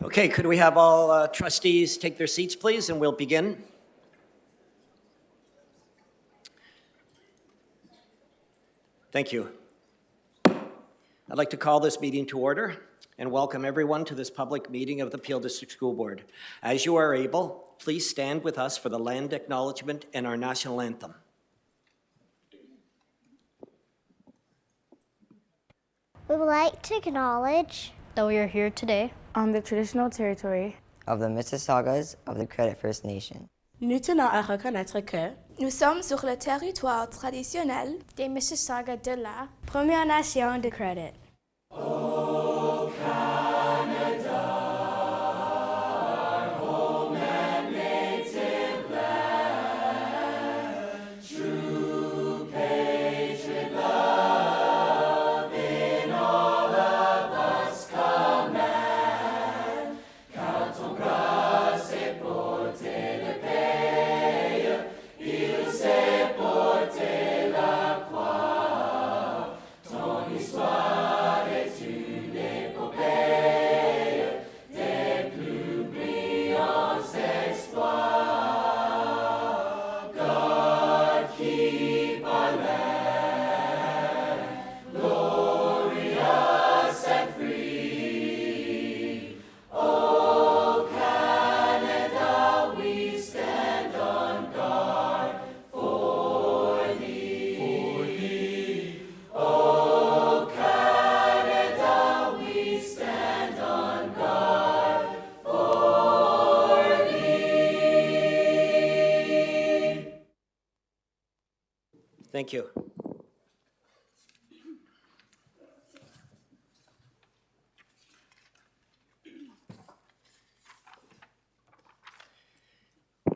Okay, could we have all trustees take their seats, please, and we'll begin. Thank you. I'd like to call this meeting to order and welcome everyone to this public meeting of the Peel District School Board. As you are able, please stand with us for the land acknowledgement and our national anthem. We would like to acknowledge that we are here today on the traditional territory of the Mississaugas of the Credit First Nation. Nous tenons à reconnaître que nous sommes sur le territoire traditionnel des Mississaugas de la Première Nation de Credit. Oh, Canada, our home and native land, true patriot love in all of us command. Quand on grâce est porté le pays, il s'est porté la croix. Ton histoire est une épopée des plus brillants exploits. God keep our land glorious and free. Oh, Canada, we stand on guard for thee. Oh, Canada, we stand on guard for thee. Thank you.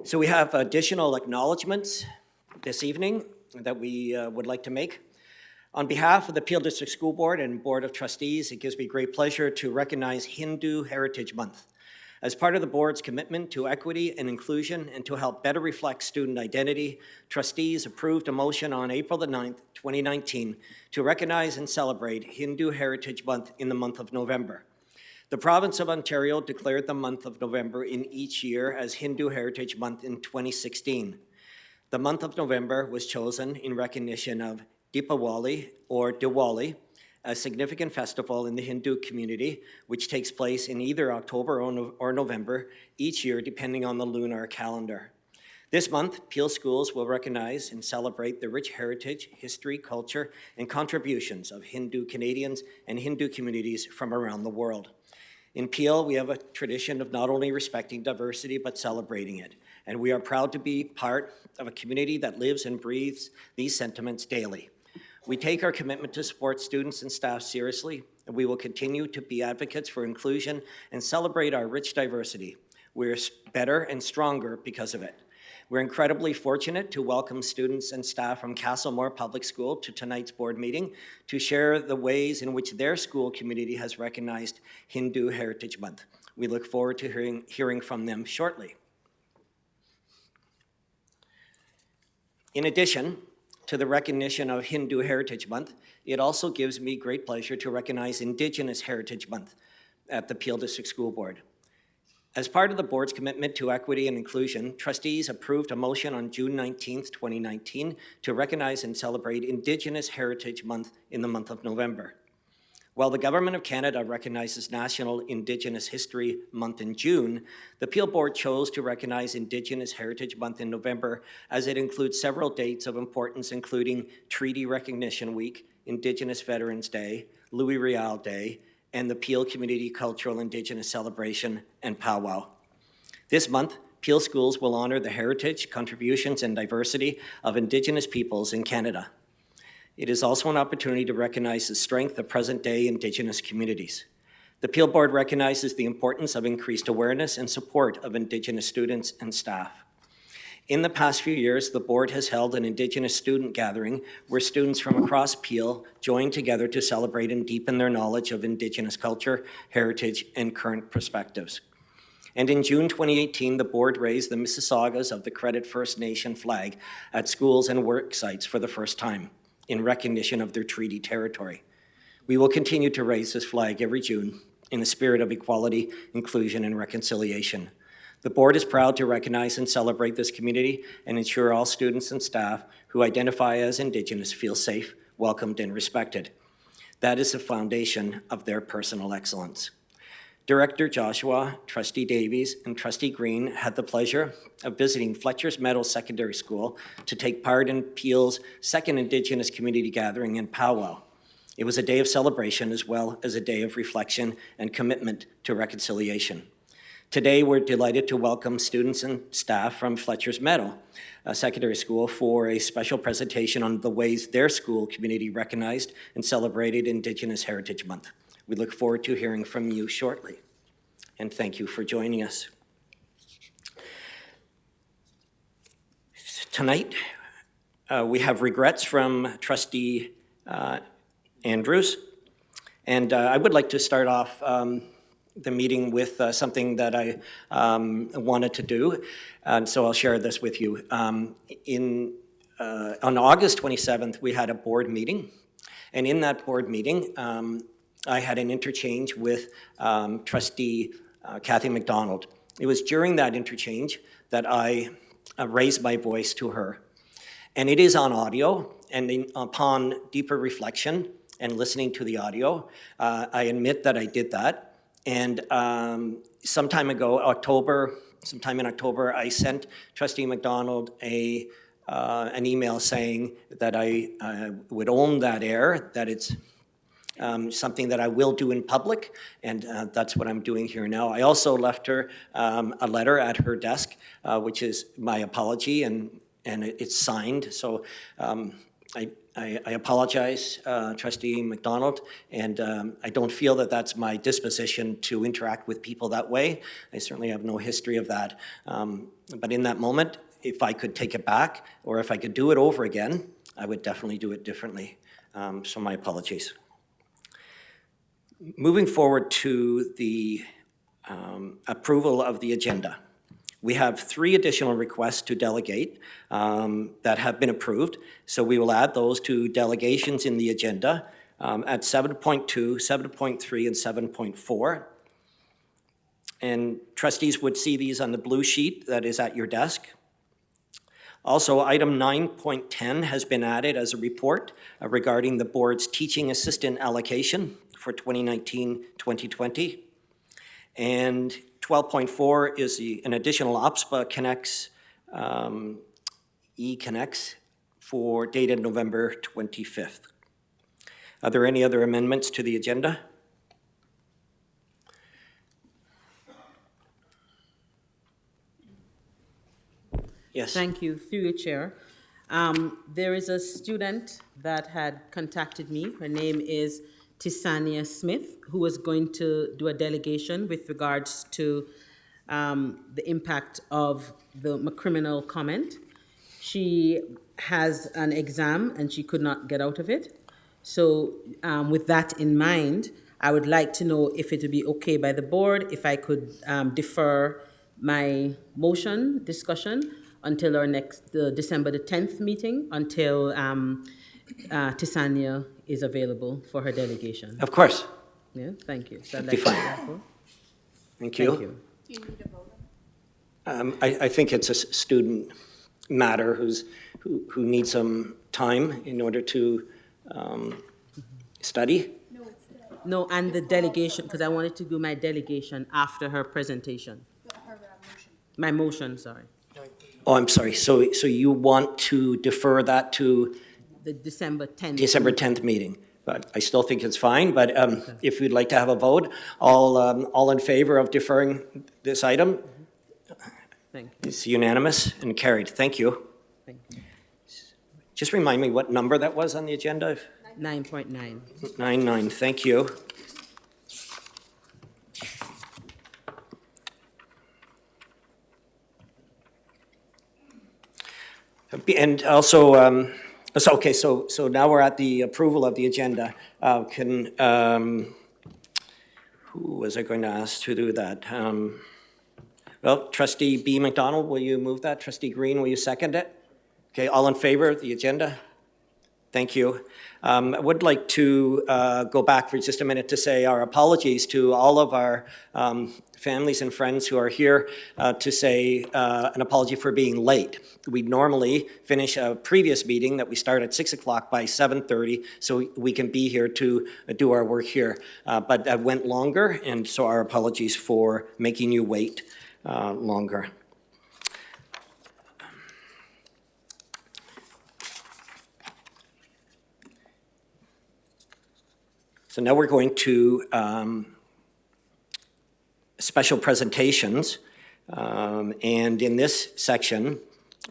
So we have additional acknowledgements this evening that we would like to make. On behalf of the Peel District School Board and Board of Trustees, it gives me great pleasure to recognize Hindu Heritage Month. As part of the board's commitment to equity and inclusion and to help better reflect student identity, trustees approved a motion on April the 9th, 2019 to recognize and celebrate Hindu Heritage Month in the month of November. The province of Ontario declared the month of November in each year as Hindu Heritage Month in 2016. The month of November was chosen in recognition of Deepawali or Diwali, a significant festival in the Hindu community, which takes place in either October or November each year, depending on the lunar calendar. This month, Peelschools will recognize and celebrate the rich heritage, history, culture, and contributions of Hindu Canadians and Hindu communities from around the world. In Peel, we have a tradition of not only respecting diversity, but celebrating it. And we are proud to be part of a community that lives and breathes these sentiments daily. We take our commitment to support students and staff seriously, and we will continue to be advocates for inclusion and celebrate our rich diversity. We're better and stronger because of it. We're incredibly fortunate to welcome students and staff from Castlemore Public School to tonight's board meeting to share the ways in which their school community has recognized Hindu Heritage Month. We look forward to hearing from them shortly. In addition to the recognition of Hindu Heritage Month, it also gives me great pleasure to recognize Indigenous Heritage Month at the Peel District School Board. As part of the board's commitment to equity and inclusion, trustees approved a motion on June 19th, 2019 to recognize and celebrate Indigenous Heritage Month in the month of November. While the Government of Canada recognizes National Indigenous History Month in June, the Peel Board chose to recognize Indigenous Heritage Month in November as it includes several dates of importance, including Treaty Recognition Week, Indigenous Veterans Day, Louis Riel Day, and the Peel Community Cultural Indigenous Celebration and Powwow. This month, Peelschools will honor the heritage, contributions, and diversity of Indigenous peoples in Canada. It is also an opportunity to recognize the strength of present-day Indigenous communities. The Peel Board recognizes the importance of increased awareness and support of Indigenous students and staff. In the past few years, the board has held an Indigenous student gathering where students from across Peel joined together to celebrate and deepen their knowledge of Indigenous culture, heritage, and current perspectives. And in June 2018, the board raised the Mississaugas of the Credit First Nation flag at schools and work sites for the first time in recognition of their treaty territory. We will continue to raise this flag every June in the spirit of equality, inclusion, and reconciliation. The board is proud to recognize and celebrate this community and ensure all students and staff who identify as Indigenous feel safe, welcomed, and respected. That is the foundation of their personal excellence. Director Joshua, Trustee Davies, and Trustee Green had the pleasure of visiting Fletcher's Meadows Secondary School to take part in Peel's second Indigenous community gathering in powwow. It was a day of celebration as well as a day of reflection and commitment to reconciliation. Today, we're delighted to welcome students and staff from Fletcher's Meadow Secondary School for a special presentation on the ways their school community recognized and celebrated Indigenous Heritage Month. We look forward to hearing from you shortly, and thank you for joining us. Tonight, we have regrets from Trustee Andrews, and I would like to start off the meeting with something that I wanted to do, and so I'll share this with you. On August 27th, we had a board meeting, and in that board meeting, I had an interchange with Trustee Kathy McDonald. It was during that interchange that I raised my voice to her. And it is on audio, and upon deeper reflection and listening to the audio, I admit that I did that. And sometime in October, I sent Trustee McDonald an email saying that I would own that error, that it's something that I will do in public, and that's what I'm doing here now. I also left her a letter at her desk, which is my apology, and it's signed. So I apologize, Trustee McDonald, and I don't feel that that's my disposition to interact with people that way. I certainly have no history of that. But in that moment, if I could take it back, or if I could do it over again, I would definitely do it differently. So my apologies. Moving forward to the approval of the agenda. We have 3 additional requests to delegate that have been approved, so we will add those to delegations in the agenda at 7.2, 7.3, and 7.4. And trustees would see these on the blue sheet that is at your desk. Also, item 9.10 has been added as a report regarding the board's teaching assistant allocation for 2019-2020. And 12.4 is an additional OPSPA Connects, e-Connects for dated November 25th. Are there any other amendments to the agenda? Yes. Thank you, through you, Chair. There is a student that had contacted me. Her name is Tisania Smith, who was going to do a delegation with regards to the impact of the criminal comment. She has an exam and she could not get out of it. So with that in mind, I would like to know if it would be okay by the board, if I could defer my motion discussion until our next December the 10th meeting, until Tisania is available for her delegation. Of course. Yeah, thank you. So I'd Be like to fine. do that for- Thank you. Thank you. I think it's a student matter who needs some time in order to study. No, and the delegation, because I wanted to do my delegation after her presentation. My motion, sorry. Oh, I'm sorry. So you want to defer that to The December 10th. December 10th meeting? But I still think it's fine, but if we'd like to have a vote, all in favor of deferring this item? Thank you. It's unanimous and carried. Thank you. Thank you. Just remind me what number that was on the agenda? 9.9. 9.9, thank you. And also, so now we're at the approval of the agenda. Who was I going to ask to do that? Well, Trustee B. McDonald, will you move that? Trustee Green, will you second it? Okay, all in favor of the agenda? Thank you. I would like to go back for just a minute to say our apologies to all of our families and friends who are here to say an apology for being late. We normally finish a previous meeting that we start at 6 o'clock by 7:30 so we can be here to do our work here. But that went longer, and so our apologies for making you wait longer. So now we're going to special presentations. And in this section,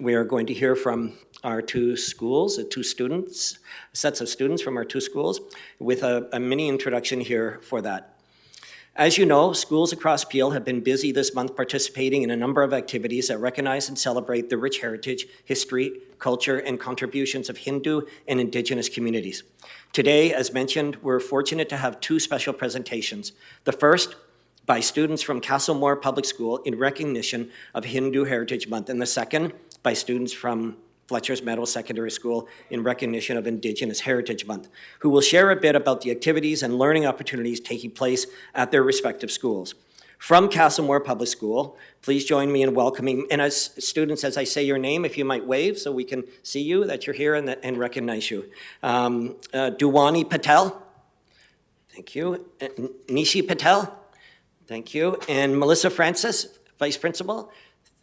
we are going to hear from our two schools, sets of students from our two schools, with a mini introduction here for that. As you know, schools across Peel have been busy this month participating in a number of activities that recognize and celebrate the rich heritage, history, culture, and contributions of Hindu and Indigenous communities. Today, as mentioned, we're fortunate to have two special presentations. The first by students from Castlemore Public School in recognition of Hindu Heritage Month, and the second by students from Fletcher's Meadows Secondary School in recognition of Indigenous Heritage Month, who will share a bit about the activities and learning opportunities taking place at their respective schools. From Castlemore Public School, please join me in welcoming, and as students, as I say your name, if you might wave so we can see you, that you're here and recognize you. Duwani Patel, thank you. Nishi Patel, thank you. And Melissa Francis, Vice Principal,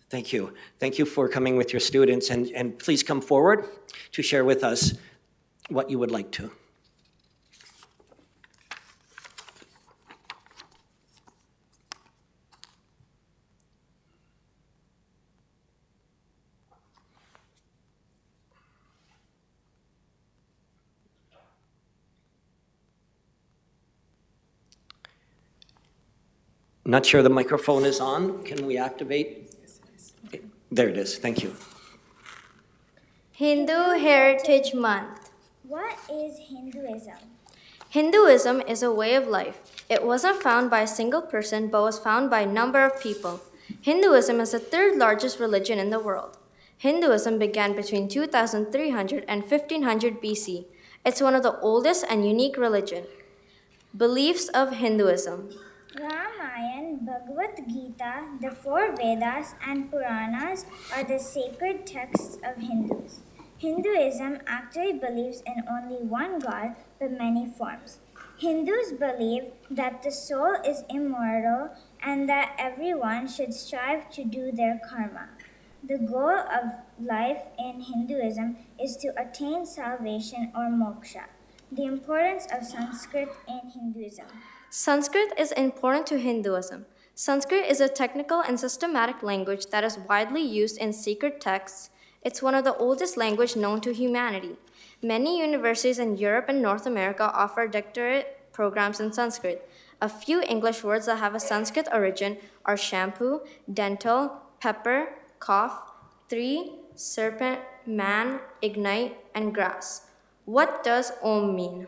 thank you. Thank you for coming with your students, and please come forward to share with us what you would like to. Not sure the microphone is on. Can we activate? There it is. Thank you. Hindu Heritage Month. What is Hinduism? Hinduism is a way of life. It wasn't found by a single person, but was found by a number of people. Hinduism is the third largest religion in the world. Hinduism began between 2300 and 1500 BC. It's one of the oldest and unique religions. Beliefs of Hinduism. Ramayana, Bhagavad Gita, the four Vedas, and Puranas are the sacred texts of Hindus. Hinduism actually believes in only one God, but many forms. Hindus believe that the soul is immortal and that everyone should strive to do their karma. The goal of life in Hinduism is to attain salvation or moksha. The importance of Sanskrit in Hinduism. Sanskrit is important to Hinduism. Sanskrit is a technical and systematic language that is widely used in sacred texts. It's one of the oldest languages known to humanity. Many universities in Europe and North America offer doctorate programs in Sanskrit. A few English words that have a Sanskrit origin are shampoo, dental, pepper, cough, tree, serpent, man, ignite, and grass. What does Om mean?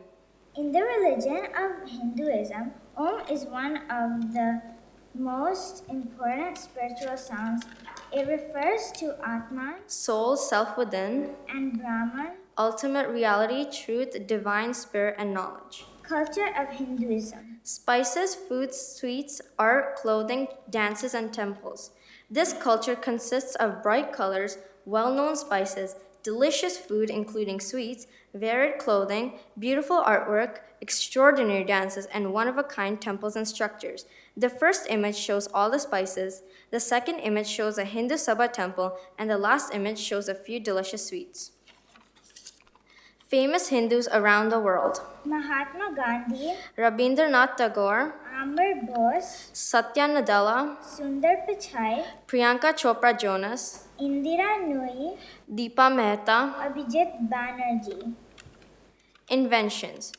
In the religion of Hinduism, Om is one of the most important spiritual sounds. It refers to Atman, Soul, self within, and Brahman, ultimate reality, truth, divine spirit, and knowledge. culture of Hinduism. Spices, foods, sweets, art, clothing, dances, and temples. This culture consists of bright colors, well-known spices, delicious food including sweets, varied clothing, beautiful artwork, extraordinary dances, and one-of-a-kind temples and structures. The first image shows all the spices, the second image shows a Hindu Sabha temple, and the last image shows a few delicious sweets. Famous Hindus around the world. Mahatma Gandhi, Rabindranath Tagore, Amar Bose, Satya Nadella, Sundar Pichai, Priyanka Chopra Jonas, Indira Nooyi, Deepa Mehta. Abhijit Banerjee. Inventions: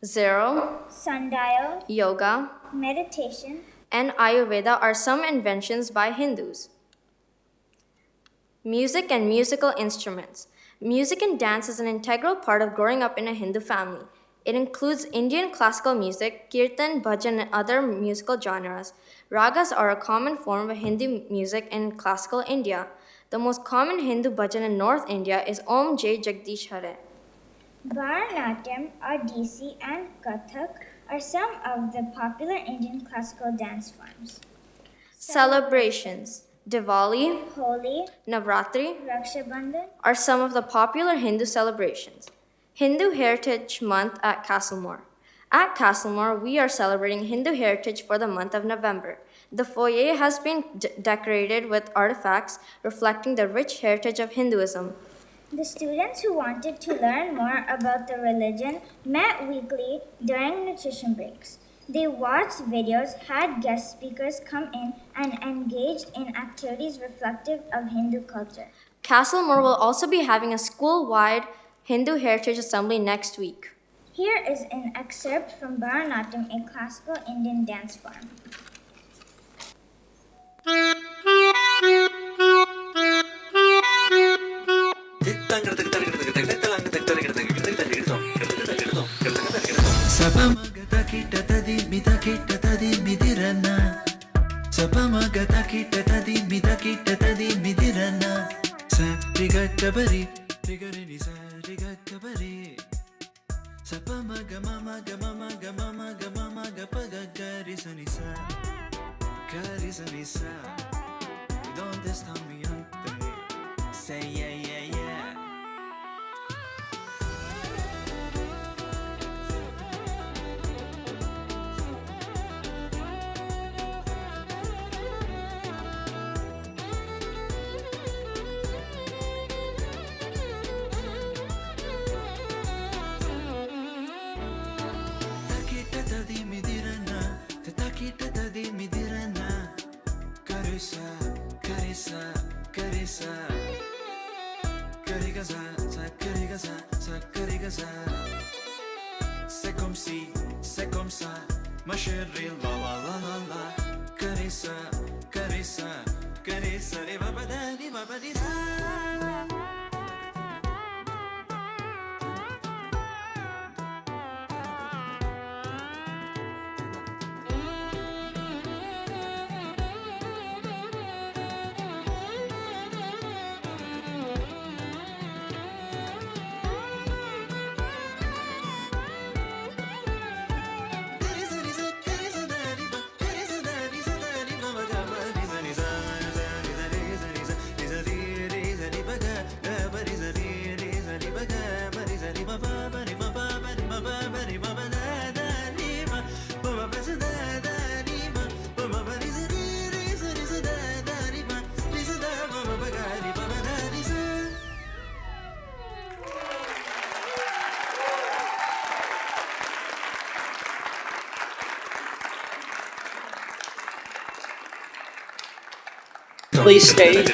Zero, Sundial, yoga, meditation, and Ayurveda are some inventions by Hindus. Music and musical instruments. Music and dance is an integral part of growing up in a Hindu family. It includes Indian classical music, kirtan, bhajan, and other musical genres. Ragas are a common form of Hindu music in classical India. The most common Hindu bhajan in North India is Om Jai Jagdish Hare. Bharatanatyam, Odissi, and Kathak are some of the popular Indian classical dance forms. Celebrations. Diwali, Holi, Navratri Raksha Bandhan, are some of the popular Hindu celebrations. Hindu Heritage Month at Castlemore. At Castlemore, we are celebrating Hindu heritage for the month of November. The foyer has been decorated with artifacts reflecting the rich heritage of Hinduism. The students who wanted to learn more about the religion met weekly during nutrition breaks. They watched videos, had guest speakers come in, and engaged in activities reflective of Hindu culture. Castlemore will also be having a school-wide Hindu Heritage Assembly next week. Here is an excerpt from Bharatanatyam, a classical Indian dance form. Say yeah, yeah, yeah. C'est comme ça, ma chérie, la la la la la. Carissa, carissa, carissa, di ba ba da di ba ba di sa. Please stay.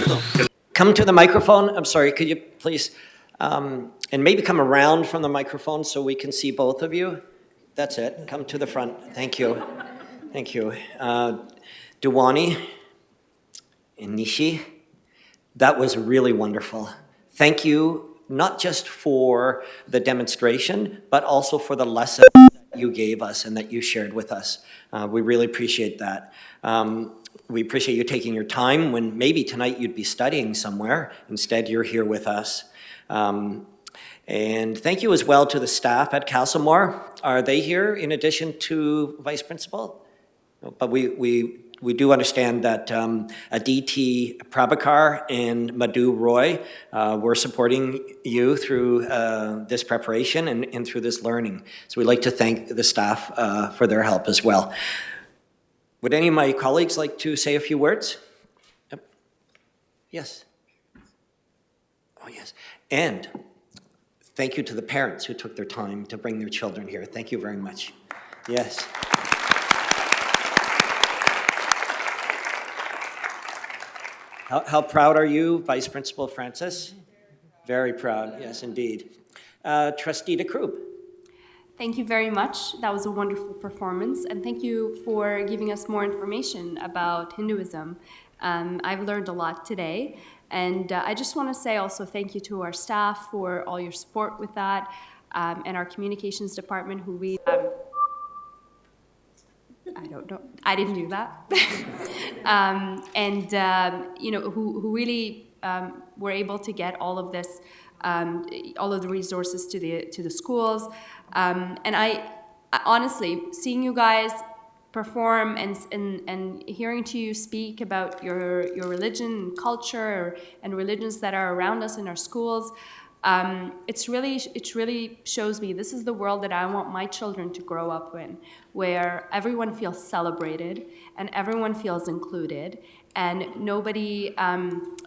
Come to the microphone. I'm sorry, could you please, and maybe come around from the microphone so we can see both of you? That's it. Come to the front. Thank you. Thank you. Duwani and Nishi, that was really wonderful. Thank you, not just for the demonstration, but also for the lesson that you gave us and that you shared with us. We really appreciate that. We appreciate you taking your time when maybe tonight you'd be studying somewhere. Instead, you're here with us. And thank you as well to the staff at Castlemore. Are they here in addition to Vice Principal? But we do understand that Aditi Prabhakar and Madhu Roy were supporting you through this preparation and through this learning. So we'd like to thank the staff for their help as well. Would any of my colleagues like to say a few words? Yep. Yes. Oh, yes. And thank you to the parents who took their time to bring their children here. Thank you very much. Yes. How proud are you, Vice Principal Francis? Very proud, yes, indeed. Trustee DeKroop. Thank you very much. That was a wonderful performance, and thank you for giving us more information about Hinduism. I've learned a lot today, and I just want to say also thank you to our staff for all your support with that, and our communications department who we... I don't know. I didn't do that. You know, who really were able to get all of this all of the resources to the schools. And I honestly, seeing you guys perform and hearing to you speak about your religion and culture and religions that are around us in our schools, it really shows me this is the world that I want my children to grow up in, where everyone feels celebrated and everyone feels included, and nobody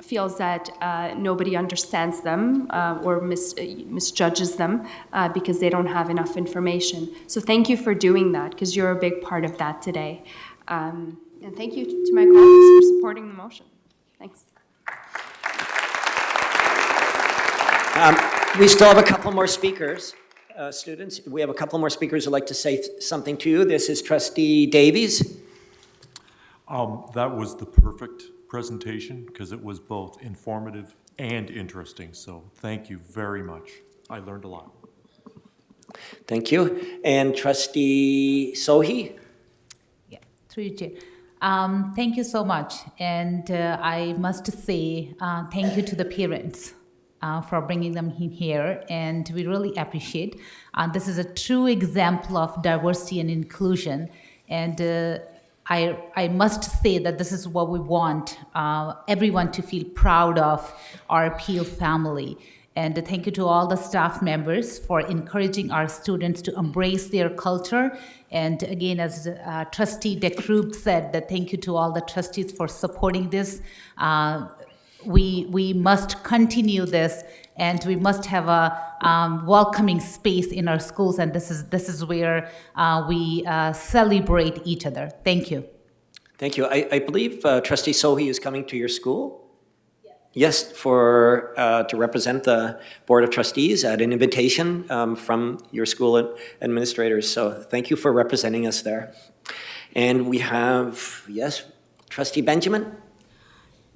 feels that nobody understands them or misjudges them because they don't have enough information. So thank you for doing that, because you're a big part of that today. And thank you to my colleagues for supporting the motion. Thanks. We still have a couple more speakers, students. We have a couple more speakers who'd like to say something to you. This is Trustee Davies. That was the perfect presentation because it was both informative and interesting. So thank you very much. I learned a lot. Thank you. And Trustee Sohi? Yeah, through you, Chair. Thank you so much. And I must say thank you to the parents for bringing them here, and we really appreciate. This is a true example of diversity and inclusion, and I must say that this is what we want everyone to feel proud of our Peel family. And thank you to all the staff members for encouraging our students to embrace their culture. And again, as Trustee DeCrube said, that thank you to all the trustees for supporting this. We must continue this, and we must have a welcoming space in our schools, and this is where we celebrate each other. Thank you. Thank you. I believe Trustee Sohi is coming to your school? Yes, to represent the Board of Trustees at an invitation from your school administrators. So thank you for representing us there. And we have, yes, Trustee Benjamin?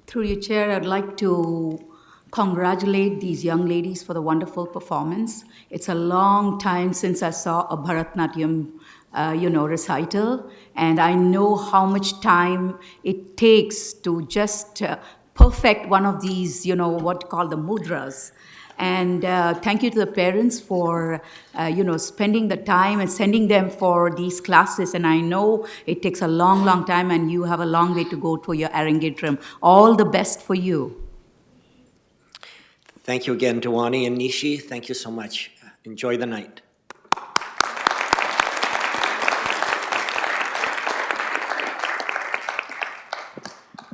Through your chair, I'd like to congratulate these young ladies for the wonderful performance. It's a long time since I saw a Bharatnatyam, recital, and I know how much time it takes to just perfect one of these, what called the mudras. And thank you to the parents for, spending the time and sending them for these classes. And I know it takes a long, long time, and you have a long way to go to your Arangetram. All the best for you. Thank you again, Dewani and Nishi. Thank you so much. Enjoy the night.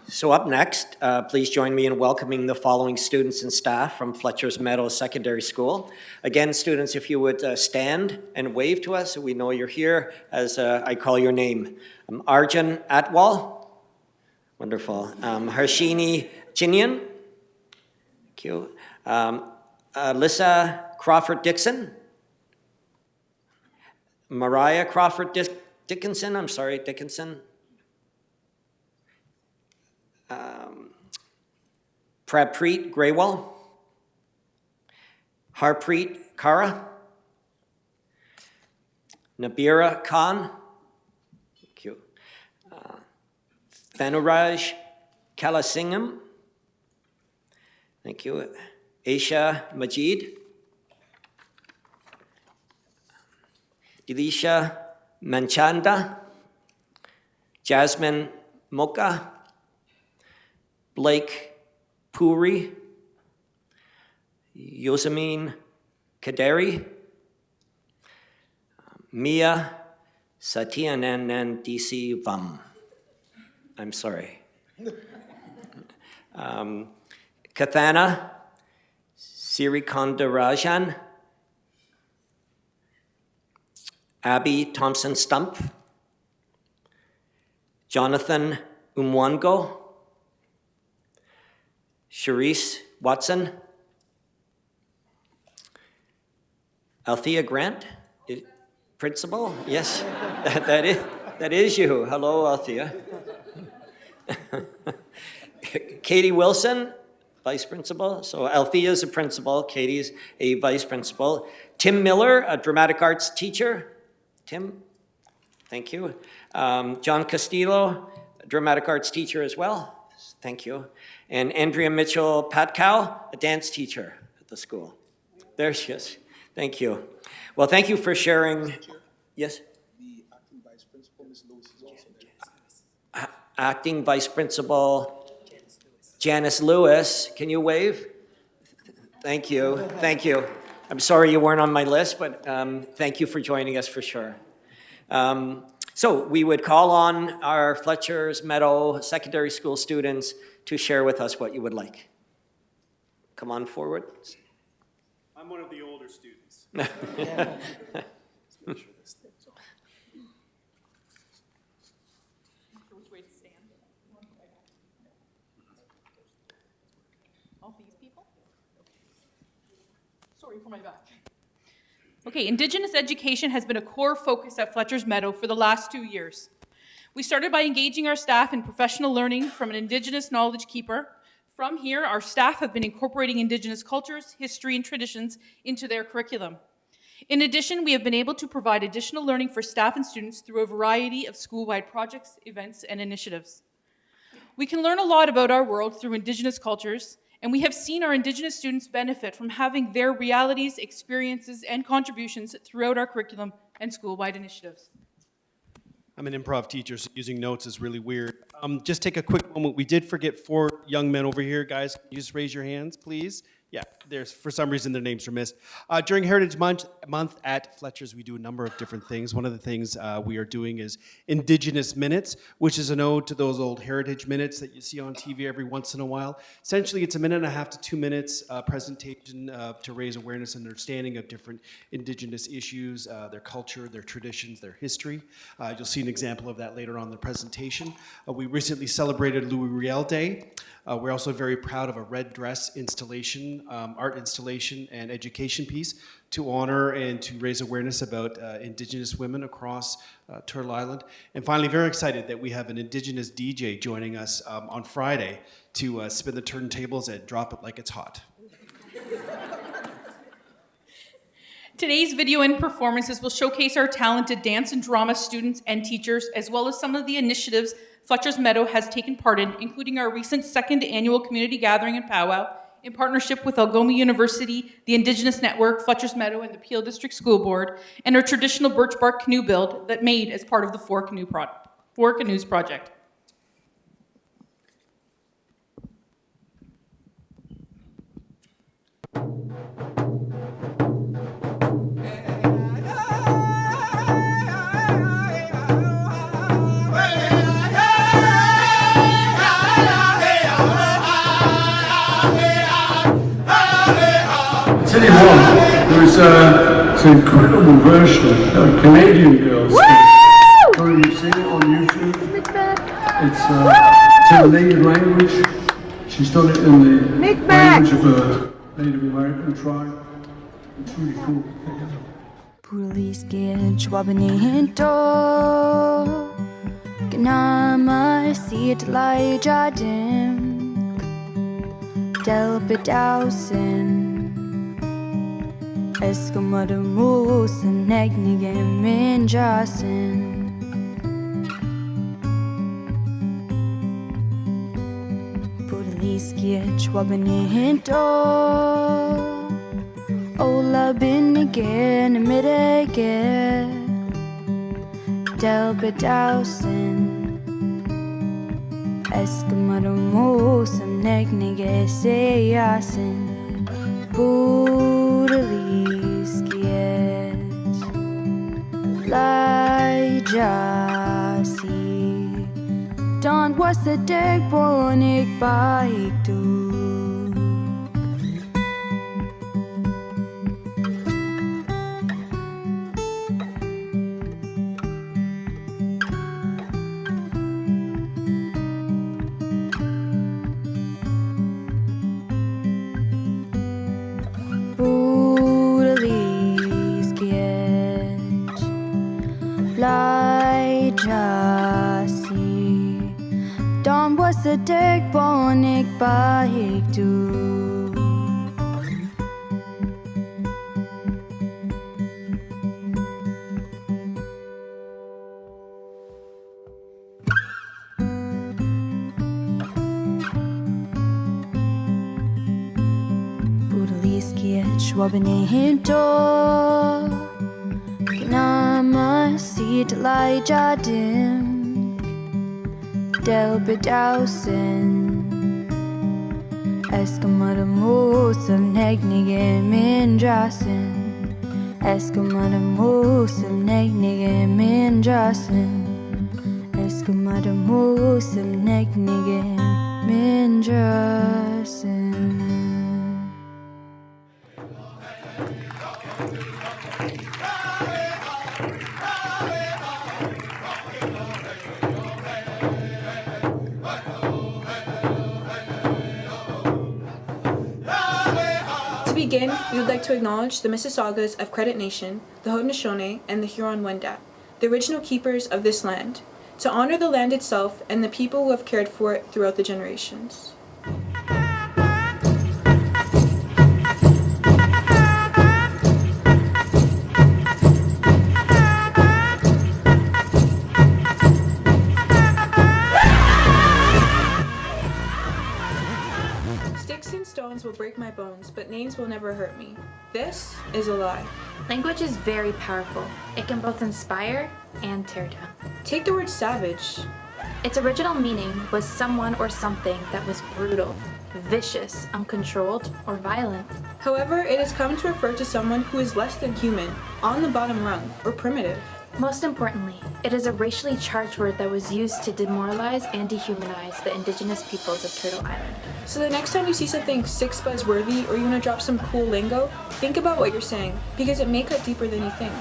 So up next, please join me in welcoming the following students and staff from Fletcher's Meadows Secondary School. Again, students, if you would stand and wave to us so we know you're here as I call your name. Arjun Atwal. Wonderful. Harshini Chinian. Thank you. Alyssa Crawford-Dixon. Mariah Crawford-Dickinson. Dickinson. Prabpreet Graywal, Harpreet Kara, Nabira Khan, thank you. Thanuraj Kalasingham, thank you. Aisha Majid, Elisha Manchanda, Jasmine Moka, Blake Puri, Yosemine Kaderi, Mia Satyanandisi Vam. I'm sorry. Kathana Sirikandarajan, Abby Thompson Stump, Jonathan Umwango, Sharice Watson, Althea Grant, principal? Yes, that is you. Hello, Althea. Katie Wilson, vice principal. So Althea is a principal, Katie's a vice principal. Tim Miller, a dramatic arts teacher. Tim, thank you. John Castillo, a dramatic arts teacher as well. Thank you. And Andrea Mitchell Patkow, a dance teacher at the school. There she is. Thank you. Well, thank you for sharing. Yes? The acting vice principal, Ms. Lewis, is also there. Acting Vice Principal Janice Lewis. Can you wave? Thank you. Thank you. I'm sorry you weren't on my list, but thank you for joining us for sure. So we would call on our Fletcher's Meadow Secondary School students to share with us what you would like. Come on forward. I'm one of the older students. All these people? Sorry for my back. Okay, Indigenous education has been a core focus at Fletcher's Meadow for the last 2 years. We started by engaging our staff in professional learning from an Indigenous knowledge keeper. From here, our staff have been incorporating Indigenous cultures, history, and traditions into their curriculum. In addition, we have been able to provide additional learning for staff and students through a variety of school-wide projects, events, and initiatives. We can learn a lot about our world through Indigenous cultures, and we have seen our Indigenous students benefit from having their realities, experiences, and contributions throughout our curriculum and school-wide initiatives. I'm an improv teacher, so using notes is really weird. Just take a quick moment. We did forget 4 young men over here. Guys, can you just raise your hands, please? Yeah, there's, for some reason, their names are missed. During Heritage Month at Fletcher's, we do a number of different things. One of the things we are doing is Indigenous Minutes, which is an ode to those old heritage minutes that you see on TV every once in a while. Essentially, it's a 1.5 to 2 minutes presentation to raise awareness and understanding of different Indigenous issues, their culture, their traditions, their history. You'll see an example of that later on in the presentation. We recently celebrated Louis Riel Day. We're also very proud of a red dress installation, art installation and education piece to honor and to raise awareness about Indigenous women across Turtle Island. And finally, very excited that we have an Indigenous DJ joining us on Friday to spin the turntables and drop it like it's hot. Today's video and performances will showcase our talented dance and drama students and teachers, as well as some of the initiatives Fletcher's Meadow has taken part in, including our recent 2nd annual community gathering and powwow in partnership with Algoma University, the Indigenous Network, Fletcher's Meadow, and the Peel District School Board, and our traditional birch bark canoe build that made as part of the Four Canoes project. Tell you what, there's an incredible version of Canadian Girls. You've seen it on YouTube. It's in a native language. She's done it in the language of a Native American tribe. It's really cool. Police get schwabanihinto. Ganama sit lai jadim. Del bedausen. Eskimodamus and Negnigam Minjasin. Pudaliski Schwabanihinto. Ola bin again, midage. Del bedausen. Eskimodamus and Negnigam Sayasin. Lai jasi Don was the deg bonik baik du Don was the deg bonik baik du Budaliski wabani hinto Kanama si talai jadim Del bedausen Eskamada musam negnige mindrasen Eskamada musam negnige mindrasen Eskamada musam negnige mindrasen To begin, we would like to acknowledge the Mississaugas of Credit Nation, the Haudenosaunee, and the Huron-Wendat, the original keepers of this land, to honor the land itself and the people who have cared for it throughout the generations. Sticks and stones will break my bones, but names will never hurt me. This is a lie. Language is very powerful. It can both inspire and tear down. Take the word savage. Its original meaning was someone or something that was brutal, vicious, uncontrolled, or violent. However, it has come to refer to someone who is less than human, on the bottom rung, or primitive. Most importantly, it is a racially charged word that was used to demoralize and dehumanize the indigenous peoples of Turtle Island. So the next time you see something six buzzworthy or you want to drop some cool lingo, think about what you're saying, because it may cut deeper than you think.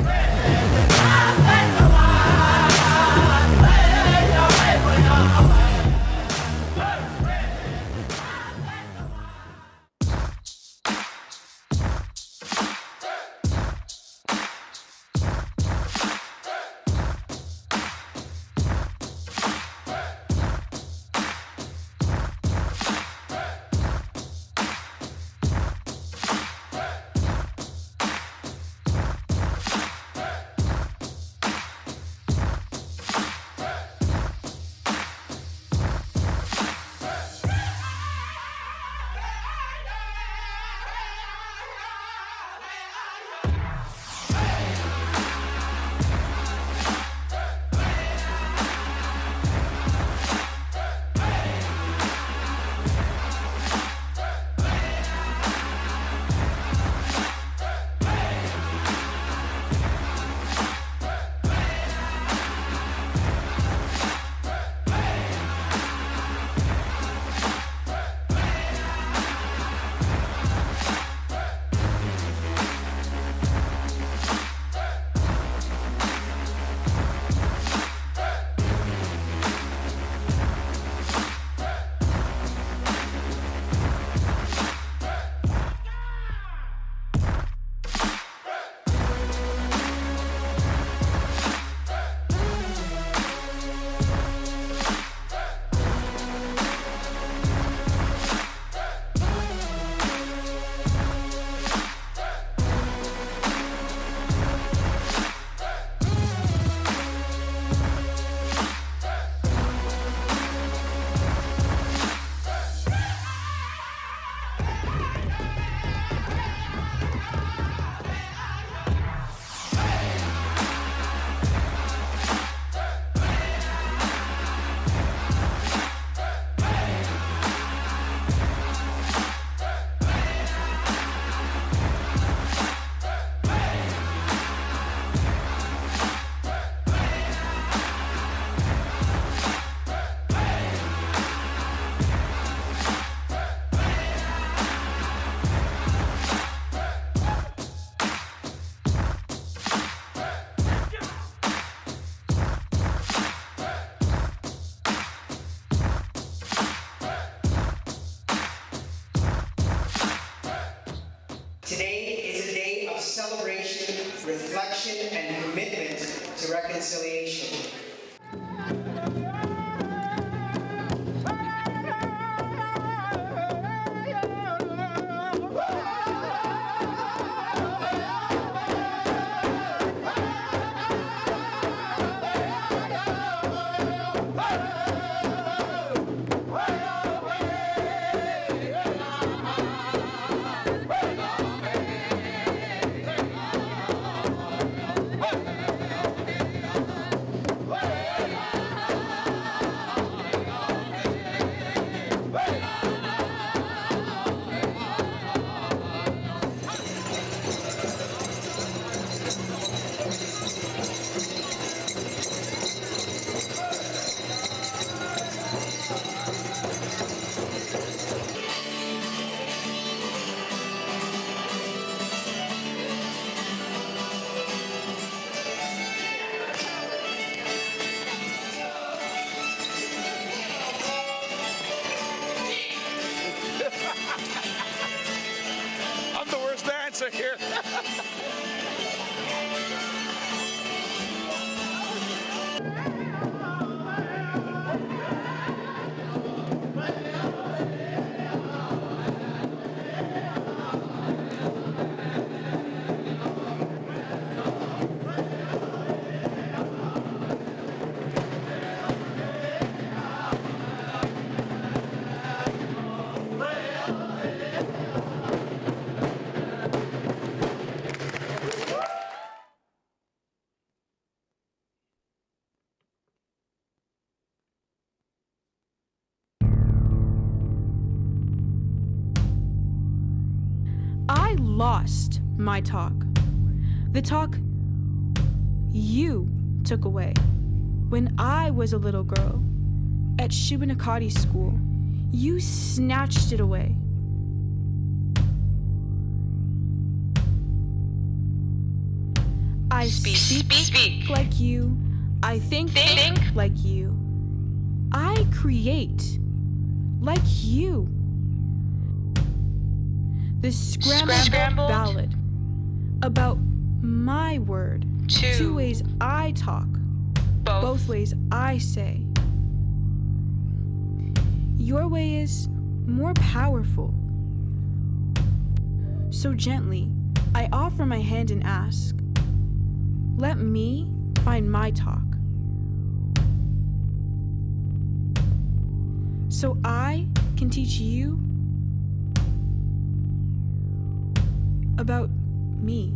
answer here. I lost my talk. The talk you took away. When I was a little girl at Shubenacadie School, you snatched it away. I speak like you. I think like you. I create like you. The scrambled ballad about my word. Two ways I talk, both ways I say. Your way is more powerful. So gently, I offer my hand and ask, let me find my talk. So I can teach you about me.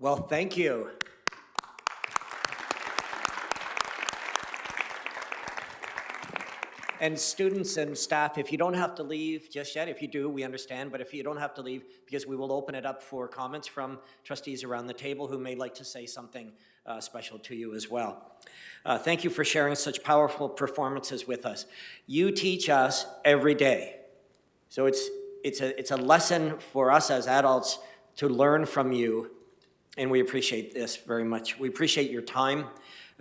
Well, thank you. And students and staff, if you don't have to leave just yet, if you do, we understand, but if you don't have to leave, because we will open it up for comments from trustees around the table who may like to say something special to you as well. Thank you for sharing such powerful performances with us. You teach us every day. So it's a lesson for us as adults to learn from you, and we appreciate this very much. We appreciate your time.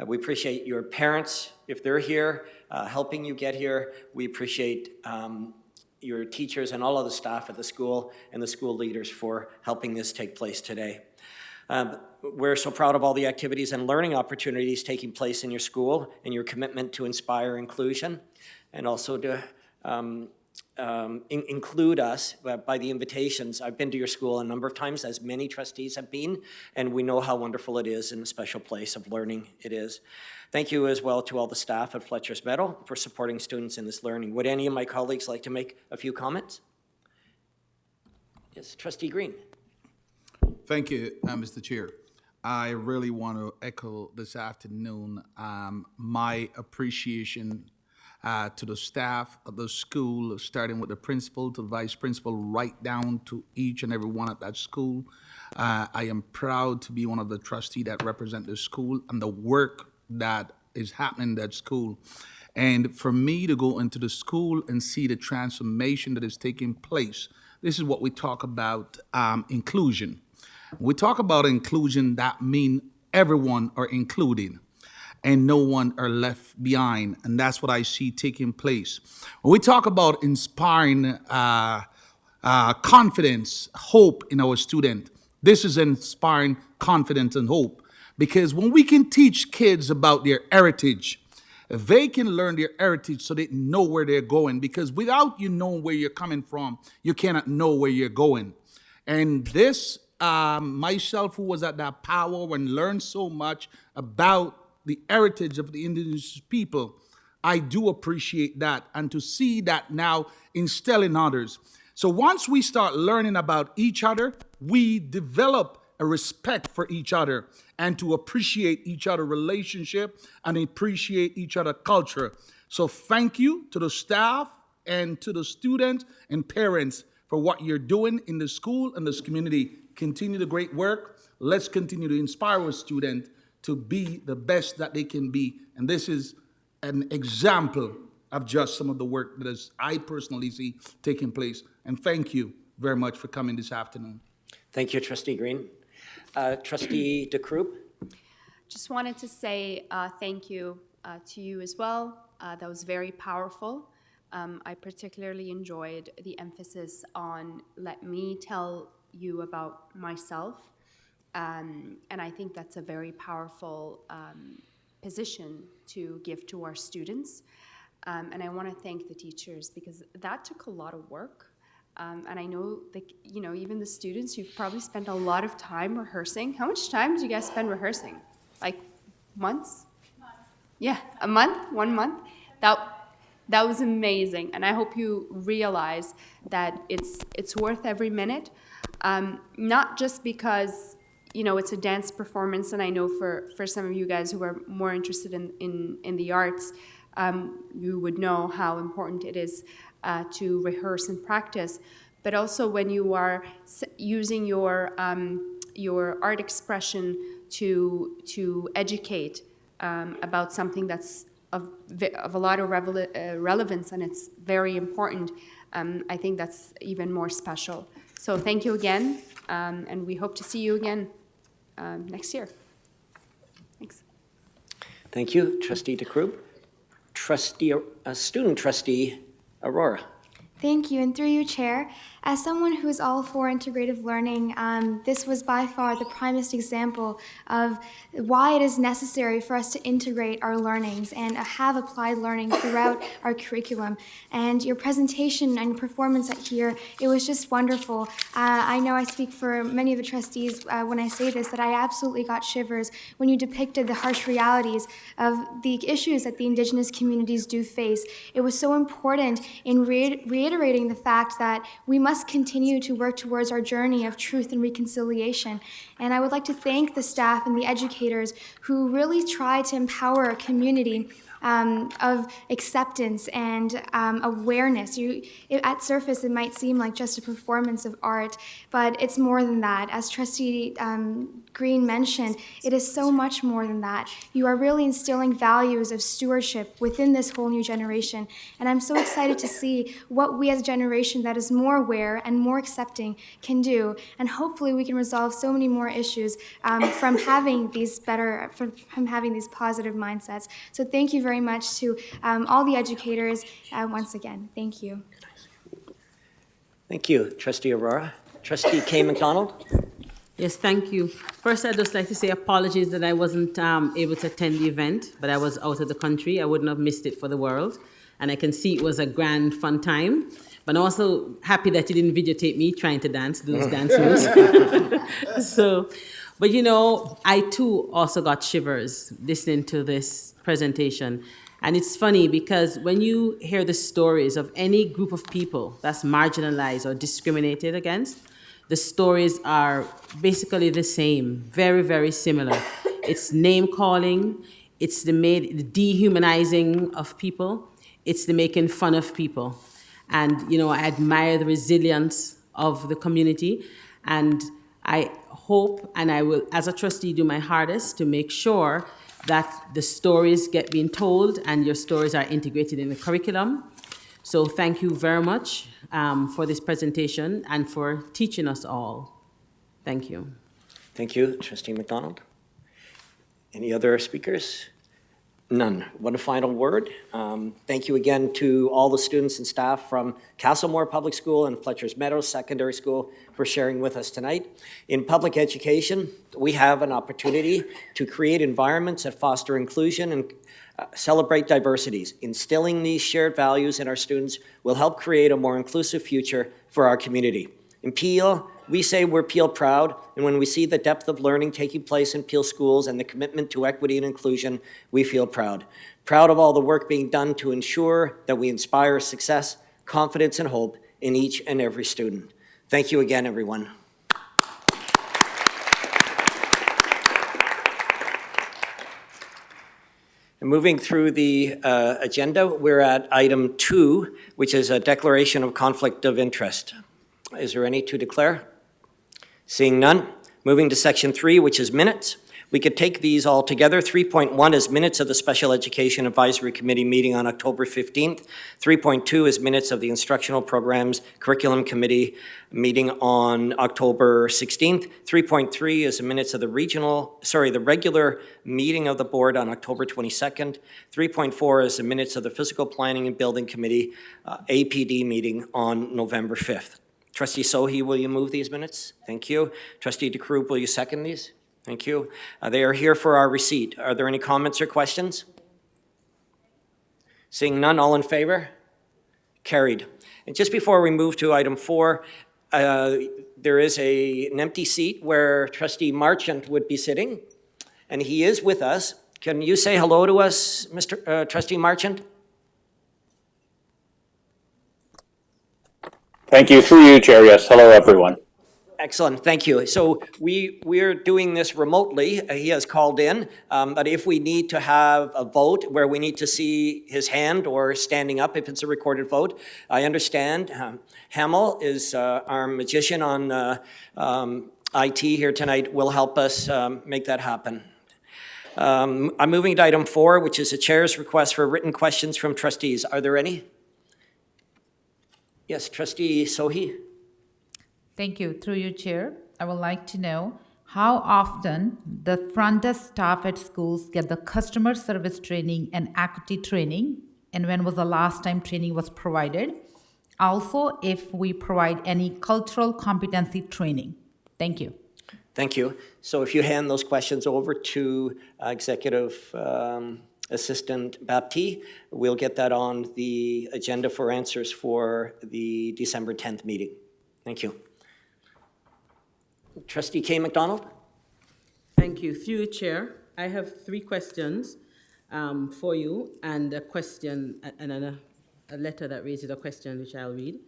We appreciate your parents, if they're here, helping you get here. We appreciate your teachers and all of the staff at the school and the school leaders for helping this take place today. We're so proud of all the activities and learning opportunities taking place in your school and your commitment to inspire inclusion, and also to include us by the invitations. I've been to your school a number of times, as many trustees have been, and we know how wonderful it is and a special place of learning it is. Thank you as well to all the staff at Fletcher's Meadow for supporting students in this learning. Would any of my colleagues like to make a few comments? Yes, Trustee Green. Thank you, Mr. Chair. I really want to echo this afternoon my appreciation to the staff of the school, starting with the principal to the vice principal, right down to each and every one at that school. I am proud to be one of the trustees that represent the school and the work that is happening in that school. And for me to go into the school and see the transformation that is taking place, this is what we talk about inclusion. When we talk about inclusion, that means everyone are included and no one are left behind. And that's what I see taking place. When we talk about inspiring confidence, hope in our student, this is inspiring confidence and hope. Because when we can teach kids about their heritage, They can learn their heritage so they know where they're going, because without you knowing where you're coming from, you cannot know where you're going. And this, myself, who was at that power and learned so much about the heritage of the indigenous people, I do appreciate that, and to see that now instill in others. So once we start learning about each other, we develop a respect for each other and to appreciate each other relationship and appreciate each other culture. So thank you to the staff and to the students and parents for what you're doing in the school and this community. Continue the great work. Let's continue to inspire our students to be the best that they can be. And this is an example of just some of the work that is, I personally see taking place. And thank you very much for coming this afternoon. Thank you, Trustee Green. Trustee DeCroop? Just wanted to say thank you to you as well. That was very powerful. I particularly enjoyed the emphasis on let me tell you about myself. And I think that's a very powerful position to give to our students. And I want to thank the teachers because that took a lot of work. And I know that, you know, even the students, you've probably spent a lot of time rehearsing. How much time did you guys spend rehearsing? Like months? Yeah, a month, 1 month. That was amazing. And I hope you realize that it's worth every minute. Not just because, you know, it's a dance performance, and I know for some of you guys who are more interested in the arts, you would know how important it is to rehearse and practice, but also when you are using your art expression to educate about something that's of a lot of relevance, and it's very important. I think that's even more special. So thank you again, and we hope to see you again next year. Thanks. Thank you, Trustee DeCroop. Student Trustee Aurora. Thank you, and through you, Chair. As someone who is all for integrative learning, this was by far the primest example of why it is necessary for us to integrate our learnings and have applied learning throughout our curriculum. And your presentation and performance here, it was just wonderful. I know I speak for many of the trustees when I say this, that I absolutely got shivers when you depicted the harsh realities of the issues that the Indigenous communities do face. It was so important in reiterating the fact that we must continue to work towards our journey of truth and reconciliation. And I would like to thank the staff and the educators who really try to empower a community of acceptance and awareness. At surface, it might seem like just a performance of art, but it's more than that. As Trustee Green mentioned, it is so much more than that. You are really instilling values of stewardship within this whole new generation, and I'm so excited to see what we as a generation that is more aware and more accepting can do, and hopefully we can resolve so many more issues from having these positive mindsets. So thank you very much to all the educators once again. Thank you. Thank you, Trustee Aurora. Trustee Kay McDonald. Yes, thank you. First, I'd just like to say apologies that I wasn't able to attend the event, but I was out of the country. I wouldn't have missed it for the world. And I can see it was a grand, fun time. But I'm also happy that you didn't videotape me trying to dance those dance moves. But you know, I too also got shivers listening to this presentation. And it's funny because when you hear the stories of any group of people that's marginalized or discriminated against, the stories are basically the same, very, very similar. It's name calling, it's the dehumanizing of people, it's the making fun of people. And, you know, I admire the resilience of the community, and I hope, and I will, as a trustee, do my hardest to make sure that the stories get being told and your stories are integrated in the curriculum. So thank you very much for this presentation and for teaching us all. Thank you. Thank you, Trustee McDonald. Any other speakers? None. One final word. Thank you again to all the students and staff from Castlemore Public School and Fletcher's Meadows Secondary School for sharing with us tonight. In public education, we have an opportunity to create environments that foster inclusion and celebrate diversities. Instilling these shared values in our students will help create a more inclusive future for our community. In Peel, we say we're Peel proud, and when we see the depth of learning taking place in Peel schools and the commitment to equity and inclusion, we feel proud. Proud of all the work being done to ensure that we inspire success, confidence, and hope in each and every student. Thank you again, everyone. And moving through the agenda, we're at item 2, which is a declaration of conflict of interest. Is there any to declare? Seeing none. Moving to section 3, which is minutes. We could take these all together. 3.1 is minutes of the Special Education Advisory Committee meeting on October 15th. 3.2 is minutes of the Instructional Programs Curriculum Committee meeting on October 16th. 3.3 is the minutes of the regular meeting of the board on October 22nd. 3.4 is the minutes of the Physical Planning and Building Committee APD meeting on November 5th. Trustee Sohi, will you move these minutes? Thank you. Trustee DeCroop, will you second these? Thank you. They are here for our receipt. Are there any comments or questions? Seeing none, all in favor? Carried. And just before we move to item 4, there is an empty seat where Trustee Marchant would be sitting, and he is with us. Can you say hello to us, Mr. Trustee Marchant? Thank you. Through you, Chair. Yes. Hello, everyone. Excellent, thank you. So we're doing this remotely. He has called in, but if we need to have a vote where we need to see his hand or standing up if it's a recorded vote, I understand. Hamel is our magician on IT here tonight, will help us make that happen. I'm moving to item 4, which is the chair's request for written questions from trustees. Are there any? Yes, Trustee Sohi. Thank you. Through you, Chair, I would like to know how often the front desk staff at schools get the customer service training and equity training, and when was the last time training was provided? Also, if we provide any cultural competency training. Thank you. Thank you. So if you hand those questions over to Executive Assistant Baptiste, we'll get that on the agenda for answers for the December 10th meeting. Thank you. Trustee Kay McDonald. Thank you. Through you, Chair, I have 3 questions for you and a question and a letter that raises a question which I'll read.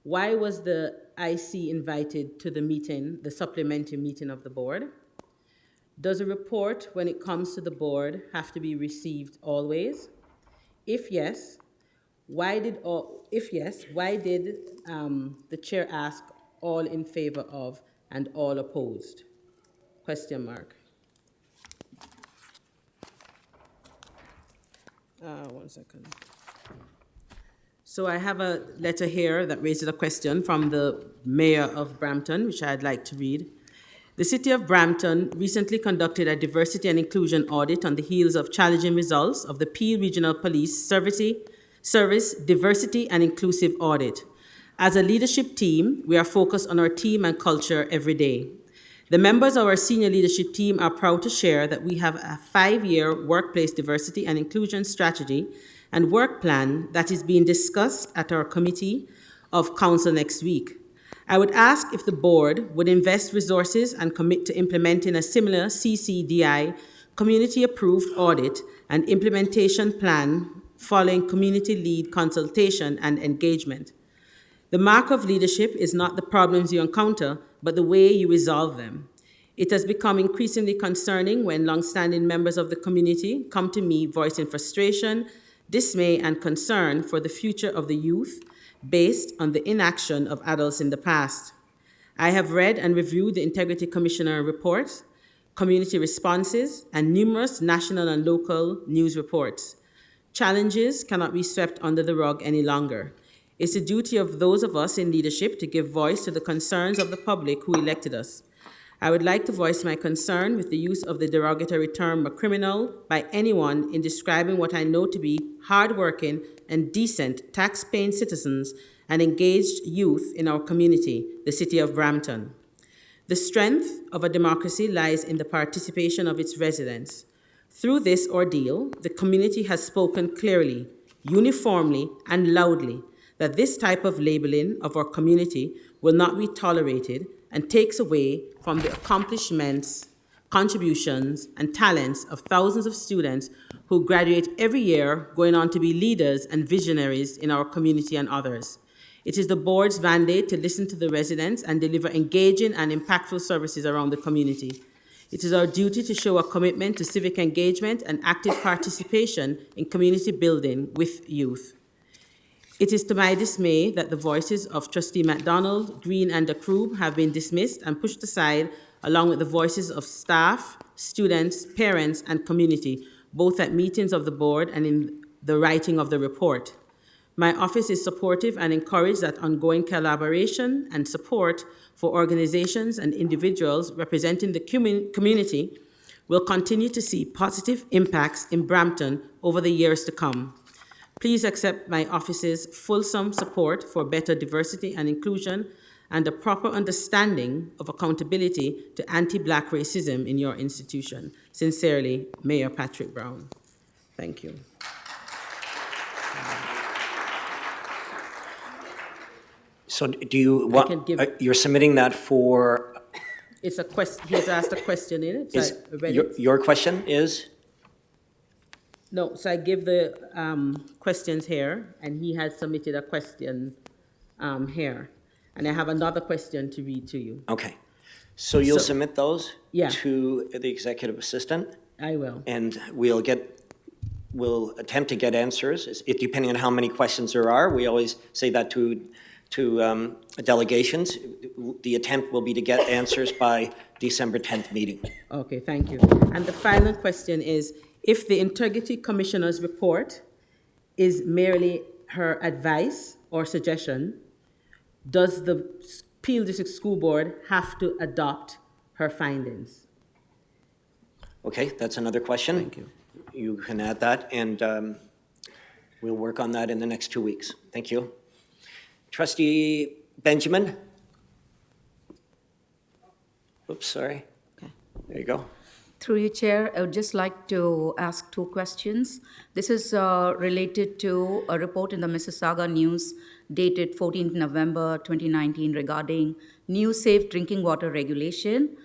Why was the IC invited to the meeting, the supplementary meeting of the board? Does a report, when it comes to the board, have to be received always? If yes, why did the chair ask all in favor of and all opposed? Question mark. One second. So I have a letter here that raises a question from the Mayor of Brampton, which I'd like to read. The City of Brampton recently conducted a diversity and inclusion audit on the heels of challenging results of the Peel Regional Police Service Diversity and Inclusive Audit. As a leadership team, we are focused on our team and culture every day. The members of our senior leadership team are proud to share that we have a 5-year workplace diversity and inclusion strategy and work plan that is being discussed at our committee of council next week. I would ask if the board would invest resources and commit to implementing a similar CCDI community-approved audit and implementation plan following community-led consultation and engagement. The mark of leadership is not the problems you encounter, but the way you resolve them. It has become increasingly concerning when long-standing members of the community come to me voicing frustration, dismay, and concern for the future of the youth based on the inaction of adults in the past. I have read and reviewed the Integrity Commissioner reports, community responses, and numerous national and local news reports. Challenges cannot be swept under the rug any longer. It's the duty of those of us in leadership to give voice to the concerns of the public who elected us. I would like to voice my concern with the use of the derogatory term criminal by anyone in describing what I know to be hardworking and decent tax-paying citizens and engaged youth in our community, the city of Brampton. The strength of a democracy lies in the participation of its residents. Through this ordeal, the community has spoken clearly, uniformly, and loudly that this type of labeling of our community will not be tolerated and takes away from the accomplishments, contributions, and talents of thousands of students who graduate every year, going on to be leaders and visionaries in our community and others. It is the board's mandate to listen to the residents and deliver engaging and impactful services around the community. It is our duty to show a commitment to civic engagement and active participation in community building with youth. It is to my dismay that the voices of Trustee MacDonald, Green, and DeCrube have been dismissed and pushed aside, along with the voices of staff, students, parents, and community, both at meetings of the board and in the writing of the report. My office is supportive and encourages that ongoing collaboration and support for organizations and individuals representing the community will continue to see positive impacts in Brampton over the years to come. Please accept my office's fulsome support for better diversity and inclusion and a proper understanding of accountability to anti-Black racism in your institution. Sincerely, Mayor Patrick Brown. Thank you. So do you want, you're submitting that for? It's a question, he has asked a question in it. So I read it. Your question is? No, so I give the questions here, and he has submitted a question here. And I have another question to read to you. Okay. So you'll submit those Yeah. to the executive assistant? I will. And we'll attempt to get answers, depending on how many questions there are. We always say that to delegations. The attempt will be to get answers by December 10th meeting. Okay, thank you. And the final question is, if the Integrity Commissioner's report is merely her advice or suggestion, does the Peel District School Board have to adopt her findings? Okay, that's another question. Thank you. You can add that, and we'll work on that in the next 2 weeks. Thank you. Trustee Benjamin? Oops, sorry. Okay. There you go. Through you, Chair, I would just like to ask two questions. This is related to a report in the Mississauga News dated 14th November 2019 regarding new safe drinking water regulation.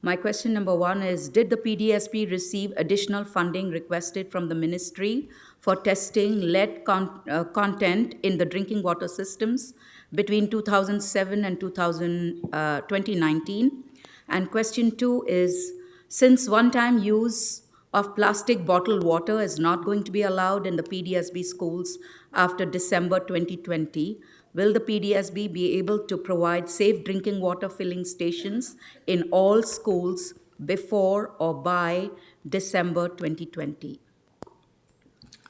My question number one is, did the PDSB receive additional funding requested from the ministry for testing lead content in the drinking water systems between 2007 and 2019? And question two is, since one-time use of plastic bottled water is not going to be allowed in the PDSB schools after December 2020, will the PDSB be able to provide safe drinking water filling stations in all schools before or by December 2020?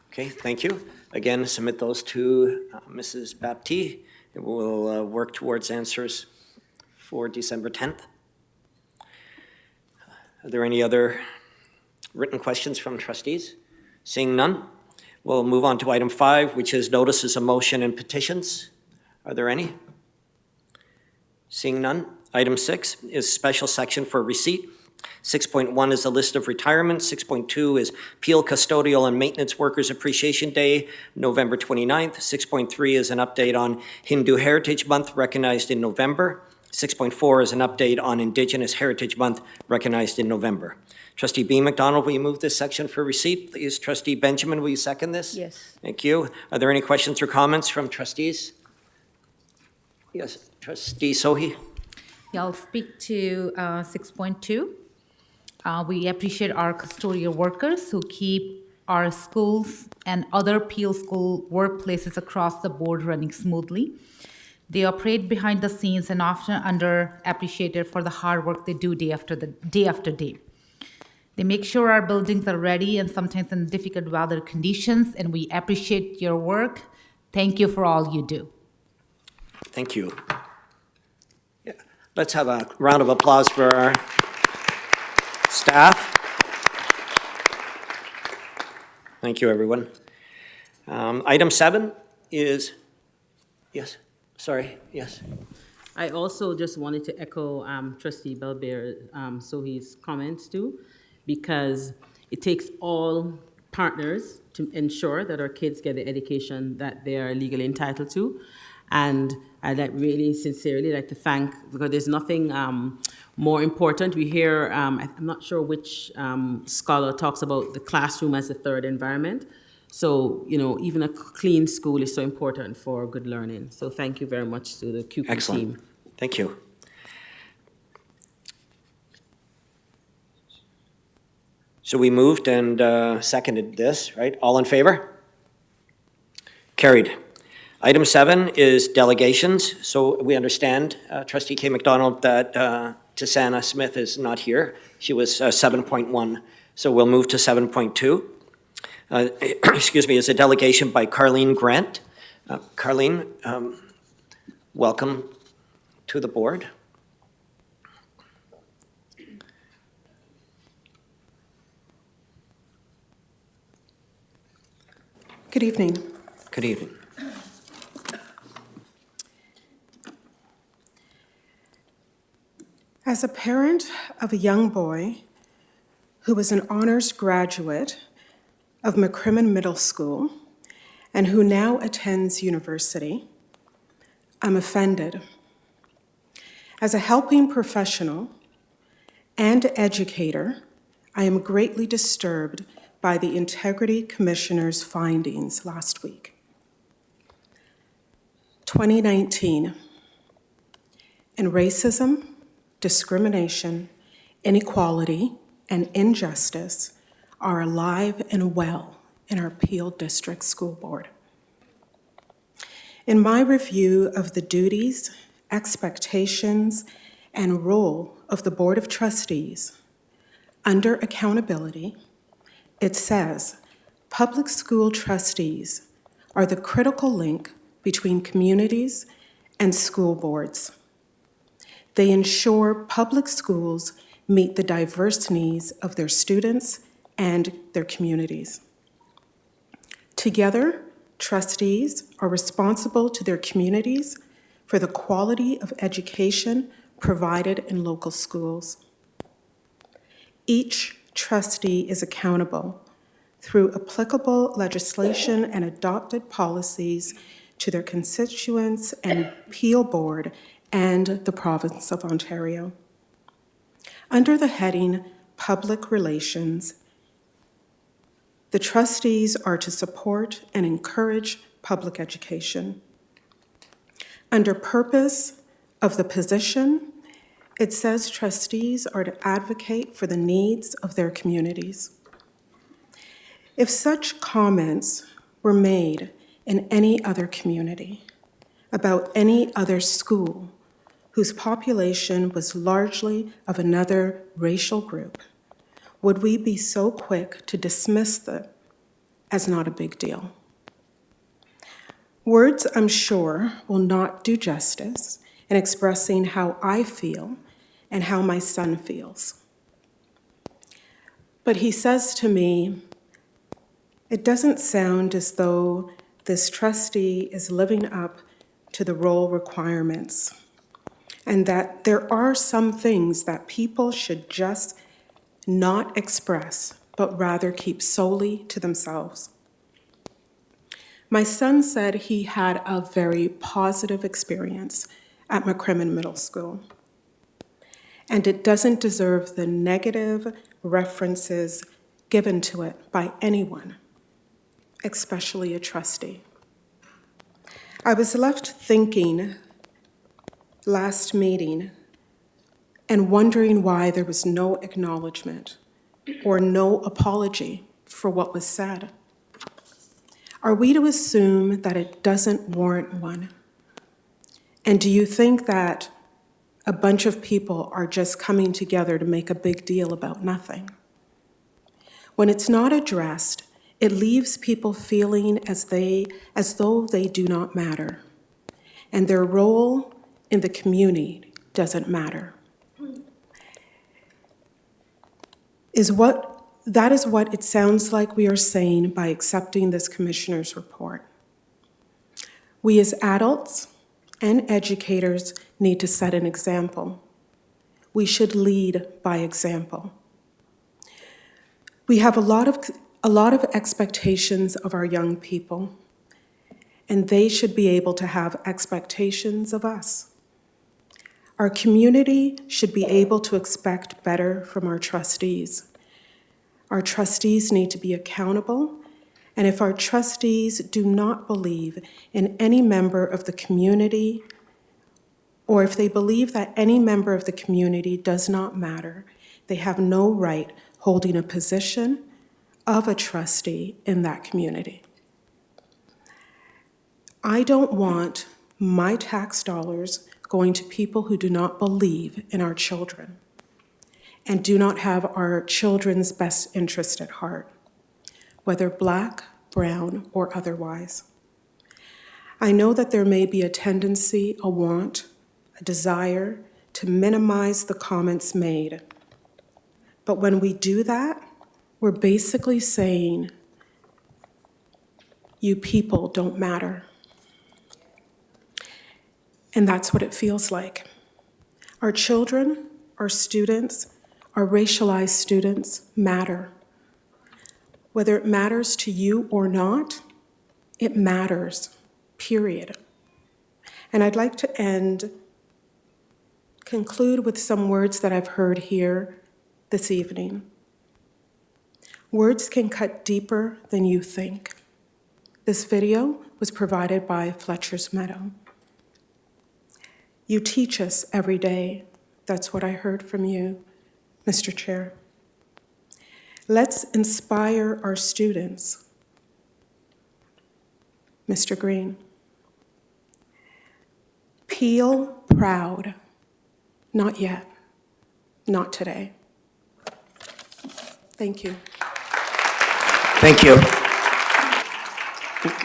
Okay, thank you. Again, submit those to Mrs. Baptiste, and we'll work towards answers for December 10th. Are there any other written questions from trustees? Seeing none, we'll move on to item 5, which is notices of motion and petitions. Are there any? Seeing none. Item 6 is special section for receipt. 6.1 is a list of retirements. 6.2 is Peel Custodial and Maintenance Workers Appreciation Day, November 29th. 6.3 is an update on Hindu Heritage Month, recognized in November. 6.4 is an update on Indigenous Heritage Month, recognized in November. Trustee B. McDonald, will you move this section for receipt, please? Trustee Benjamin, will you second this? Yes. Thank you. Are there any questions or comments from trustees? Yes, Trustee Sohi. Yeah, I'll speak to 6.2. We appreciate our custodial workers who keep our schools and other Peel school workplaces across the board running smoothly. They operate behind the scenes and often underappreciated for the hard work they do day after day. They make sure our buildings are ready and sometimes in difficult weather conditions, and we appreciate your work. Thank you for all you do. Thank you. Yeah. Let's have a round of applause for our staff. Thank you, everyone. Item 7 is, yes, sorry, yes. I also just wanted to echo Trustee Belbear Sohi's comments too, because it takes all partners to ensure that our kids get the education that they are legally entitled to. And I'd really sincerely like to thank, because there's nothing more important. We hear, I'm not sure which scholar talks about the classroom as the third environment. So, even a clean school is so important for good learning. So thank you very much to the QP Excellent. team. Thank you. So we moved and seconded this, right? All in favor? Carried. Item 7 is delegations. So we understand, Trustee K. McDonald, that Tisana Smith is not here. She was 7.1. So we'll move to 7.2. Excuse me, is a delegation by Carleen Grant. Carleen, welcome to the board. Good evening. Good evening. As a parent of a young boy who was an honors graduate of McCrimmon Middle School and who now attends university, I'm offended. As a helping professional and educator, I am greatly disturbed by the Integrity Commissioner's findings last week. 2019, and racism, discrimination, inequality, and injustice are alive and well in our Peel District School Board. In my review of the duties, expectations, and role of the Board of Trustees, under accountability, it says, public school trustees are the critical link between communities and school boards. They ensure public schools meet the diverse needs of their students and their communities. Together, trustees are responsible to their communities for the quality of education provided in local schools. Each trustee is accountable through applicable legislation and adopted policies to their constituents and Peel Board and the province of Ontario. Under the heading Public Relations, the trustees are to support and encourage public education. Under purpose of the position, it says trustees are to advocate for the needs of their communities. If such comments were made in any other community about any other school whose population was largely of another racial group, would we be so quick to dismiss them as not a big deal? Words, I'm sure, will not do justice in expressing how I feel and how my son feels. But he says to me, it doesn't sound as though this trustee is living up to the role requirements, and that there are some things that people should just not express, but rather keep solely to themselves. My son said he had a very positive experience at McCrimmon Middle School, and it doesn't deserve the negative references given to it by anyone, especially a trustee. I was left thinking last meeting and wondering why there was no acknowledgement or no apology for what was said. Are we to assume that it doesn't warrant one? And do you think that a bunch of people are just coming together to make a big deal about nothing? When it's not addressed, it leaves people feeling as though they do not matter, and their role in the community doesn't matter. That is what it sounds like we are saying by accepting this commissioner's report. We as adults and educators need to set an example. We should lead by example. We have a lot of expectations of our young people, and they should be able to have expectations of us. Our community should be able to expect better from our trustees. Our trustees need to be accountable, and if our trustees do not believe in any member of the community, or if they believe that any member of the community does not matter, they have no right holding a position of a trustee in that community. I don't want my tax dollars going to people who do not believe in our children and do not have our children's best interest at heart, whether Black, brown, or otherwise. I know that there may be a tendency, a want, a desire to minimize the comments made. But when we do that, we're basically saying, you people don't matter. And that's what it feels like. Our children, our students, our racialized students matter. Whether it matters to you or not, it matters, period. And I'd like to conclude with some words that I've heard here this evening. Words can cut deeper than you think. This video was provided by Fletcher's Meadow. You teach us every day. That's what I heard from you, Mr. Chair. Let's inspire our students. Mr. Green. Peel proud. Not yet. Not today. Thank you. Thank you.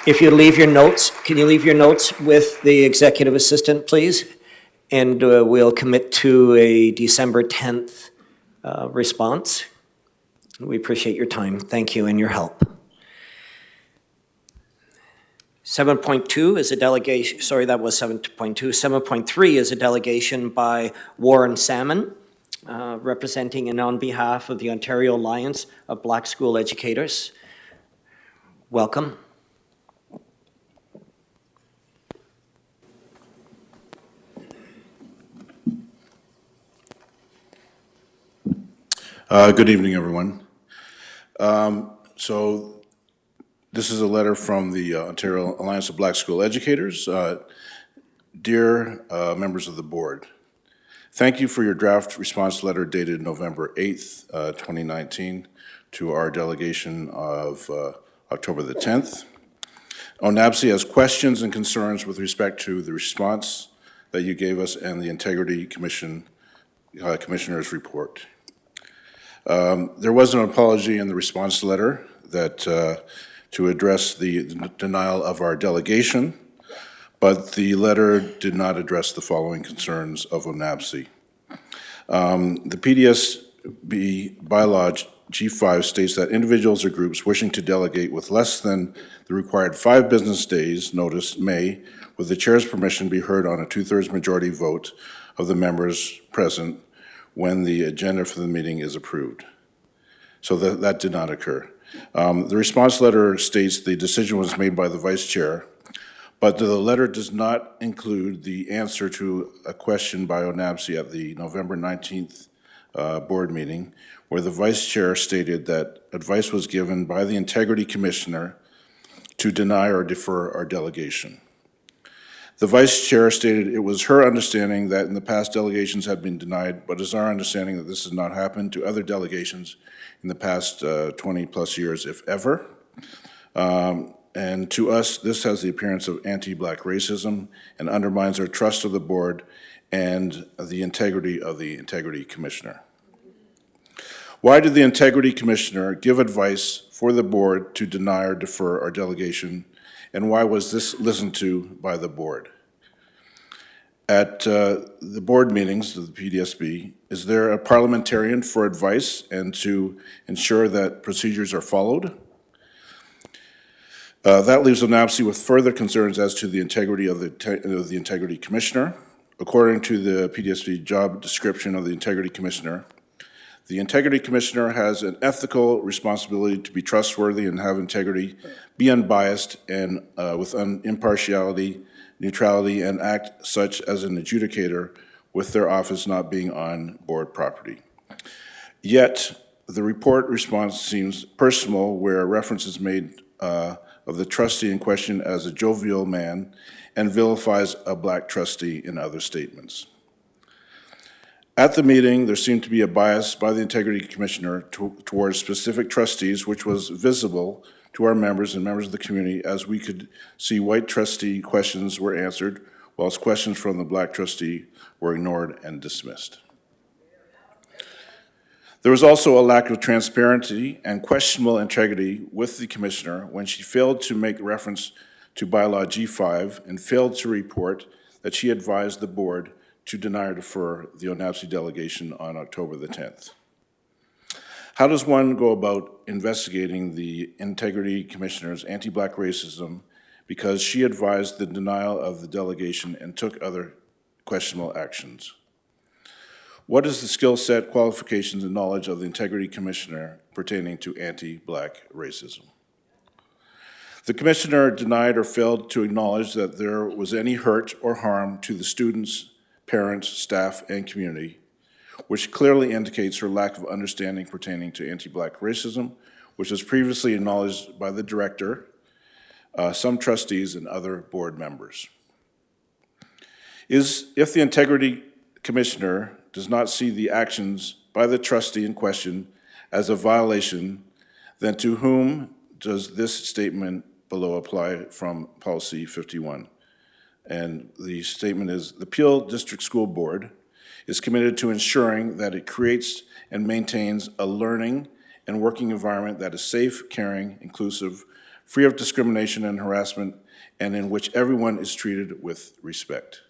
If you leave your notes, can you leave your notes with the executive assistant, please? And we'll commit to a December 10th response. We appreciate your time. Thank you and your help. 7.2 is a delegation, sorry, that was 7.2. 7.3 is a delegation by Warren Salmon, representing and on behalf of the Ontario Alliance of Black School Educators. Welcome. Good evening, everyone. So this is a letter from the Ontario Alliance of Black School Educators. Dear members of the board, thank you for your draft response letter dated November 8th, 2019 to our delegation of October the 10th. ONABC has questions and concerns with respect to the response that you gave us and the Integrity Commissioner's report. There was an apology in the response letter that to address the denial of our delegation, but the letter did not address the following concerns of ONABC. The PDSB bylaw G5 states that individuals or groups wishing to delegate with less than the required 5 business days notice may, with the chair's permission, be heard on a 2/3 majority vote of the members present when the agenda for the meeting is approved. So that did not occur. The response letter states the decision was made by the vice chair, but the letter does not include the answer to a question by ONABC at the November 19th board meeting, where the vice chair stated that advice was given by the Integrity Commissioner to deny or defer our delegation. The vice chair stated it was her understanding that in the past delegations had been denied, but it's our understanding that this has not happened to other delegations in the past 20 plus years, if ever. And to us, this has the appearance of anti-Black racism and undermines our trust of the board and the integrity of the Integrity Commissioner. Why did the Integrity Commissioner give advice for the board to deny or defer our delegation, and why was this listened to by the board? At the board meetings of the PDSB, is there a parliamentarian for advice and to ensure that procedures are followed? That leaves ONAPSI with further concerns as to the integrity of the Integrity Commissioner. According to the PDSB job description of the Integrity Commissioner, the Integrity Commissioner has an ethical responsibility to be trustworthy and have integrity, be unbiased and with impartiality, neutrality, and act such as an adjudicator with their office not being on board property. Yet, the report response seems personal, where reference is made of the trustee in question as a jovial man and vilifies a black trustee in other statements. At the meeting, there seemed to be a bias by the Integrity Commissioner towards specific trustees, which was visible to our members and members of the community, as we could see white trustee questions were answered, whilst questions from the black trustee were ignored and dismissed. There was also a lack of transparency and questionable integrity with the Commissioner when she failed to make reference to Bylaw G5 and failed to report that she advised the board to deny or defer the ONAPSI delegation on October the 10th. How does one go about investigating the Integrity Commissioner's anti-black racism because she advised the denial of the delegation and took other questionable actions? What is the skill set, qualifications, and knowledge of the Integrity Commissioner pertaining to anti-black racism? The Commissioner denied or failed to acknowledge that there was any hurt or harm to the students, parents, staff, and community, which clearly indicates her lack of understanding pertaining to anti-black racism, which was previously acknowledged by the director, some trustees, and other board members. If the Integrity Commissioner does not see the actions by the trustee in question as a violation, then to whom does this statement below apply from Policy 51? And the statement is, the Peel District School Board is committed to ensuring that it creates and maintains a learning and working environment that is safe, caring, inclusive, free of discrimination and harassment, and in which everyone is treated with respect.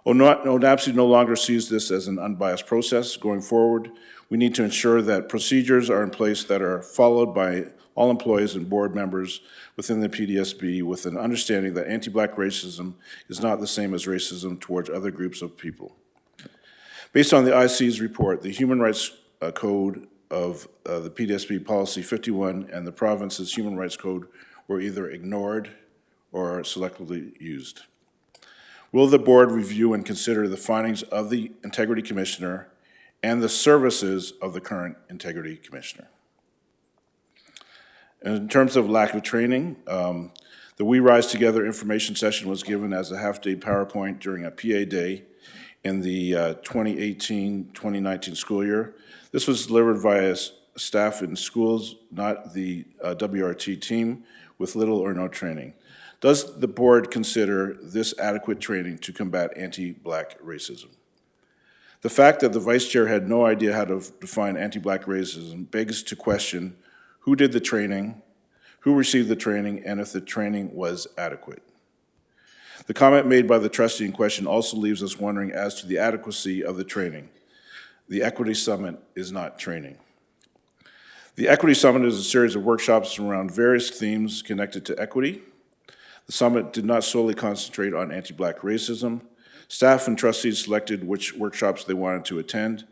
ONAPSI no longer sees this as an unbiased process. Going forward, we need to ensure that procedures are in place that are followed by all employees and board members within the PDSB with an understanding that anti-black racism is not the same as racism towards other groups of people. Based on the IC's report, the Human Rights Code of the PDSB Policy 51 and the province's Human Rights Code were either ignored or selectively used. Will the board review and consider the findings of the Integrity Commissioner and the services of the current Integrity Commissioner? And in terms of lack of training, the We Rise Together information session was given as a half-day PowerPoint during a PA day in the 2018-2019 school year. This was delivered via staff in schools, not the WRT team, with little or no training. Does the board consider this adequate training to combat anti-black racism? The fact that the vice chair had no idea how to define anti-black racism begs to question who did the training, who received the training, and if the training was adequate. The comment made by the trustee in question also leaves us wondering as to the adequacy of the training. The Equity Summit is not training. The Equity Summit is a series of workshops around various themes connected to equity. The summit did not solely concentrate on anti-black racism. Staff and trustees selected which workshops they wanted to attend.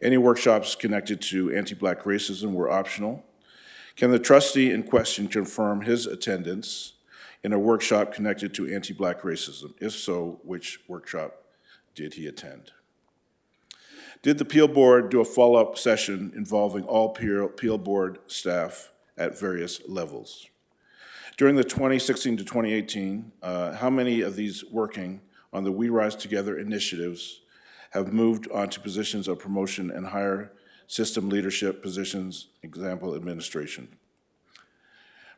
Any workshops connected to anti-black racism were optional. Can the trustee in question confirm his attendance in a workshop connected to anti-black racism? If so, which workshop did he attend? Did the Peel Board do a follow-up session involving all Peel Board staff at various levels? During the 2016 to 2018, how many of these working on the We Rise Together initiatives have moved on to positions of promotion and higher system leadership positions, example, administration?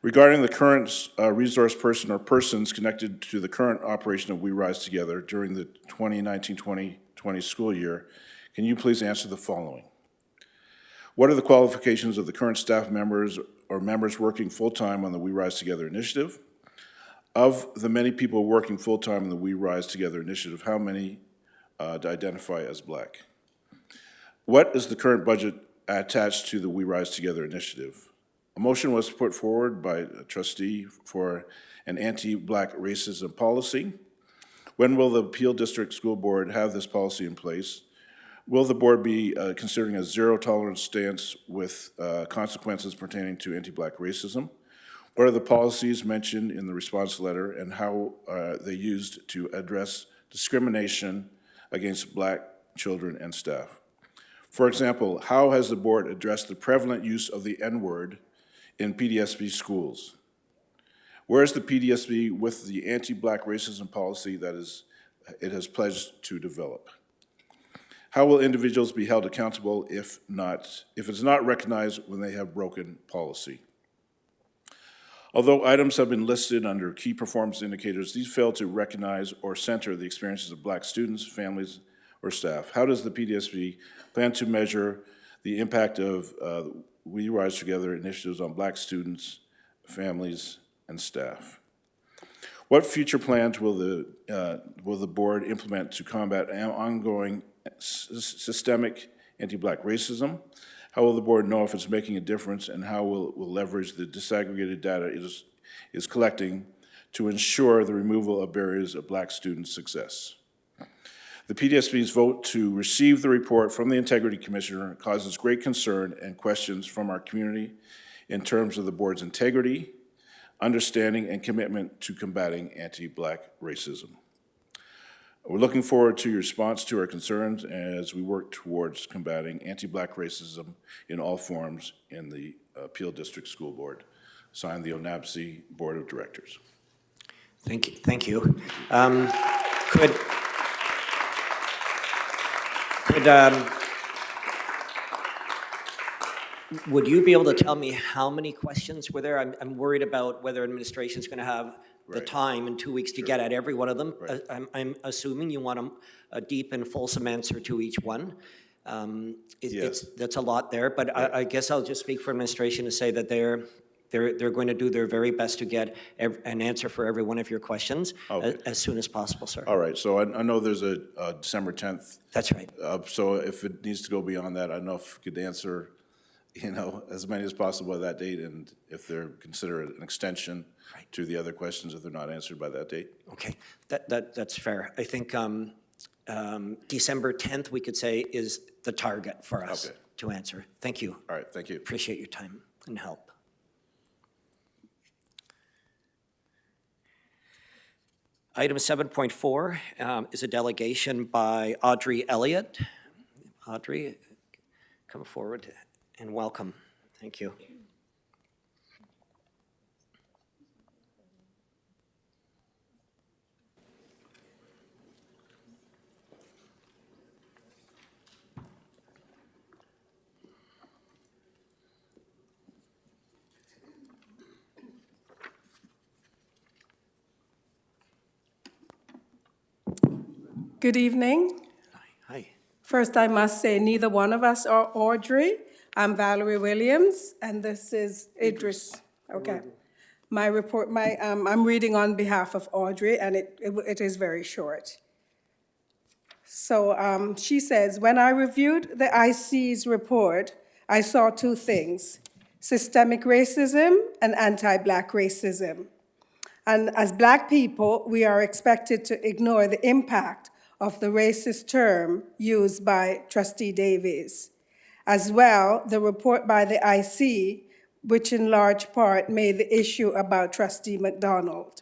Regarding the current resource person or persons connected to the current operation of We Rise Together during the 2019-2020 school year, can you please answer the following? What are the qualifications of the current staff members or members working full-time on the We Rise Together initiative? Of the many people working full-time in the We Rise Together initiative, how many identify as Black? What is the current budget attached to the We Rise Together initiative? A motion was put forward by a trustee for an anti-Black racism policy. When will the Peel District School Board have this policy in place? Will the board be considering a zero-tolerance stance with consequences pertaining to anti-Black racism? What are the policies mentioned in the response letter, and how are they used to address discrimination against Black children and staff? For example, how has the board addressed the prevalent use of the N-word in PDSB schools? Where is the PDSB with the anti-Black racism policy that it has pledged to develop? How will individuals be held accountable if it's not recognized when they have broken policy? Although items have been listed under key performance indicators, these fail to recognize or center the experiences of Black students, families, or staff. How does the PDSB plan to measure the impact of We Rise Together initiatives on Black students, families, and staff? What future plans will the board implement to combat ongoing systemic anti-Black racism? How will the board know if it's making a difference, and how will leverage the disaggregated data it is collecting to ensure the removal of barriers of Black student success? The PDSB's vote to receive the report from the Integrity Commissioner causes great concern and questions from our community in terms of the board's integrity, understanding, and commitment to combating anti-Black racism. We're looking forward to your response to our concerns as we work towards combating anti-Black racism in all forms in the Peel District School Board. Signed, the ONAPSI Board of Directors. Thank you. Thank you. Would you be able to tell me how many questions were there? I'm worried about whether administration's going to have the time in 2 weeks to get at every one of them. I'm assuming you want a deep and fulsome answer to each one. That's a lot there, but I guess I'll just speak for administration to say that they're going to do their very best to get an answer for every one of your questions as soon as possible, sir. All right, so I know there's a December 10th. That's right. So if it needs to go beyond that, I don't know if you could answer, as many as possible by that date, and if they're considered an extension to the other questions if they're not answered by that date. Okay, that's fair. I think December 10th, we could say, is the target for us to answer. Thank you. All right, thank you. Appreciate your time and help. Item 7.4 is a delegation by Audrey Elliott. Audrey, come forward and welcome. Thank you. Good evening. Hi. First, I must say neither one of us are Audrey. I'm Valerie Williams, and this is Idris. Okay. My report, I'm reading on behalf of Audrey, and it is very short. So she says, when I reviewed the IC's report, I saw two things: systemic racism and anti-Black racism. And as Black people, we are expected to ignore the impact of the racist term used by Trustee Davies. As well, the report by the IC, which in large part made the issue about Trustee McDonald.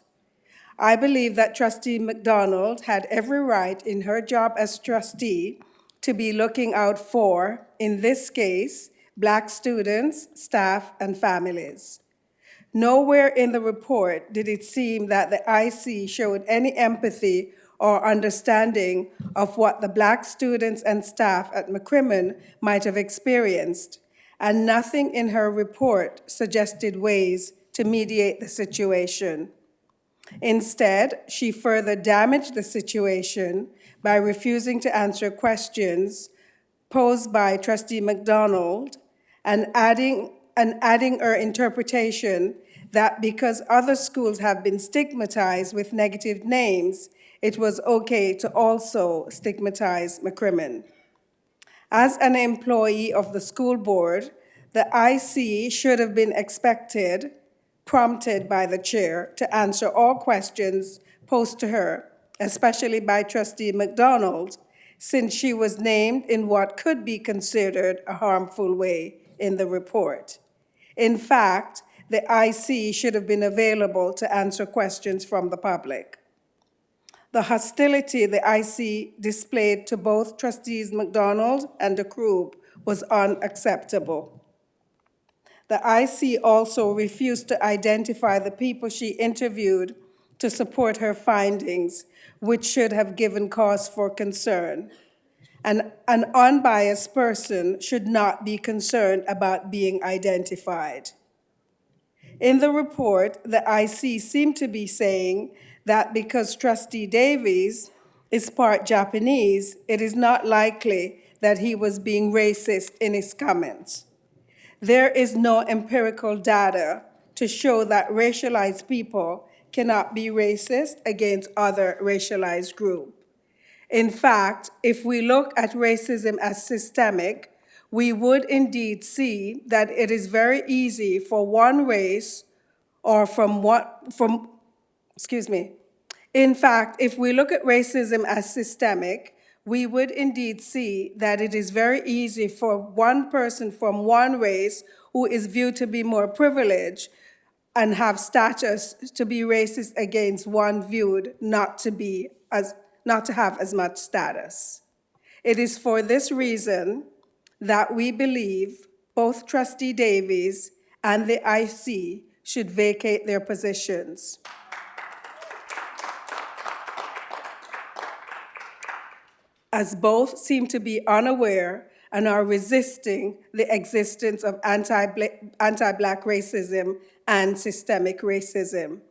I believe that Trustee McDonald had every right in her job as trustee to be looking out for, in this case, Black students, staff, and families. Nowhere in the report did it seem that the IC showed any empathy or understanding of what the Black students and staff at McCrimmon might have experienced, and nothing in her report suggested ways to mediate the situation. Instead, she further damaged the situation by refusing to answer questions posed by Trustee McDonald and adding her interpretation that because other schools have been stigmatized with negative names, it was okay to also stigmatize McCrimmon. As an employee of the school board, the IC should have been expected, prompted by the chair, to answer all questions posed to her, especially by Trustee McDonald, since she was named in what could be considered a harmful way in the report. In fact, the IC should have been available to answer questions from the public. The hostility the IC displayed to both Trustees McDonald and DeCrube was unacceptable. The IC also refused to identify the people she interviewed to support her findings, which should have given cause for concern. An unbiased person should not be concerned about being identified. In the report, the IC seemed to be saying that because Trustee Davies is part Japanese, it is not likely that he was being racist in his comments. There is no empirical data to show that racialized people cannot be racist against other racialized groups. In fact, if we look at racism as systemic, we would indeed see that it is very easy for one race In fact, if we look at racism as systemic, we would indeed see that it is very easy for one person from one race who is viewed to be more privileged and have status to be racist against one viewed not to have as much status. It is for this reason that we believe both Trustee Davies and the IC should vacate their positions. As both seem to be unaware and are resisting the existence of anti-Black racism and systemic racism.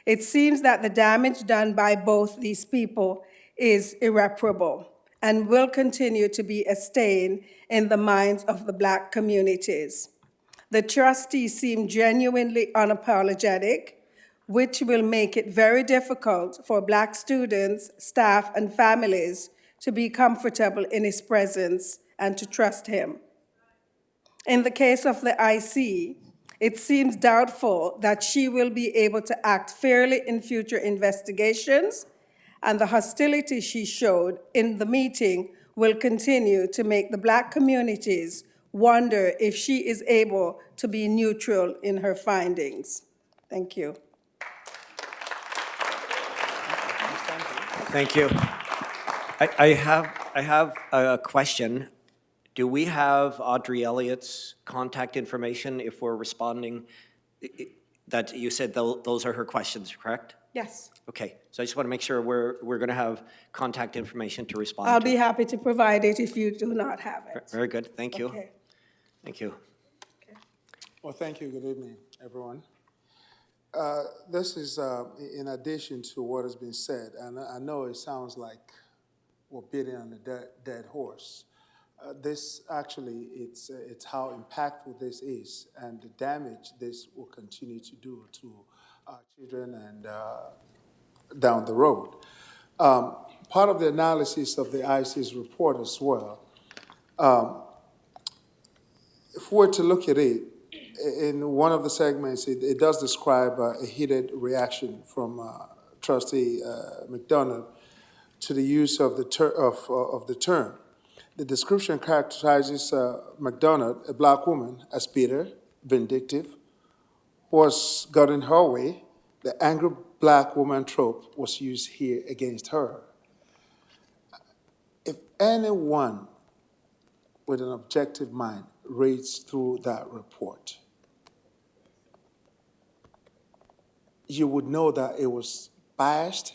It seems that the damage done by both these people is irreparable and will continue to be a stain in the minds of the Black communities. The trustees seem genuinely unapologetic, which will make it very difficult for Black students, staff, and families to be comfortable in his presence and to trust him. In the case of the IC, it seems doubtful that she will be able to act fairly in future investigations, and the hostility she showed in the meeting will continue to make the Black communities wonder if she is able to be neutral in her findings. Thank you. Thank you. I have a question. Do we have Audrey Elliott's contact information if we're responding? That you said those are her questions, correct? Yes. Okay, so I just want to make sure we're going to have contact information to respond I'll to. be happy to provide it if you do not have it. Very good, thank you. Okay. Thank you. Well, thank you. Good evening, everyone. This is in addition to what has been said, and I know it sounds like we're beating on a dead horse. This actually, it's how impactful this is and the damage this will continue to do to our children and down the road. Part of the analysis of the IC's report as well, if we were to look at it, in one of the segments, it does describe a heated reaction from Trustee McDonald to the use of the term. The description characterizes McDonald, a Black woman, as bitter, vindictive, was got in her way. The angry Black woman trope was used here against her. If anyone with an objective mind reads through that report, you would know that it was biased,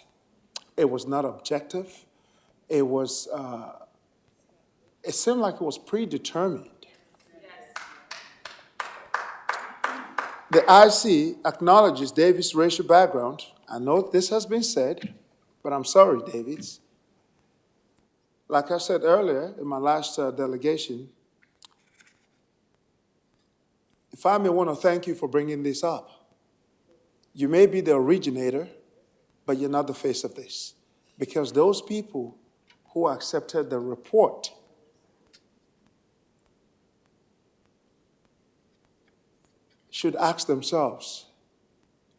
it was not objective, it was, it seemed like it was predetermined. The IC acknowledges David's racial background. I know this has been said, but I'm sorry, Davids. Like I said earlier in my last delegation, if I may want to thank you for bringing this up, You may be the originator, but you're not the face of this. Because those people who accepted the report should ask themselves,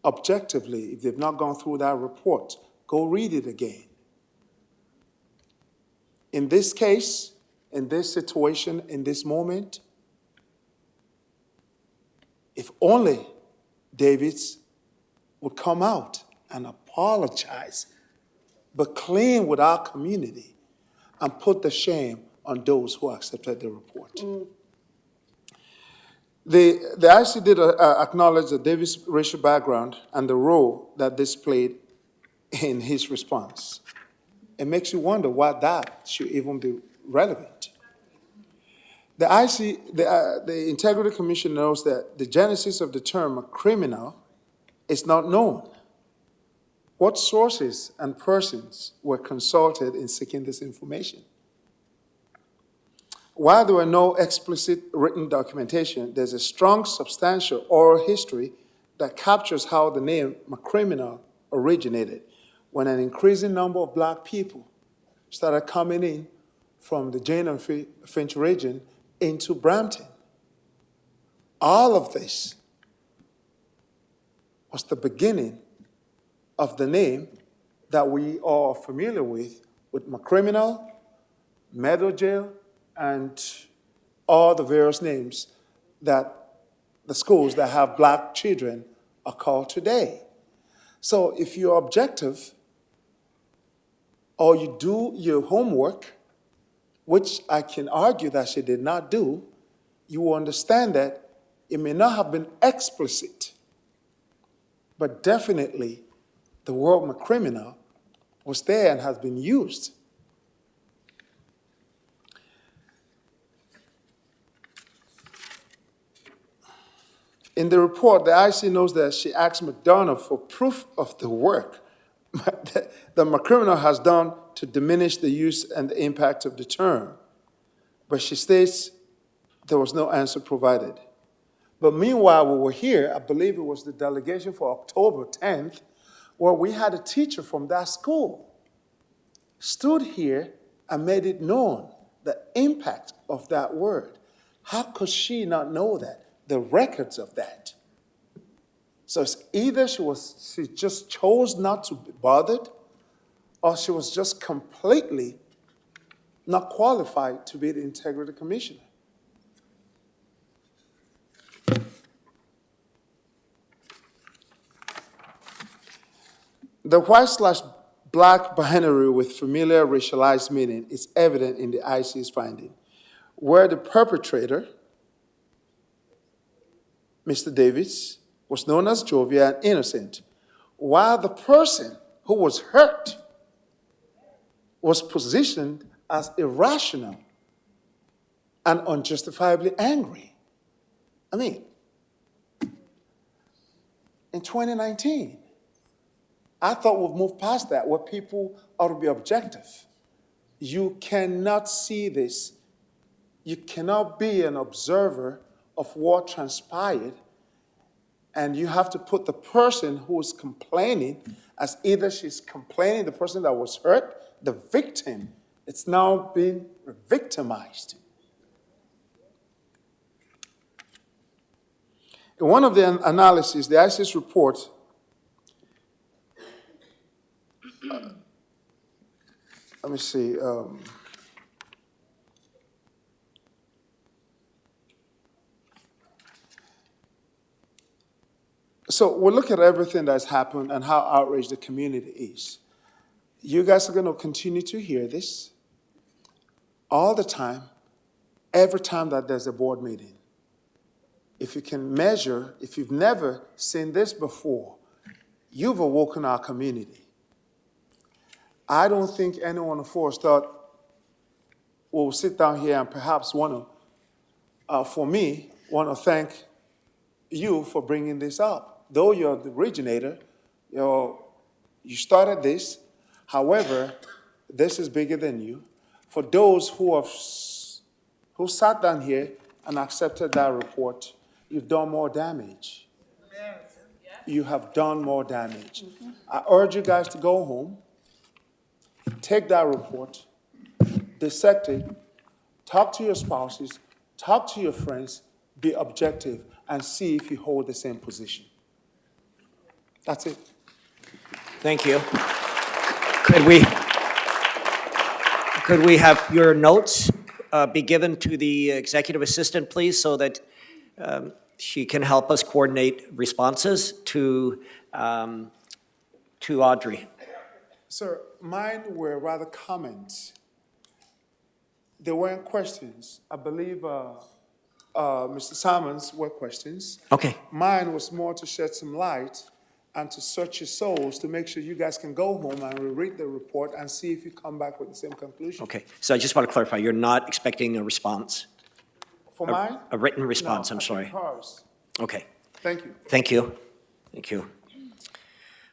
objectively, if they've not gone through that report, go read it again. In this case, in this situation, in this moment, if only Davids would come out and apologize, but clean with our community and put the shame on those who accepted the report. The IC did acknowledge that David's racial background and the role that this played in his response. It makes you wonder why that should even be relevant. The IC, the Integrity Commission knows that the genesis of the term criminal is not known. What sources and persons were consulted in seeking this information? While there were no explicit written documentation, there's a strong, substantial oral history that captures how the name criminal originated when an increasing number of Black people started coming in from the Jane and Finch region into Brampton. All of this was the beginning of the name that we all are familiar with criminal, Meadow Jail, and all the various names that the schools that have Black children are called today. So if you're objective, or you do your homework, which I can argue that she did not do, you will understand that it may not have been explicit, but definitely the word criminal was there and has been used. In the report, the IC knows that she asked McDonough for proof of the work that criminal has done to diminish the use and the impact of the term. But she states there was no answer provided. But meanwhile, we were here, I believe it was the delegation for October 10th, where we had a teacher from that school stood here and made it known the impact of that word. How could she not know that? The records of that. So it's either she just chose not to be bothered, or she was just completely not qualified to be the Integrity Commissioner. The white/black binary with familiar racialized meaning is evident in the IC's finding, where the perpetrator, Mr. Davis, was known as jovial and innocent, while the person who was hurt was positioned as irrational and unjustifiably angry. I mean, in 2019, I thought we've moved past that, where people ought to be objective. You cannot see this. You cannot be an observer of what transpired, and you have to put the person who is complaining as either she's complaining, the person that was hurt, the victim. It's now being victimized. In one of the analyses, the IC's report let me see. So we'll look at everything that's happened and how outraged the community is. You guys are going to continue to hear this all the time, every time that there's a board meeting. If you can measure, if you've never seen this before, you've awoken our community. I don't think anyone of us thought we'll sit down here and perhaps want to thank you for bringing this up. Though you're the originator, you started this. However, this is bigger than you. For those who sat down here and accepted that report, you've done more damage. you have done more damage. I urge you guys to go home, take that report, dissect it, talk to your spouses, talk to your friends, be objective, and see if you hold the same position. That's it. Thank you. Could we have your notes be given to the executive assistant, please, so that she can help us coordinate responses to Audrey? Sir, mine were rather comments. They weren't questions. I believe Mr. Simon's were questions. Okay. Mine was more to shed some light and to search your souls to make sure you guys can go home and reread the report and see if you come back with the same conclusion. Okay, so I just want to clarify, you're not expecting a response? For mine? A written response, No, I'm I sorry. think hers. Okay, Thank you. thank you. Thank you.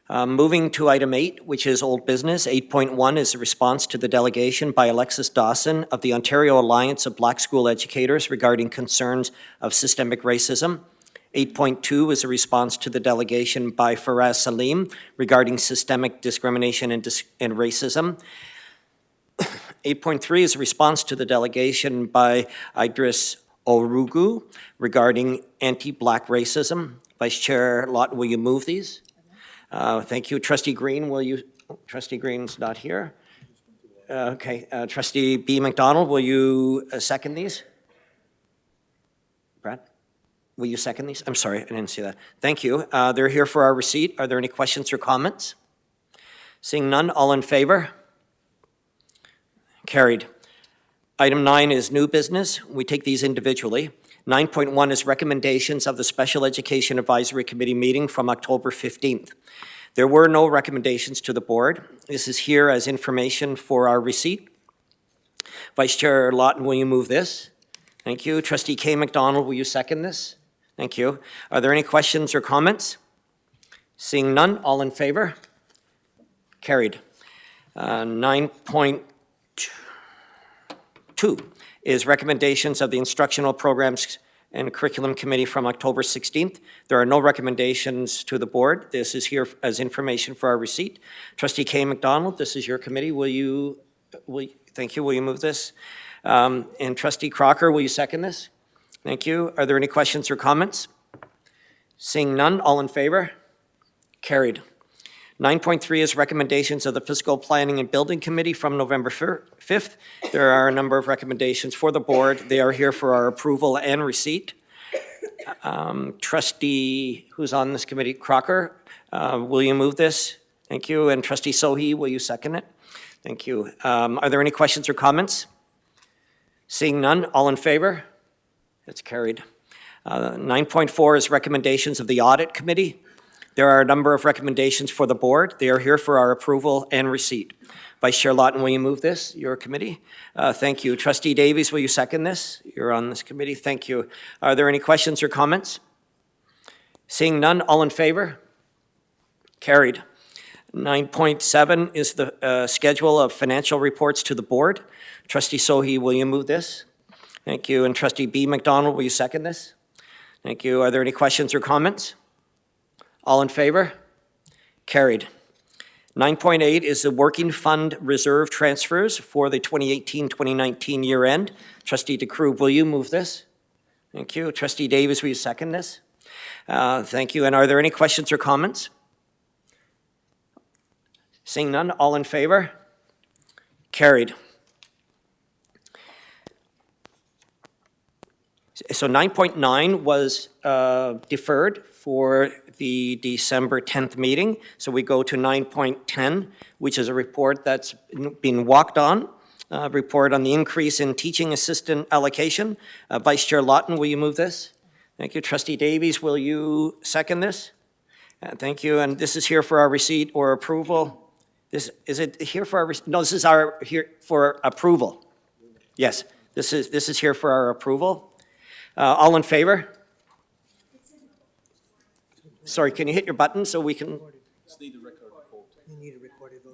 Moving to item 8, which is old business. 8.1 is a response to the delegation by Alexis Dawson of the Ontario Alliance of Black School Educators regarding concerns of systemic racism. 8.2 is a response to the delegation by Faraz Salim regarding systemic discrimination and racism. 8.3 is a response to the delegation by Idris Orugu regarding anti-Black racism. Vice Chair Lawton, will you move these? Thank you. Trustee Green, will you? Trustee Green's not here. Okay. Trustee B. McDonald, will you second these? Brad? Will you second these? I'm sorry, I didn't see that. Thank you. They're here for our receipt. Are there any questions or comments? Seeing none, all in favor? Carried. Item 9 is new business. We take these individually. 9.1 is recommendations of the Special Education Advisory Committee meeting from October 15th. There were no recommendations to the board. This is here as information for our receipt. Vice Chair Lawton, will you move this? Thank you. Trustee K. McDonald, will you second this? Thank you. Are there any questions or comments? Seeing none, all in favor? Carried. 9.2 is recommendations of the Instructional Programs and Curriculum Committee from October 16th. There are no recommendations to the board. This is here as information for our receipt. Trustee K. McDonald, this is your committee. Thank you. Will you move this? And Trustee Crocker, will you second this? Thank you. Are there any questions or comments? Seeing none, all in favor? Carried. 9.3 is recommendations of the Fiscal Planning and Building Committee from November 5th. There are a number of recommendations for the board. They are here for our approval and receipt. Trustee, who's on this committee, Crocker, will you move this? Thank you. And Trustee Sohi, will you second it? Thank you. Are there any questions or comments? Seeing none, all in favor? It's carried. 9.4 is recommendations of the Audit Committee. There are a number of recommendations for the board. They are here for our approval and receipt. Vice Chair Lawton, will you move this, your committee? Thank you. Trustee Davies, will you second this? You're on this committee. Thank you. Are there any questions or comments? Seeing none, all in favor? Carried. 9.7 is the schedule of financial reports to the board. Trustee Sohi, will you move this? Thank you. And Trustee B. McDonald, will you second this? Thank you. Are there any questions or comments? All in favor? Carried. 9.8 is the working fund reserve transfers for the 2018-2019 year end. Trustee DeCroo, will you move this? Thank you. Trustee Davis, will you second this? Thank you. And are there any questions or comments? Seeing none, all in favor? Carried. So 9.9 was deferred for the December 10th meeting. So we go to 9.10, which is a report that's been walked on, report on the increase in teaching assistant allocation. Vice Chair Lawton, will you move this? Thank you. Trustee Davies, will you second this? Thank you. And this is here for our receipt or approval. Is it here for our, no, this is here for approval. Yes, this is here for our approval. All in favor? Sorry, can you hit your button so we can?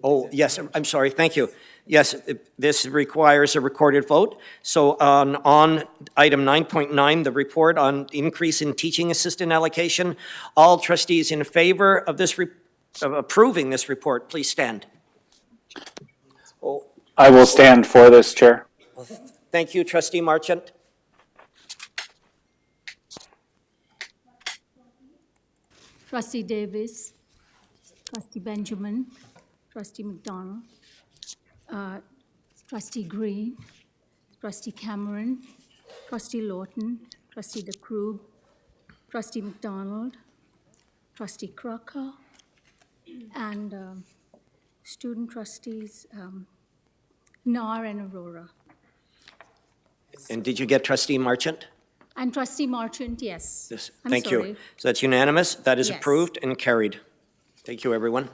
Oh, yes, I'm sorry, thank you. Yes, this requires a recorded vote. So on item 9.9, the report on increase in teaching assistant allocation, all trustees in favor of this, of approving this report, please stand. Oh, I will stand for this, Chair. thank you, trustee Marchant. Trustee Davis, Trustee Benjamin, Trustee McDonald, Trustee Green, Trustee Cameron, Trustee Lawton, Trustee DeCrube, Trustee McDonald, Trustee Crocker, and student trustees Nar and Aurora. And did you get trustee Marchant? And Trustee Marchant, yes. Yes, I'm thank sorry. you. So that's unanimous. That is Yes. approved and carried. Thank you, everyone.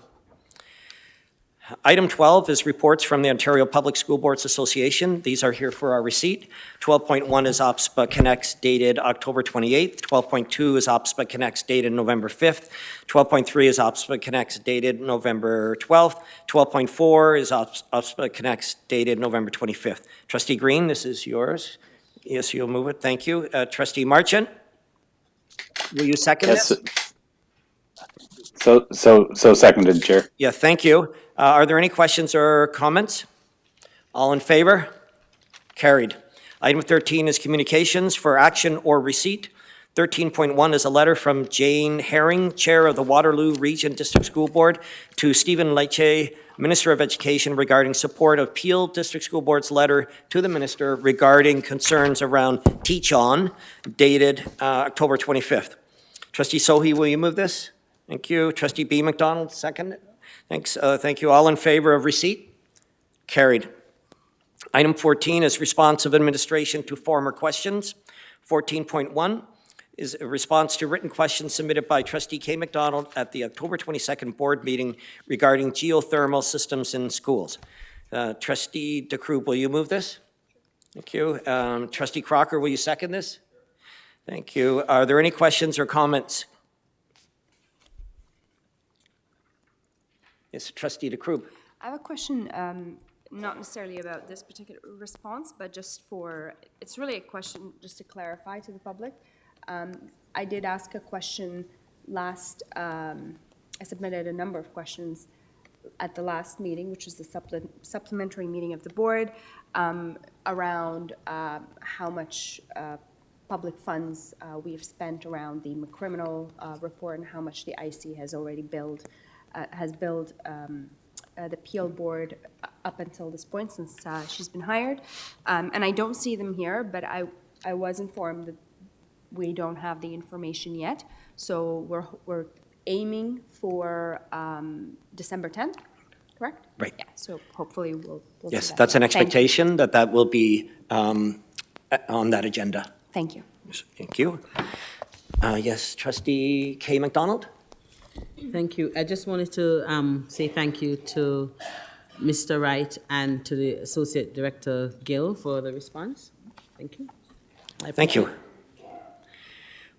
Item 12 is reports from the Ontario Public School Boards Association. These are here for our receipt. 12.1 is OPSPA Connects dated October 28th. 12.2 is OPSPA Connects dated November 5th. 12.3 is OPSPA Connects dated November 12th. 12.4 is OPSPA Connects dated November 25th. Trustee Green, this is yours. Yes, you'll move it. Thank you. Trustee Marchant, will you second Yes. this? So seconded, Chair. Yeah, thank you. Are there any questions or comments? All in favor? Carried. Item 13 is communications for action or receipt. 13.1 is a letter from Jane Herring, Chair of the Waterloo Region District School Board, to Stephen Leche, Minister of Education, regarding support of Peel District School Board's letter to the Minister regarding concerns around Teach On, dated October 25th. Trustee Sohi, will you move this? Thank you. Trustee B. McDonald, second. Thanks. Thank you. All in favor of receipt? Carried. Item 14 is response of administration to former questions. 14.1 is a response to written questions submitted by Trustee K. McDonald at the October 22nd board meeting regarding geothermal systems in schools. Trustee DeCrube, will you move this? Thank you. Trustee Crocker, will you second this? Thank you. Are there any questions or comments? Yes, Trustee DeCrube. I have a question, not necessarily about this particular response, but just for, it's really a question just to clarify to the public. I did ask a question last, I submitted a number of questions at the last meeting, which was the supplementary meeting of the board, around how much public funds we have spent around the criminal report and how much the IC has already billed the Peel board up until this point since she's been hired. And I don't see them here, but I was informed that we don't have the information yet. So we're aiming for December 10th, correct? Right. Yeah, so hopefully we'll see Yes, that. that's an Thank you. expectation that will be on that agenda. Thank you. Thank you. Yes, Trustee K. McDonald? Thank you. I just wanted to say thank you to Mr. Wright and to the Associate Director Gill for the response. Thank you. Thank you.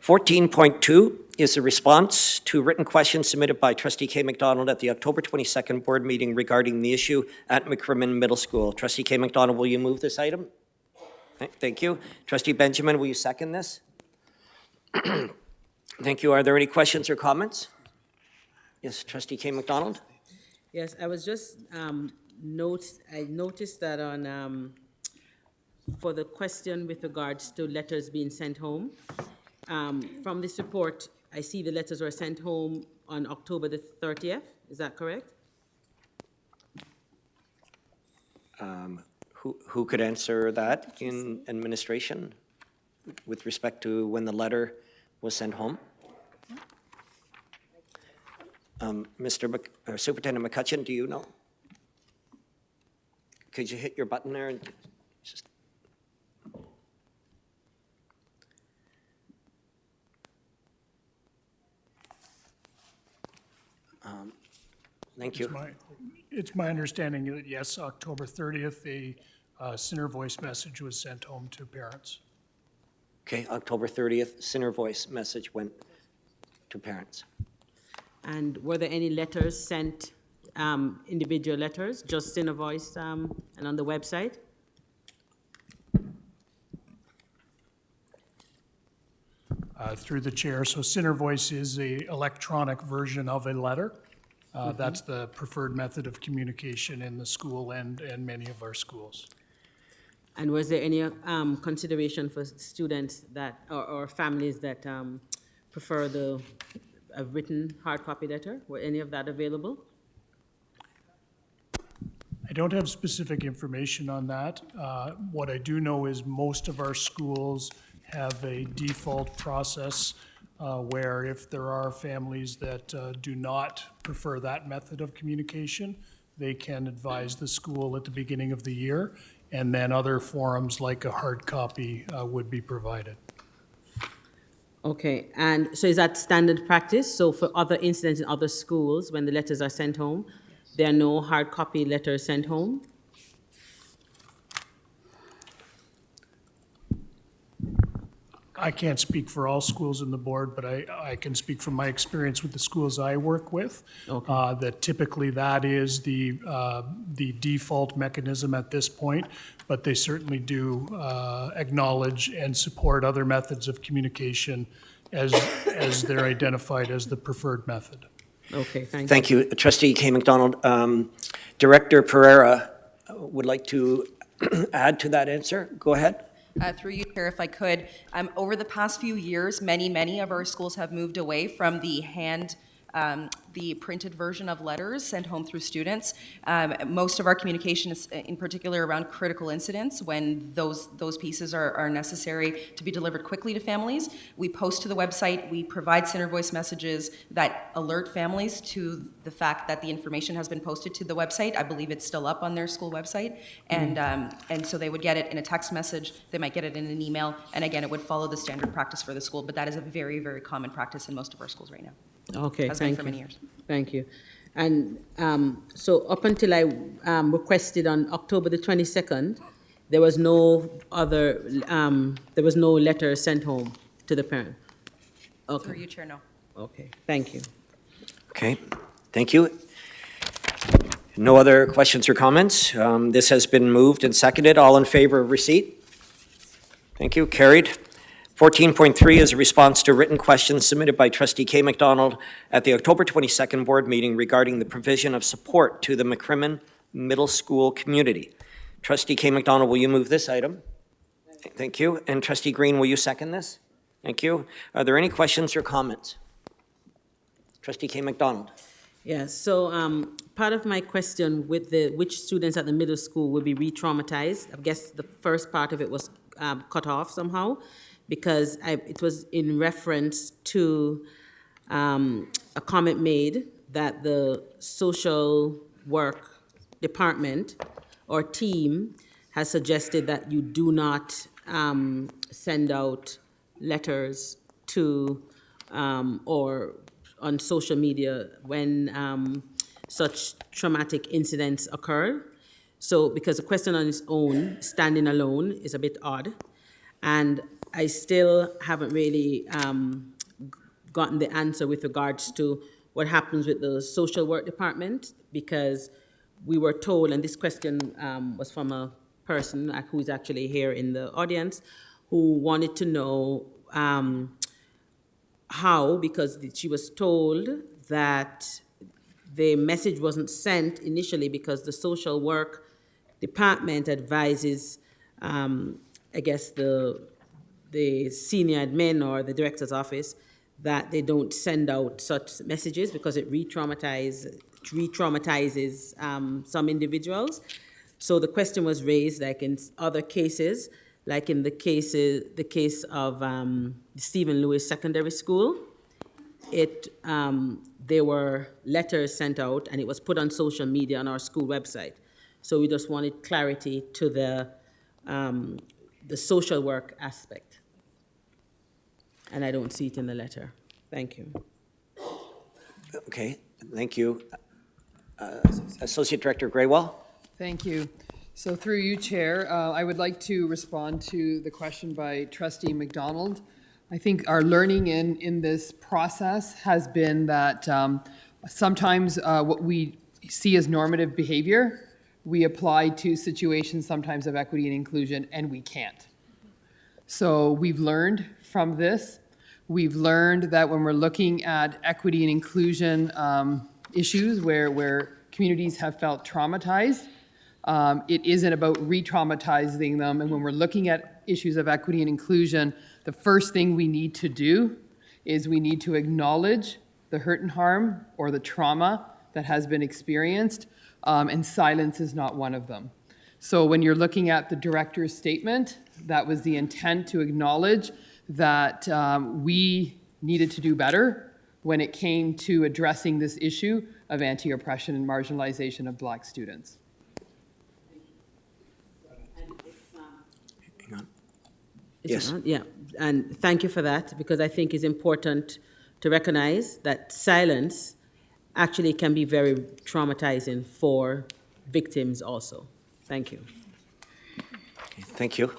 14.2 is a response to written questions submitted by Trustee K. McDonald at the October 22nd board meeting regarding the issue at McCrimmon Middle School. Trustee K. McDonald, will you move this item? Thank you. Trustee Benjamin, will you second this? Thank you. Are there any questions or comments? Yes, Trustee K. McDonald? Yes, I was just, I noticed that on, for the question with regards to letters being sent home, from this report, I see the letters were sent home on October the 30th. Is that correct? Who could answer that in administration with respect to when the was sent home? Superintendent McCutcheon, do you know? Could you hit your button there and just... Thank you. It's my understanding that, yes, October 30th, the Center Voice message was sent home to parents. Okay, October 30th, Center Voice message went to parents. And were there any letters sent individual letters, just Center Voice and on the website? Through the chair, so Center Voice is a electronic version of a letter. That's the preferred method of communication in the school and many of our schools. And was there any consideration for students that, or families that prefer a written hard copy letter? Were any of that available? I don't have specific information on that. What I do know is most of our schools have a default process where if there are families that do not prefer that method of communication, they can advise the school at the beginning of the year, and then other forums like a hard copy would be provided. Okay, and so is that standard practice? So for other incidents in other schools, when the letters are sent home, there are no hard copy letters sent home? I can't speak for all schools in the board, but I can speak from my experience with the schools I work with. Okay. That typically that is the default mechanism at this point, but they certainly do acknowledge and support other methods of communication as they're identified as the preferred method. Okay, thank you. Thank you. Trustee K. McDonald. Director Pereira would like to add to that answer. Go ahead. Through you, Chair, if I could. Over the past few years, many of our schools have moved away from the printed version of letters sent home through students. Most of our communication is in particular around critical incidents when those pieces are necessary to be delivered quickly to families. We post to the website, we provide Center Voice messages that alert families to the fact that the information has been posted to the website. I believe it's still up on their school website. And so they would get it in a text message, they might get it in an email, and again, it would follow the standard practice for the school, but that is a very, very common practice in most of our schools right now. Okay, Has been thank for you. many years. Thank you. And so up until I requested on October the 22nd, there was no other, there was no letter sent home to the parent? Okay. Through you, Chair, no. Okay, thank you. Okay, thank you. No other questions or comments? This has been moved and seconded. All in favor of receipt? Thank you, carried. 14.3 is a response to written questions submitted by Trustee K. McDonald at the October 22nd board meeting regarding the provision of support to the McCrimmon Middle School community. Trustee K. McDonald, will you move this item? Thank you. And Trustee Green, will you second this? Thank you. Are there any questions or comments? Trustee K. McDonald. Yes, so part of my question with which students at the middle school will be re-traumatized, I guess the first part of it was cut off somehow, because it was in reference to a comment made that the social work department or team has suggested that you do not send out letters to or on social media when such traumatic incidents occur. So, because the question on its own, standing alone, is a bit odd. And I still haven't really gotten the answer with regards to what happens with the social work department, because we were told, and this question was from a person who's actually here in the audience, who wanted to know how, because she was told that the message wasn't sent initially because the social work department advises, I guess, the senior admin or the director's office that they don't send out such messages because it re-traumatizes some individuals. So the question was raised, like in other cases, like in the case of Stephen Lewis Secondary School. There were letters sent out and it was put on social media on our school website. So we just wanted clarity to the social work aspect. And I don't see it in the letter. Thank you. Okay, thank you. Associate Director Graywell. Thank you. So through you, Chair, I would like to respond to the question by Trustee McDonald. I think our learning in this process has been that sometimes what we see as normative behavior, we apply to situations sometimes of equity and inclusion, and we can't. So we've learned from this. We've learned that when we're looking at equity and inclusion issues where communities have felt traumatized, it isn't about re-traumatizing them. And when we're looking at issues of equity and inclusion, the first thing we need to do is we need to acknowledge the hurt and harm or the trauma that has been experienced, and silence is not one of them. So when you're looking at the director's statement, that was the intent, to acknowledge that we needed to do better when it came to addressing this issue of anti-oppression and marginalization of Black students. Hang on. Is Yes. it on? Yeah, and thank you for that, because I think it's important to recognize that silence actually can be very traumatizing for victims also. Thank you. Okay, thank you.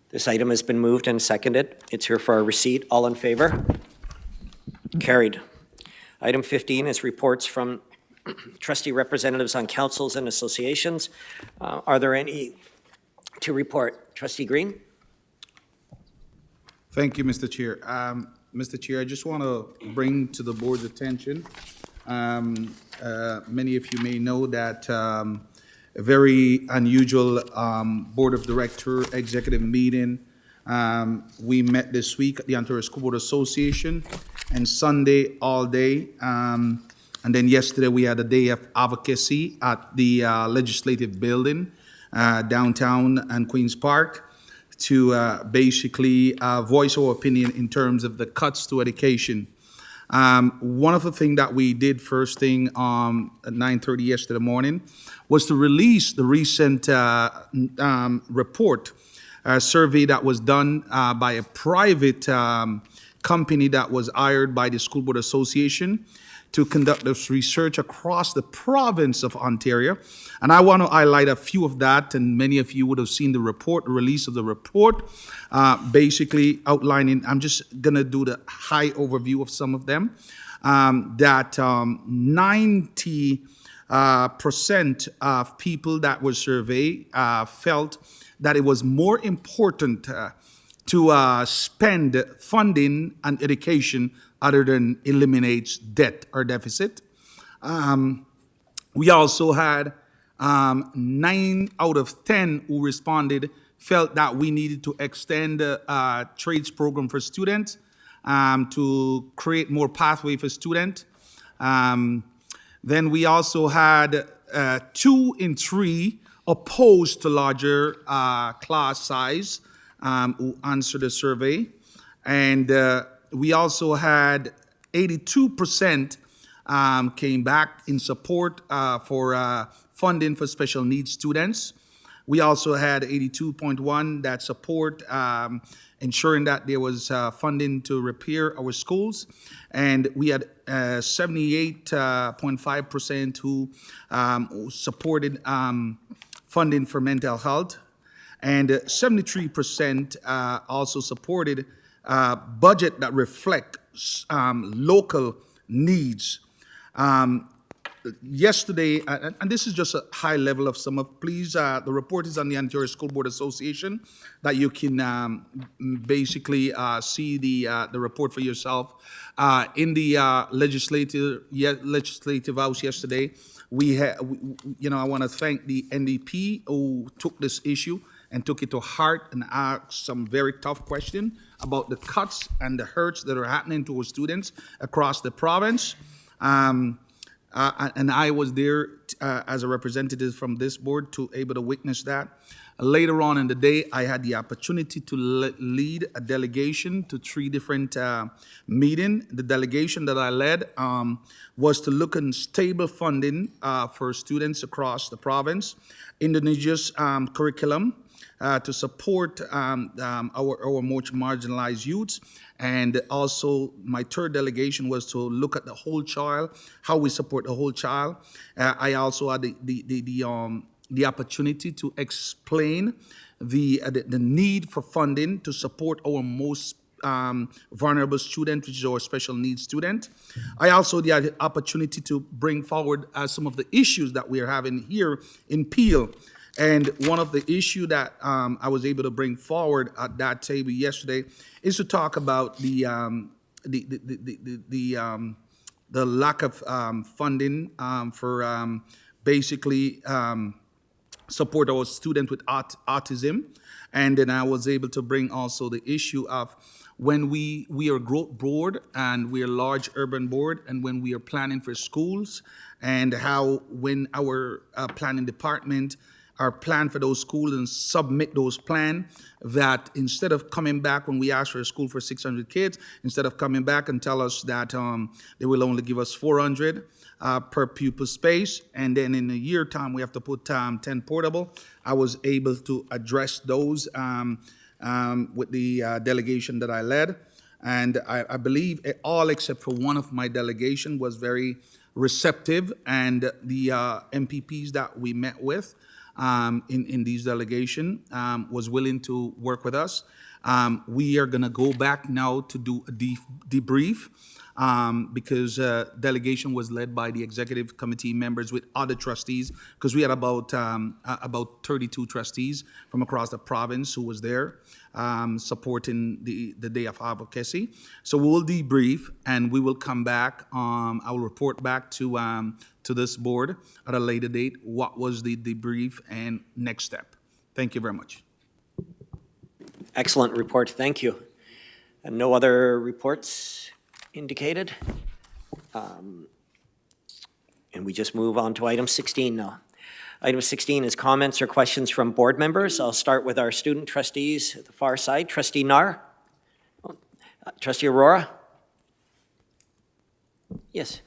This item has been moved and seconded. It's here for our receipt. All in favor? Carried. Item 15 is reports from trustee representatives on councils and associations. Are there any to report? Trustee Green? Thank you, Mr. Chair. Mr. Chair, I just want to bring to the board's attention, many of you may know that a very unusual Board of Director executive meeting. We met this week at the Ontario School Board Association, and Sunday all day. And then yesterday we had a day of advocacy at the Legislative Building, downtown and Queen's Park, to basically voice our opinion in terms of the cuts to education. One of the things that we did first thing at 9:30 yesterday morning was to release the recent report, survey that was done by a private company that was hired by the School Board Association to conduct this research across the province of Ontario. And I want to highlight a few of that, and many of you would have seen the report, the release of the report, basically outlining, I'm just going to do the high overview of some of them, that 90% of people that were surveyed felt that it was more important to spend funding on education other than eliminates debt or deficit. We also had 9 out of 10 who responded felt that we needed to extend the trades program for students to create more pathway for students. Then we also had 2 in 3 opposed to larger class size who answered the survey. And we also had 82% came back in support for funding for special needs students. We also had 82.1 that support ensuring that there was funding to repair our schools. And we had 78.5% who supported funding for mental health. And 73% also supported budget that reflects local needs. Yesterday, and this is just a high level of some of, please, the report is on the Ontario School Board Association, that you can basically see the report for yourself. In the legislative house yesterday, we had, I want to thank the NDP who took this issue and took it to heart and asked some very tough questions about the cuts and the hurts that are happening to our students across the province. And I was there as a representative from this board to able to witness that. Later on in the day, I had the opportunity to lead a delegation to 3 different meetings. The delegation that I led was to look at stable funding for students across the province, Indonesia's curriculum, to support our most marginalized youths. And also my third delegation was to look at the whole child, how we support the whole child. I also had the opportunity to explain the need for funding to support our most vulnerable student, which is our special needs student. I also had the opportunity to bring forward some of the issues that we are having here in Peel. And one of the issue that I was able to bring forward at that table yesterday is to talk about the lack of funding for basically support our students with autism. And then I was able to bring also the issue of when we are growth board and we are large urban board, and when we are planning for schools, and how when our planning department are plan for those schools and submit those plans, that instead of coming back when we ask for a school for 600 kids, instead of coming back and tell us that they will only give us 400 per pupil space, and then in a year time we have to put 10 portable. I was able to address those with the delegation that I led, and I believe all except for one of my delegation was very receptive, and the MPPs that we met with in these delegation was willing to work with us. We are going to go back now to do a debrief because delegation was led by the executive committee members with other trustees, because we had about 32 trustees from across the province who was there supporting the day of advocacy. So we will debrief and we will come back. I will report back to this board at a later date what was the debrief and next step. Thank you very much. Excellent report, thank you. And no other reports indicated? And we just move on to item 16 now. Item 16 is comments or questions from board members. I'll start with our student trustees at the far side. Trustee Nar? Trustee Aurora? Yes.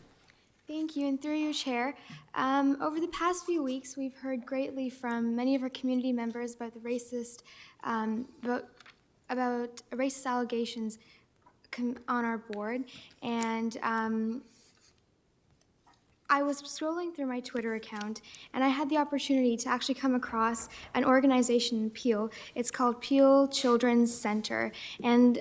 Thank you, and through you, Chair. Over the past few weeks, we've heard greatly from many of our community members about the about racist allegations on our board, and I was scrolling through my Twitter account, and I had the opportunity to actually come across an organization in Peel. It's called Peel Children's Center. And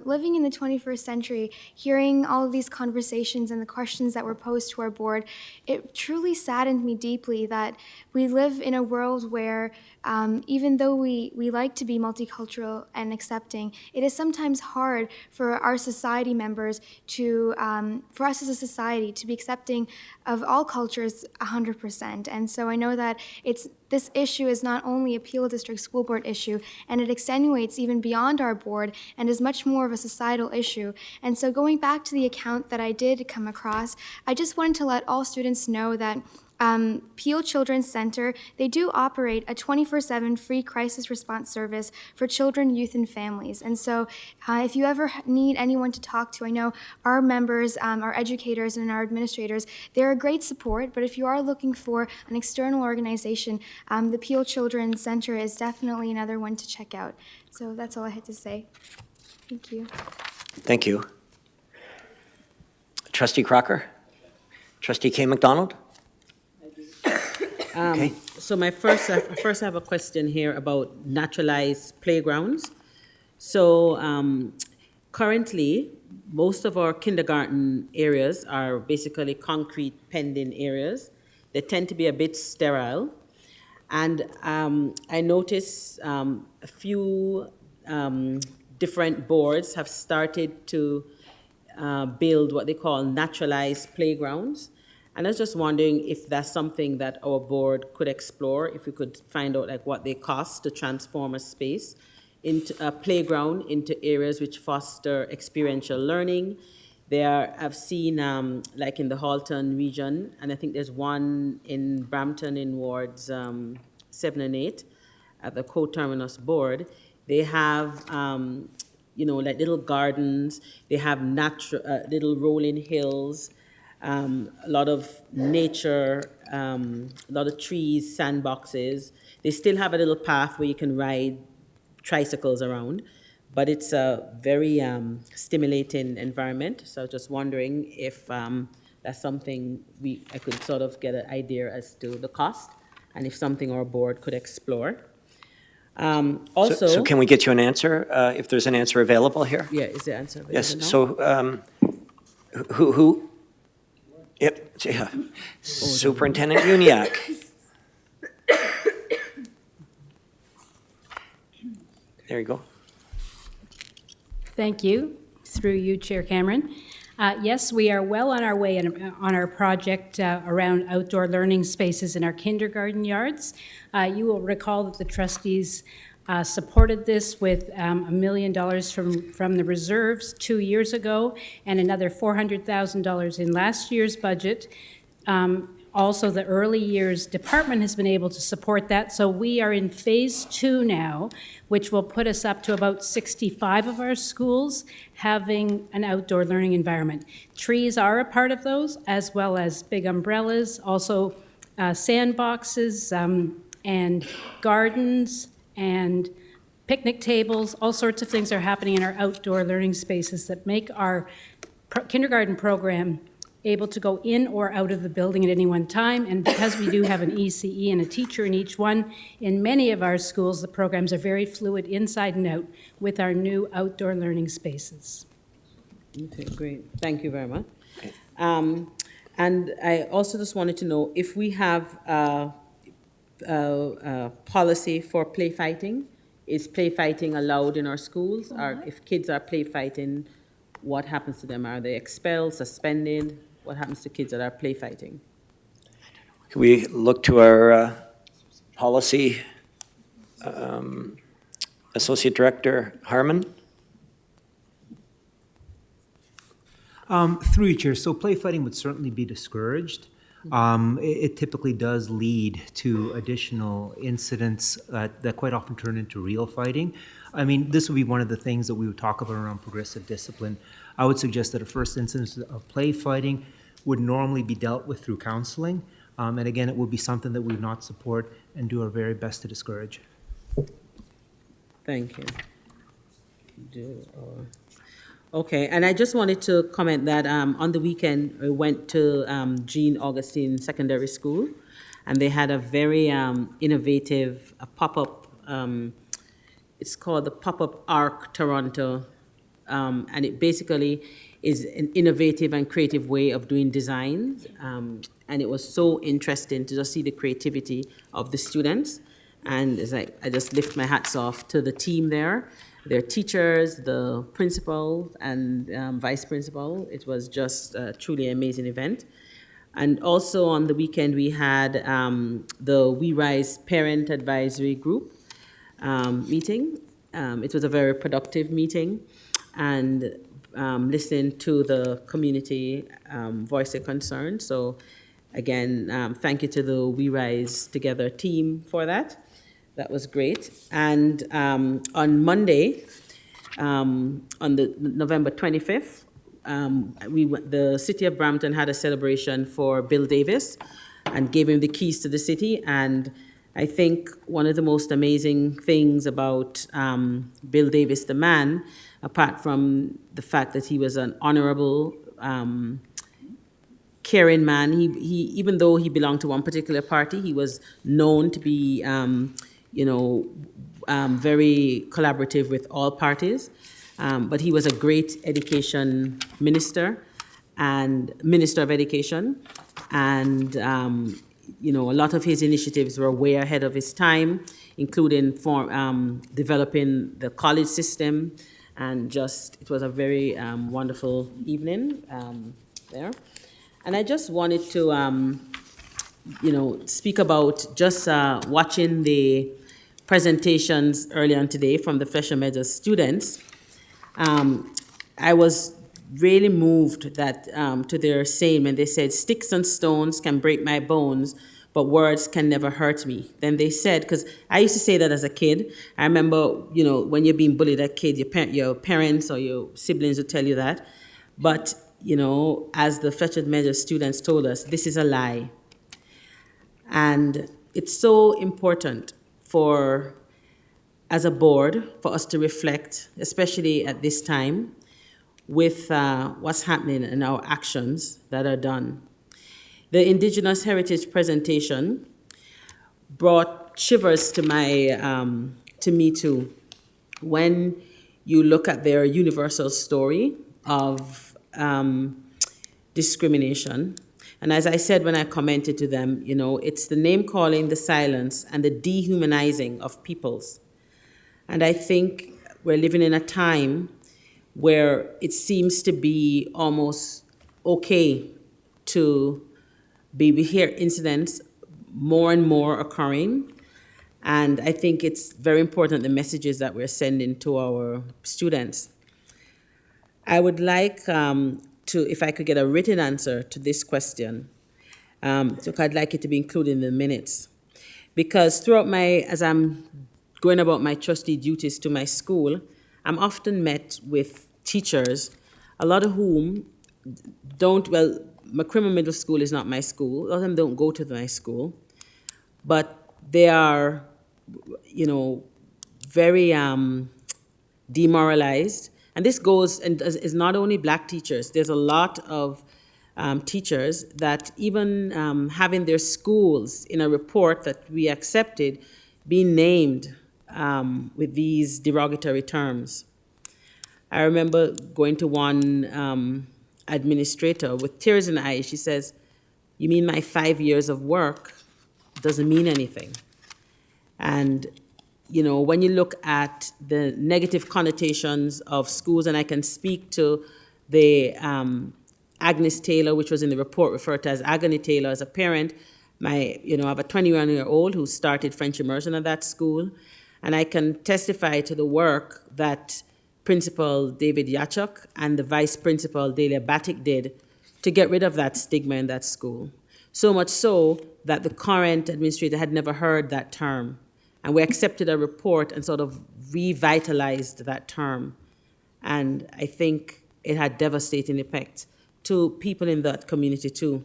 living in the 21st century, hearing all of these conversations and the questions that were posed to our board, it truly saddened me deeply that we live in a world where even though we like to be multicultural and accepting, it is sometimes hard for our society members to, for us as a society, to be accepting of all cultures 100%. And so I know that this issue is not only a Peel District School Board issue, and it extenuates even beyond our board and is much more of a societal issue. And so going back to the account that I did come across, I just wanted to let all students know that Peel Children's Center, they do operate a 24/7 free crisis response service for children, youth, and families. And so if you ever need anyone to talk to, I know our members, our educators, and our administrators, they're a great support, but if you are looking for an external organization, the Peel Children's Center is definitely another one to check out. So that's all I had to say. Thank you. Thank you. Trustee Crocker? Trustee K. McDonald? Okay. So I have a question here about naturalized playgrounds. So currently, most of our kindergarten areas are basically concrete pending areas. They tend to be a bit sterile. And I notice a few different boards have started to build what they call naturalized playgrounds. And I was just wondering if that's something that our board could explore, if we could find out like what they cost to transform a space into a playground into areas which foster experiential learning. I've seen like in the Halton region, and I think there's one in Brampton in wards 7 and 8 at the co-terminus board. They have like little gardens. They have little rolling hills. A lot of nature, a lot of trees, sandboxes. They still have a little path where you can ride tricycles around, but it's a very stimulating environment. So I was just wondering if that's something I could sort of get an idea as to the cost, and if something our board could explore. Also. So can we get you an answer, if there's an answer available here? Yeah, is the answer available Yes, now? so, who? Yep, yeah. Superintendent Uniac. There you go. Thank you. Through you, Chair Cameron. Yes, we are well on our way on our project around outdoor learning spaces in our kindergarten yards. You will recall that the trustees supported this with $1 million from the reserves 2 years ago and another $400,000 in last year's budget. Also, the early years department has been able to support that. So we are in phase 2 now, which will put us up to about 65 of our schools having an outdoor learning environment. Trees are a part of those, as well as big umbrellas, also sandboxes and gardens and picnic tables. All sorts of things are happening in our outdoor learning spaces that make our kindergarten program able to go in or out of the building at any one time. And because we do have an ECE and a teacher in each one, in many of our schools, the programs are very fluid inside and out with our new outdoor learning spaces. Okay, great. Thank you very much. And I also just wanted to know if we have a policy for play fighting. Is play fighting allowed in our schools? Or if kids are play fighting, what happens to them? Are they expelled, suspended? What happens to kids that are play fighting? Can we look to our policy Associate Director Harmon? Through you, Chair. So play fighting would certainly be discouraged. It typically does lead to additional incidents that quite often turn into real fighting. I mean, this would be one of the things that we would talk about around progressive discipline. I would suggest that a first instance of play fighting would normally be dealt with through counseling. And again, it would be something that we would not support and do our very best to discourage. Thank you. Okay, and I just wanted to comment that on the weekend, I went to Jean Augustine Secondary School, and they had a very innovative pop-up, it's called the Pop-Up Arc Toronto, and it basically is an innovative and creative way of doing designs, and it was so interesting to just see the creativity of the students, and it's like, I just lift my hats off to the team there, their teachers, the principal, and vice principal. It was just truly an amazing event. And also on the weekend, we had the We Rise Parent Advisory Group meeting. It was a very productive meeting, and listening to the community voice their concern. So again, thank you to the We Rise Together team for that. That was great. And on Monday, on the November 25th, the city of Brampton had a celebration for Bill Davis and gave him the keys to the city. And I think one of the most amazing things about Bill Davis, the man, apart from the fact that he was an honorable, caring man, he even though he belonged to one particular party, he was known to be very collaborative with all parties. But he was a great education minister and minister of education. And, a lot of his initiatives were way ahead of his time, including developing the college system. And it was a very wonderful evening there. And I just wanted to, speak about just watching the presentations earlier on today from the Fletcher Meadows students. I was really moved that to their saying when they said, "Sticks and stones can break my bones, but words can never hurt me." Then they said, because I used to say that as a kid. I remember, when you're being bullied as a kid, your parents or your siblings would tell you that. But, as the Fletcher Meadows students told us, this is a lie. And it's so important as a board, for us to reflect, especially at this time, with what's happening and our actions that are done. The Indigenous Heritage presentation brought shivers to my to me too. When you look at their universal story of discrimination, and as I said when I commented to them, you know, it's the name calling, the silence, and the dehumanizing of peoples. And I think we're living in a time where it seems to be almost okay to we hear incidents more and more occurring. And I think it's very important the messages that we're sending to our students. I would like if I could get a written answer to this question. So I'd like it to be included in the minutes. Because throughout as I'm going about my trustee duties to my school, I'm often met with teachers, a lot of whom McCrimmon Middle School is not my school. A lot of them don't go to my school. But they are, you know, very demoralized. And this goes, and is not only black teachers. There's a lot of teachers that even having their schools in a report that we accepted being named with these derogatory terms. I remember going to one administrator with tears in the eyes. She says, "You mean my 5 years of work doesn't mean anything?" And, you know, when you look at the negative connotations of schools, and I can speak to the Agnes Taylor, which was in the report referred to as Agony Taylor, as a parent. I have a 21-year-old who started French immersion at that school, and I can testify to the work that Principal David Yachuk and the Vice Principal Delia Batik did to get rid of that stigma in that school. So much so that the current administrator had never heard that term. And we accepted a report and sort of revitalized that term. And I think it had devastating effects to people in that community too.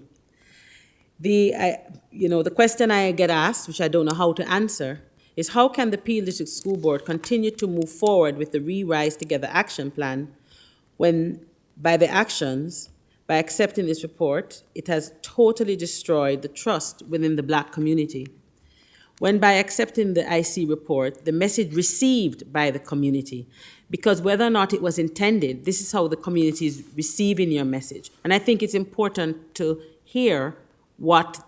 The question I get asked, which I don't know how to answer, is how can the Peel District School Board continue to move forward with the Re-Rise Together action plan when by accepting this report, it has totally destroyed the trust within the black community. When by accepting the IC report, the message received by the community, because whether or not it was intended, this is how the community is receiving your message. And I think it's important to hear what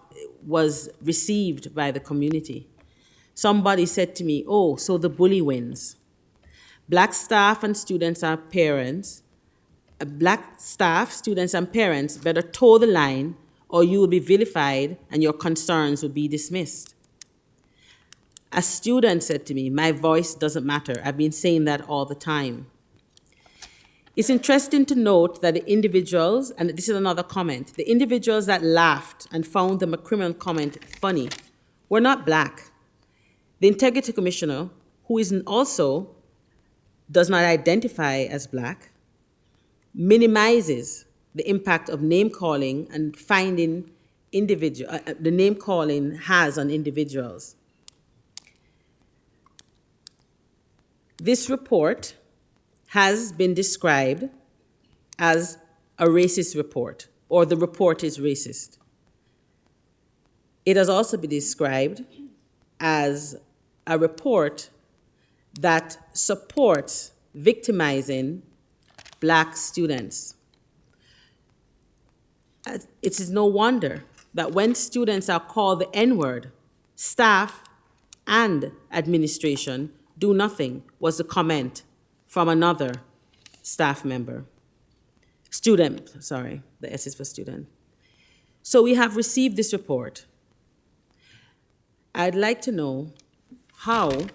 was received by the community. Somebody said to me, "Oh, so the bully wins." Black staff, students, and parents better toe the line or you will be vilified and your concerns will be dismissed. A student said to me, "My voice doesn't matter. I've been saying that all the time." It's interesting to note that the individuals, and this is another comment, the individuals that laughed and found the McCrimmon comment funny were not black. The Integrity Commissioner, who does not identify as black, minimizes the impact of name calling and finding the name calling has on individuals. This report has been described as a racist report, or the report is racist. It has also been described as a report that supports victimizing black students. It is no wonder that when students are called the N-word, staff and administration do nothing, was the comment from another staff member. The S is for student. So we have received this report. I'd like to know, how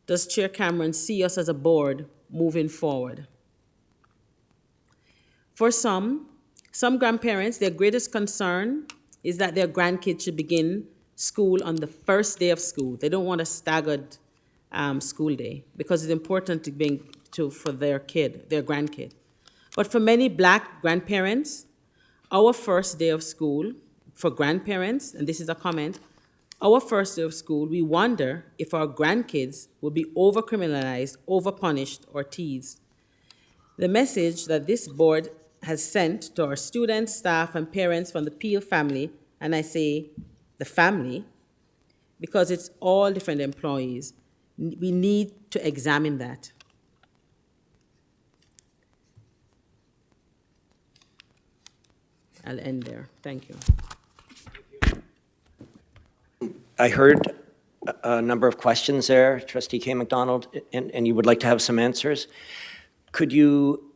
does Chair Cameron see us as a board moving forward? For some grandparents, their greatest concern is that their grandkids should begin school on the first day of school. They don't want a staggered school day because it's important for their grandkid. But for many black grandparents, our first day of school, for grandparents, and this is a comment, our first day of school, we wonder if our grandkids will be over-criminalized, over-punished, or teased. The message that this board has sent to our students, staff, and parents from the Peel family, and I say the family, because it's all different employees, We need to examine that. I'll end there. Thank you. I heard a number of questions there, Trustee K. McDonald, and you would like to have some answers. Could you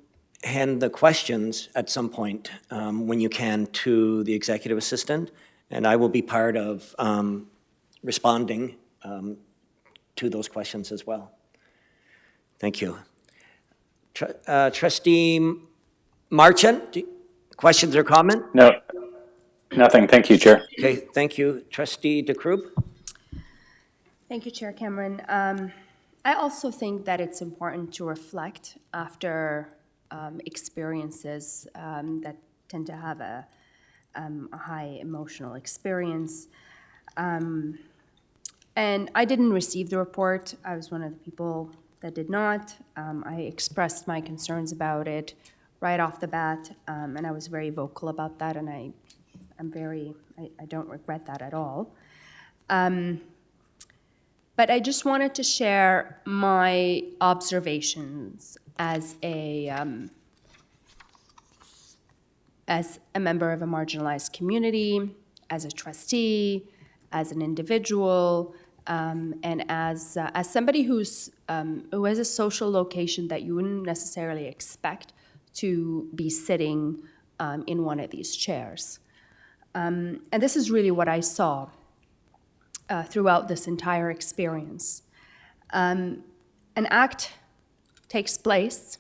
hand the questions at some point, when you can, to the executive assistant? And I will be part of responding to those questions as well. Thank you. Trustee Marchant, questions or comment? No, nothing. Thank you, Chair. Okay, thank you. Trustee DeCrube? Thank you, Chair Cameron. I also think that it's important to reflect after experiences that tend to have a high emotional experience. And I didn't receive the report. I was one of the people that did not. I expressed my concerns about it right off the bat, and I was very vocal about that, and I don't regret that at all. But I just wanted to share my observations as a member of a marginalized community, as a trustee, as an individual, and as somebody who has a social location that you wouldn't necessarily expect to be sitting in one of these chairs. And this is really what I saw throughout this entire experience. An act takes place,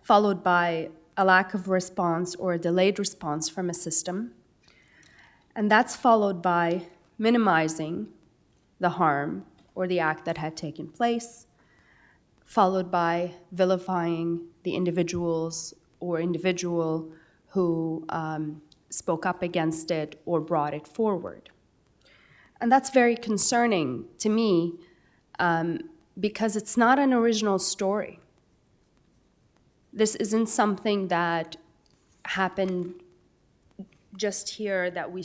followed by a lack of response or a delayed response from a system, and that's followed by minimizing the harm or the act that had taken place, followed by vilifying the individuals or individual who spoke up against it or brought it forward. And that's very concerning to me because it's not an original story. This isn't something that happened just here that we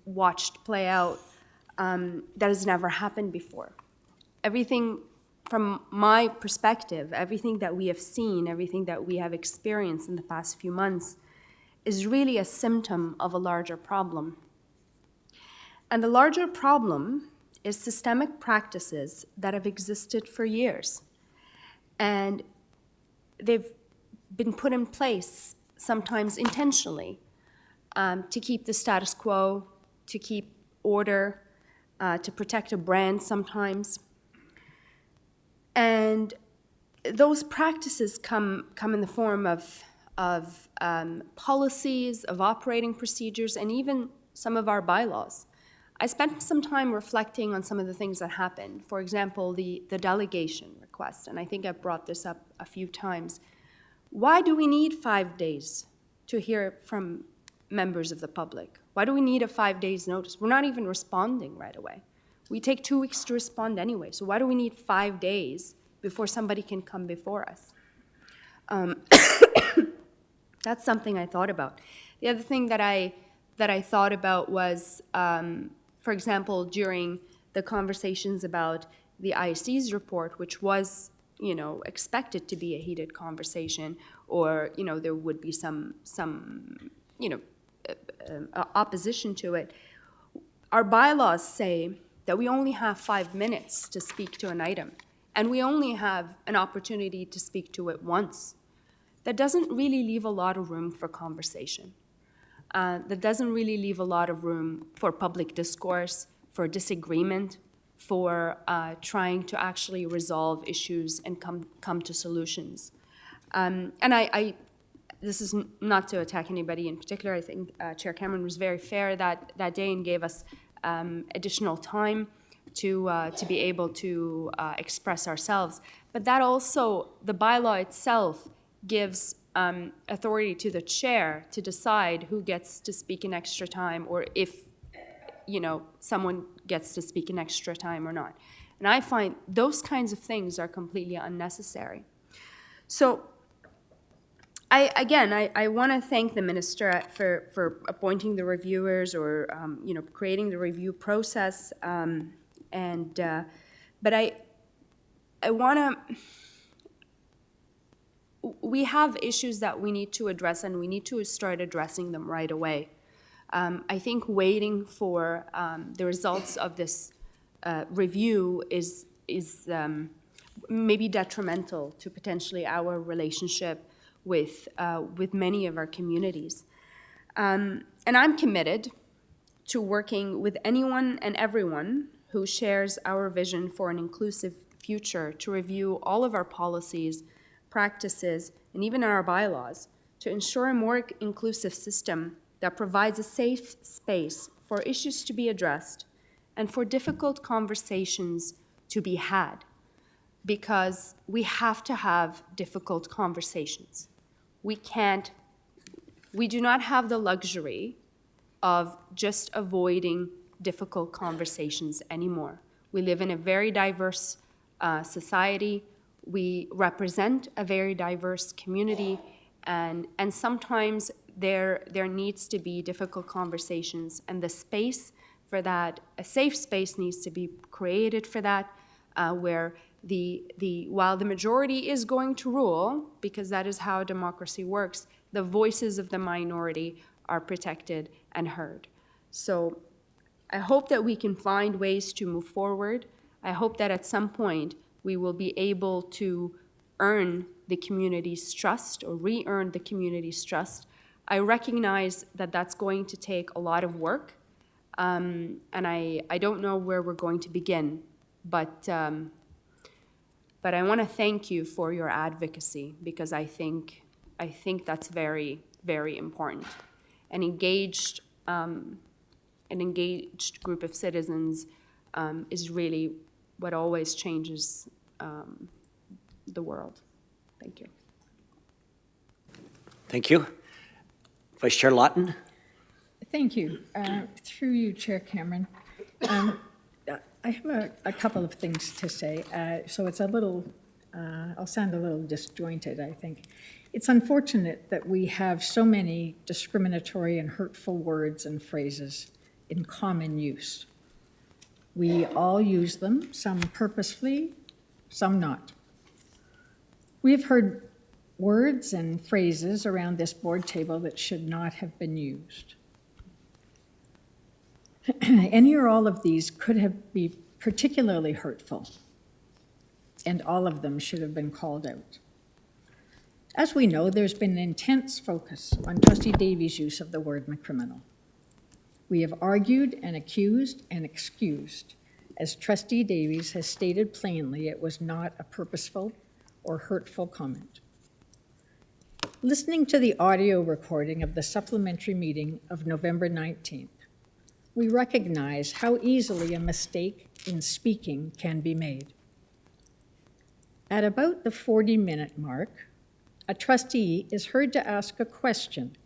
watched play out that has never happened before. Everything from my perspective, everything that we have seen, everything that we have experienced in the past few months is really a symptom of a larger problem. And the larger problem is systemic practices that have existed for years. And they've been put in place, sometimes intentionally, to keep the status quo, to keep order, to protect a brand sometimes. And those practices come in the form of policies, of operating procedures, and even some of our bylaws. I spent some time reflecting on some of the things that happened. For example, the delegation request, and I think I've brought this up a few times. Why do we need 5 days to hear from members of the public? Why do we need a 5 days notice? We're not even responding right away. We take 2 weeks to respond anyway, so why do we need 5 days before somebody can come before us? That's something I thought about. The other thing that I thought about was, for example, during the conversations about the IC's report, which was, expected to be a heated conversation, or, there would be some opposition to it. Our bylaws say that we only have 5 minutes to speak to an item, and we only have an opportunity to speak to it once. That doesn't really leave a lot of room for conversation. That doesn't really leave a lot of room for public discourse, for disagreement, for trying to actually resolve issues and come to solutions. And this is not to attack anybody in particular. I think Chair Cameron was very fair that day and gave us additional time to be able to express ourselves. But that also, the bylaw itself gives authority to the chair to decide who gets to speak in extra time, or if someone gets to speak in extra time or not. And I find those kinds of things are completely unnecessary. So I want to thank the minister for appointing the reviewers or, creating the review process. But I want to, we have issues that we need to address, and we need to start addressing them right away. I think waiting for the results of this review is maybe detrimental to potentially our relationship with many of our communities. And I'm committed to working with anyone and everyone who shares our vision for an inclusive future to review all of our policies, practices, and even our bylaws to ensure a more inclusive system that provides a safe space for issues to be addressed and for difficult conversations to be had, because we have to have difficult conversations. We do not have the luxury of just avoiding difficult conversations anymore. We live in a very diverse society. We represent a very diverse community, and sometimes there needs to be difficult conversations, and the space for that, a safe space needs to be created for that, where while the majority is going to rule, because that is how democracy works, the voices of the minority are protected and heard. So I hope that we can find ways to move forward. I hope that at some point we will be able to earn the community's trust or re-earn the community's trust. I recognize that that's going to take a lot of work, and I don't know where we're going to begin, but I want to thank you for your advocacy, because I think that's very, very important. An engaged group of citizens is really what always changes the world. Thank you. Thank you. Vice Chair Lawton. Thank you. Through you, Chair Cameron. I have a couple of things to say. So it's a little, I'll sound a little disjointed, I think. It's unfortunate that we have so many discriminatory and hurtful words and phrases in common use. We all use them, some purposefully, some not. We have heard words and phrases around this board table that should not have been used. Any or all of these could have been particularly hurtful, and all of them should have been called out. As we know, there's been an intense focus on Trustee Davies' use of the word criminal. We have argued and accused and excused, as Trustee Davies has stated plainly it was not a purposeful or hurtful comment. Listening to the audio recording of the supplementary meeting of November 19th, we recognize how easily a mistake in speaking can be made. At about the 40-minute mark, a trustee is heard to ask a question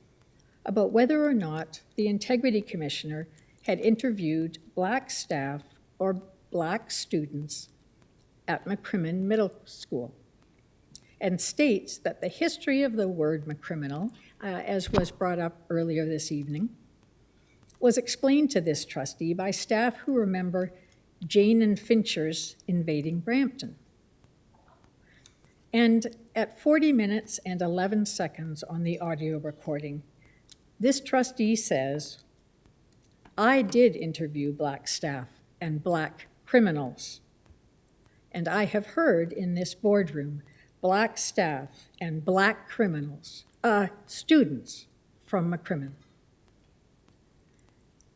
about whether or not the Integrity Commissioner had interviewed Black staff or Black students at McCrimmon Middle School, and states that the history of the word criminal, as was brought up earlier this evening, was explained to this trustee by staff who remember Jane and Fincher's invading Brampton. And at 40 minutes and 11 seconds on the audio recording, this trustee says, "I did interview Black staff and Black criminals, and I have heard in this boardroom Black staff and Black criminals, students from McCrimmon."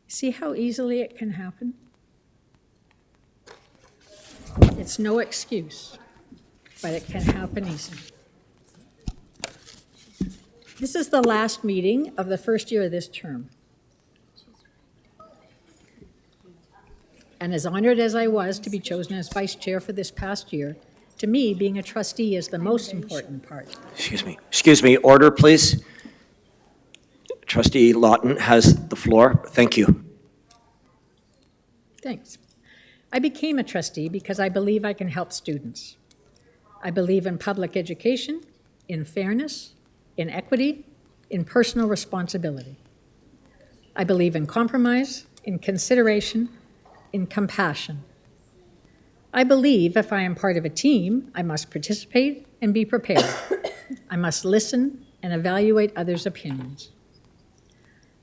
See how easily it can happen? It's no excuse, but it can happen easily. This is the last meeting of the first year of this term. And as honored as I was to be chosen as vice chair for this past year, to me, being a trustee is the most important part. Excuse me, order, please. Trustee Lawton has the floor. Thank you. Thanks. I became a trustee because I believe I can help students. I believe in public education, in fairness, in equity, in personal responsibility. I believe in compromise, in consideration, in compassion. I believe if I am part of a team, I must participate and be prepared. I must listen and evaluate others' opinions.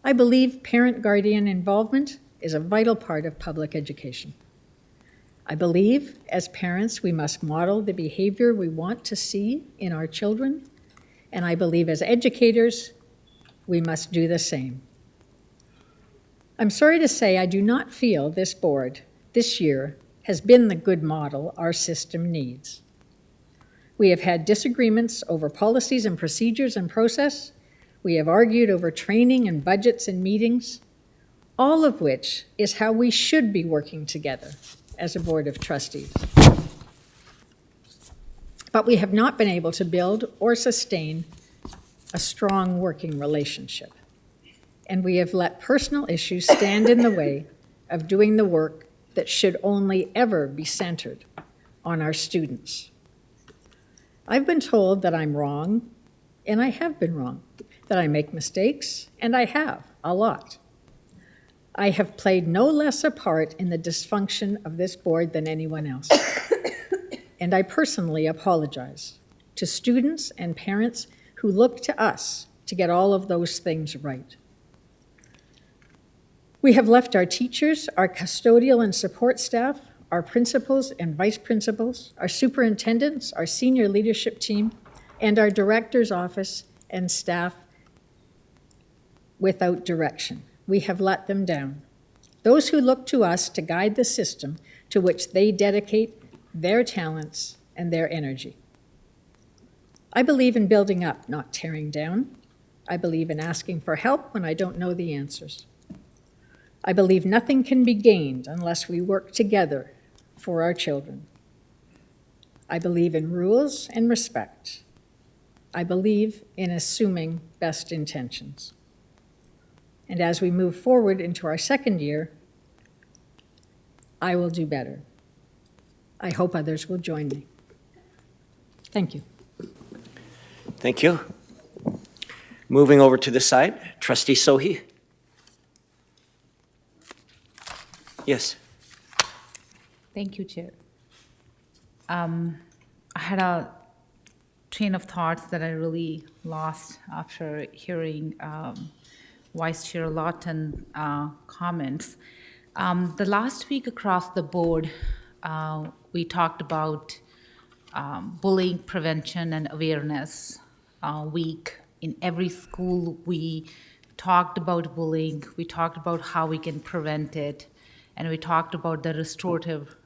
I believe parent-guardian involvement is a vital part of public education. I believe, as parents, we must model the behavior we want to see in our children, and I believe as educators, we must do the same. I'm sorry to say I do not feel this board, this year, has been the good model our system needs. We have had disagreements over policies and procedures and process. We have argued over training and budgets and meetings, all of which is how we should be working together as a board of trustees. But we have not been able to build or sustain a strong working relationship. And we have let personal issues stand in the way of doing the work that should only ever be centered on our students. I've been told that I'm wrong, and I have been wrong, that I make mistakes, and I have, a lot. I have played no less a part in the dysfunction of this board than anyone else. And I personally apologize to students and parents who look to us to get all of those things right. We have left our teachers, our custodial and support staff, our principals and vice principals, our superintendents, our senior leadership team, and our director's office and staff without direction. We have let them down. Those who look to us to guide the system to which they dedicate their talents and their energy. I believe in building up, not tearing down. I believe in asking for help when I don't know the answers. I believe nothing can be gained unless we work together for our children. I believe in rules and respect. I believe in assuming best intentions. And as we move forward into our second year, I will do better. I hope others will join me. Thank you. Thank you. Moving over to this side, Trustee Sohi. Yes. Thank you, Chair. I had a train of thoughts that I really lost after hearing Vice Chair Lawton's comments. The last week across the board, we talked about bullying prevention and awareness week. In every school, we talked about bullying. We talked about how we can prevent it. And we talked about the restorative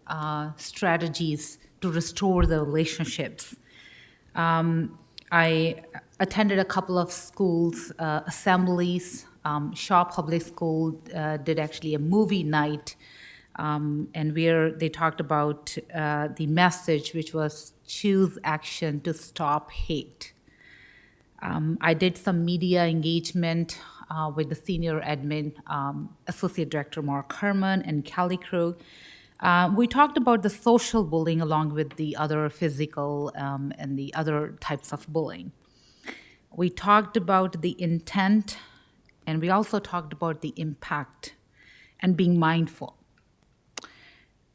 strategies to restore the relationships. I attended a couple of schools, assemblies. Shaw Public School did actually a movie night, and where they talked about the message, which was choose action to stop hate. I did some media engagement with the senior admin, Associate Director Mark Herman and Kelly Krug. We talked about the social bullying along with the other physical and the other types of bullying. We talked about the intent, and we also talked about the impact and being mindful.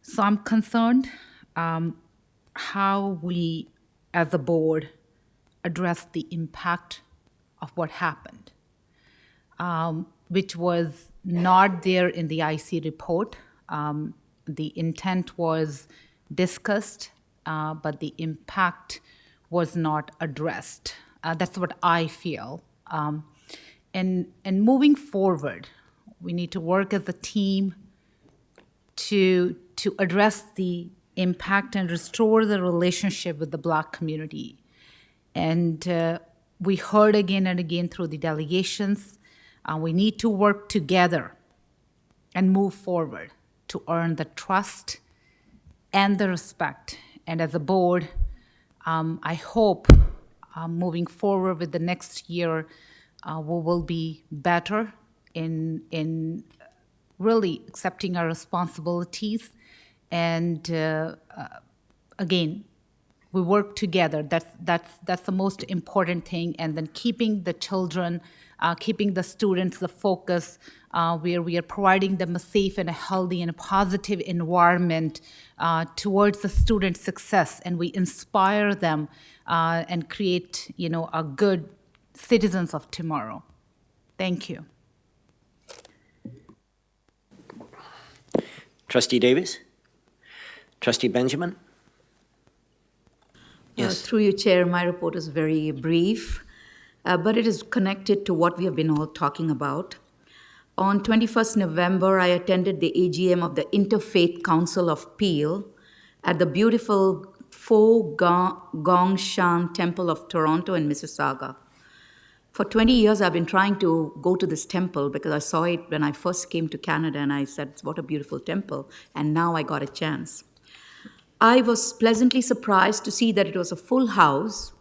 So I'm concerned how we, as a board, address the impact of what happened, which was not there in the IC report. The intent was discussed, but the impact was not addressed. That's what I feel. And moving forward, we need to work as a team to address the impact and restore the relationship with the Black community. And we heard again and again through the delegations, we need to work together and move forward to earn the trust and the respect. And as a board, I hope moving forward with the next year, we will be better in really accepting our responsibilities and again, we work together. That's the most important thing. And then keeping the children, keeping the students, the focus, where we are providing them a safe and a healthy and a positive environment towards the student success, and we inspire them and create, a good citizens of tomorrow. Thank you. Trustee Davis? Trustee Benjamin? Yes. Through you, Chair, my report is very brief, but it is connected to what we have been all talking about. On 21st November, I attended the AGM of the Interfaith Council of Peel at the beautiful Fo Gong Shan Temple of Toronto in Mississauga. For 20 years, I've been trying to go to this temple because I saw it when I first came to Canada, and I said, what a beautiful temple, and now I got a chance. I was pleasantly surprised to see that it was a full house.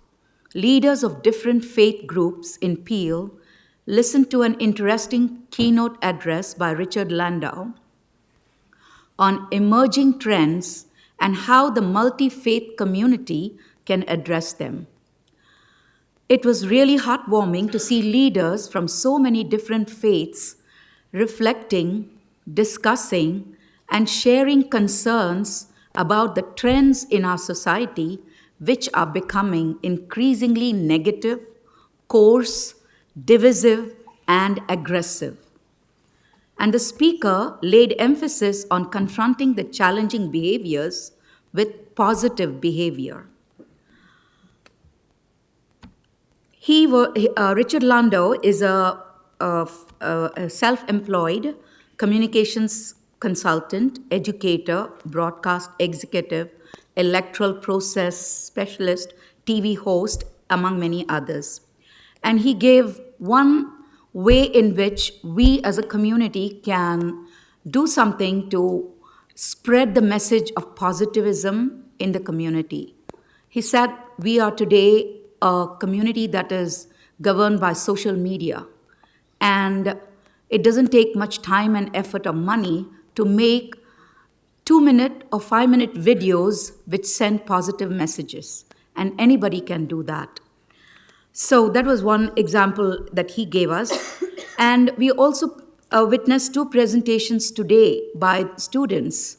Leaders of different faith groups in Peel listened to an interesting keynote address by Richard Landau on emerging trends and how the multi-faith community can address them. It was really heartwarming to see leaders from so many different faiths reflecting, discussing, and sharing concerns about the trends in our society which are becoming increasingly negative, coarse, divisive, and aggressive. And the speaker laid emphasis on confronting the challenging behaviors with positive behavior. Richard Landau is a self-employed communications consultant, educator, broadcast executive, electoral process specialist, TV host, among many others. And he gave one way in which we as a community can do something to spread the message of positivism in the community. He said, we are today a community that is governed by social media, and it doesn't take much time and effort or money to make 2-minute or 5-minute videos which send positive messages, and anybody can do that. So that was one example that he gave us. And we also witnessed 2 presentations today by students,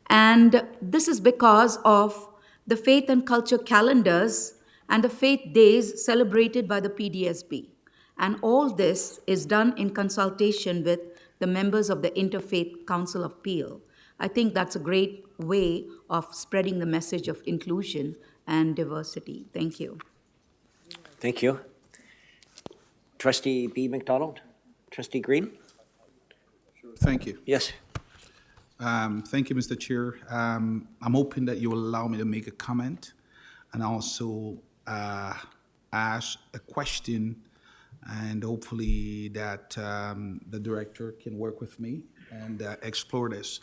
and this is because of the faith and culture calendars and the faith days celebrated by the PDSB. And all this is done in consultation with the members of the Interfaith Council of Peel. I think that's a great way of spreading the message of inclusion and diversity. Thank you. Thank you. Trustee B. McDonald? Trustee Green? Thank you. Yes. Thank you, Mr. Chair. I'm hoping that you will allow me to make a comment and also ask a question, and hopefully that the director can work with me and explore this.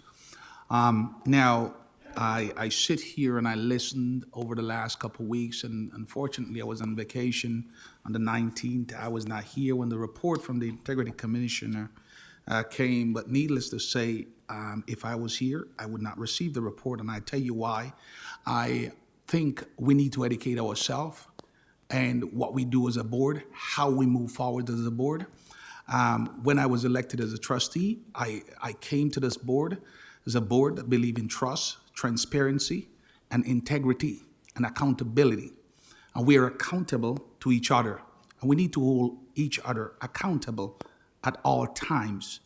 Now, I sit here and I listened over the last couple of weeks, and unfortunately I was on vacation on the 19th. I was not here when the report from the Integrity Commissioner came, but needless to say, if I was here, I would not receive the report, and I tell you why. I think we need to educate ourselves and what we do as a board, how we move forward as a board. When I was elected as a trustee, I came to this board as a board that believe in trust, transparency, and integrity, and accountability. And we are accountable to each other, and we need to hold each other accountable at all times.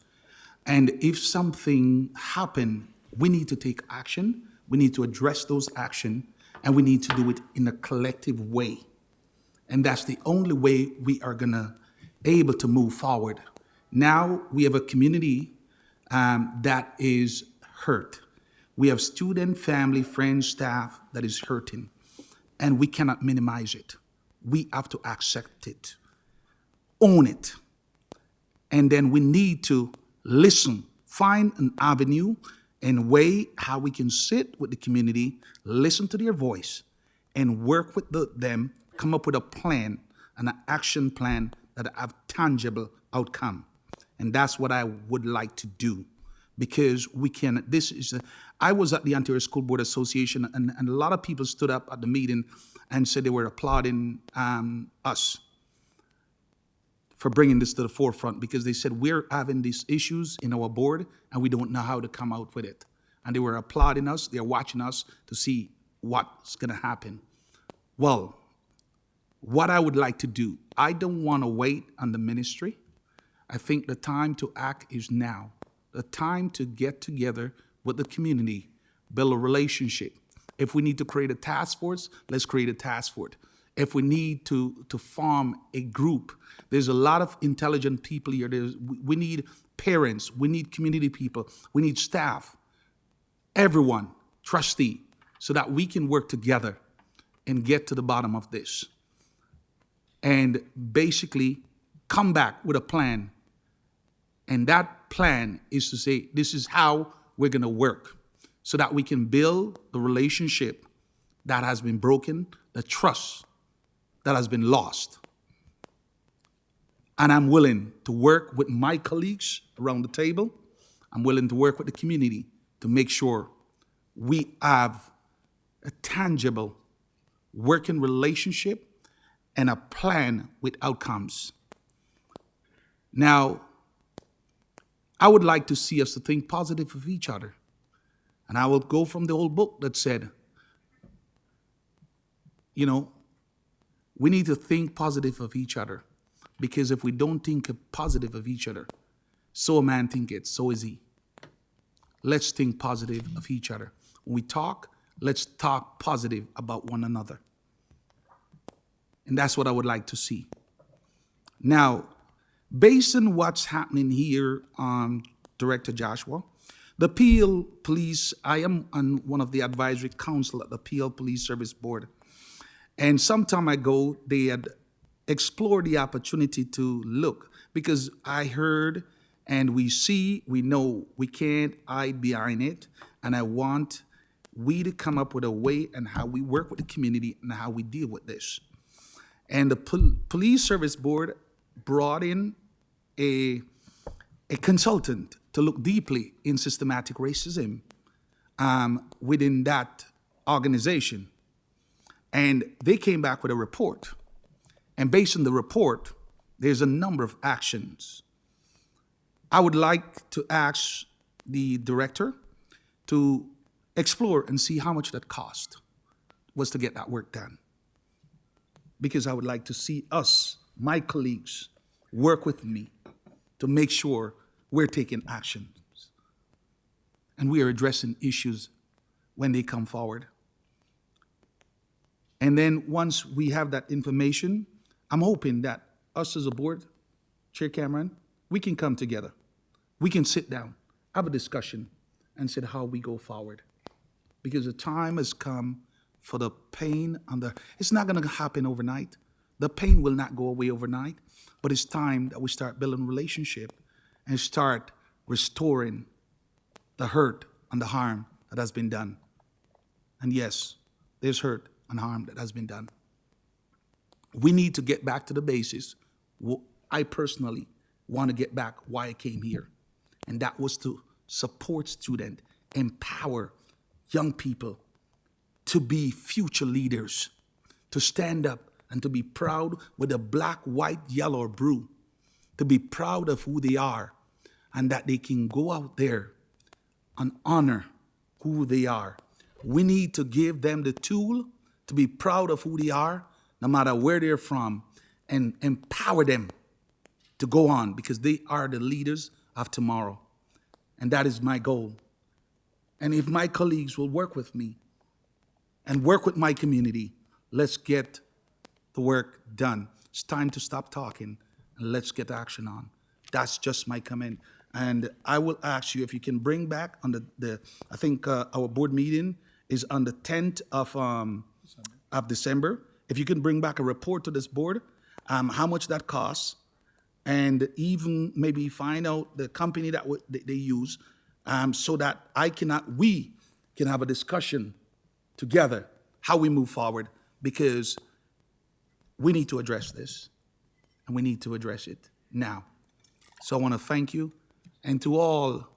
And if something happened, we need to take action, we need to address those actions, and we need to do it in a collective way. And that's the only way we are gonna able to move forward. Now we have a community that is hurt. We have student, family, friends, staff that is hurting, and we cannot minimize it. We have to accept it, own it, and then we need to listen, find an avenue and way how we can sit with the community, listen to their voice, and work with them, come up with a plan and an action plan that have tangible outcome. And that's what I would like to do, because I was at the Ontario School Board Association, and a lot of people stood up at the meeting and said they were applauding us for bringing this to the forefront, because they said we're having these issues in our board and we don't know how to come out with it. And they were applauding us, they're watching us to see what's gonna happen. Well, what I would like to do, I don't wanna wait on the ministry. I think the time to act is now. The time to get together with the community, build a relationship. If we need to create a task force, let's create a task force. If we need to form a group, there's a lot of intelligent people here. We need parents, we need community people, we need staff, everyone, trustee, so that we can work together and get to the bottom of this. And basically come back with a plan. And that plan is to say, this is how we're gonna work, so that we can build the relationship that has been broken, the trust that has been lost. And I'm willing to work with my colleagues around the table. I'm willing to work with the community to make sure we have a tangible working relationship and a plan with outcomes. Now, I would like to see us to think positive of each other. And I will go from the old book that said, we need to think positive of each other, because if we don't think positive of each other, so a man thinketh, so is he. Let's think positive of each other. When we talk, let's talk positive about one another. And that's what I would like to see. Now, based on what's happening here, Director Joshua, the Peel Police, I am on one of the advisory council at the Peel Police Service Board. And some time ago, they had explored the opportunity to look, because I heard and we see, we know we can't hide behind it. And I want we to come up with a way and how we work with the community and how we deal with this. And the Police Service Board brought in a consultant to look deeply in systematic racism within that organization. And they came back with a report. And based on the report, there's a number of actions. I would like to ask the director to explore and see how much that cost was to get that work done. Because I would like to see us, my colleagues, work with me to make sure we're taking actions and we are addressing issues when they come forward. And then once we have that information, I'm hoping that us as a board, Chair Cameron, we can come together. We can sit down, have a discussion, and say how we go forward. Because the time has come for the pain it's not gonna happen overnight. The pain will not go away overnight, but it's time that we start building relationship and start restoring the hurt and the harm that has been done. And yes, there's hurt and harm that has been done. We need to get back to the basis. I personally want to get back why I came here. And that was to support students, empower young people to be future leaders, to stand up and to be proud with a black, white, yellow, or blue, to be proud of who they are, and that they can go out there and honor who they are. We need to give them the tool to be proud of who they are, no matter where they're from, and empower them to go on, because they are the leaders of tomorrow. And that is my goal. And if my colleagues will work with me and work with my community, let's get the work done. It's time to stop talking and let's get action on. That's just my comment. And I will ask you if you can bring back on I think our board meeting is on the 10th of December. If you can bring back a report to this board, how much that costs, and even maybe find out the company that they use, so that we can have a discussion together how we move forward, because we need to address this, and we need to address it now. So I want to thank you, and to all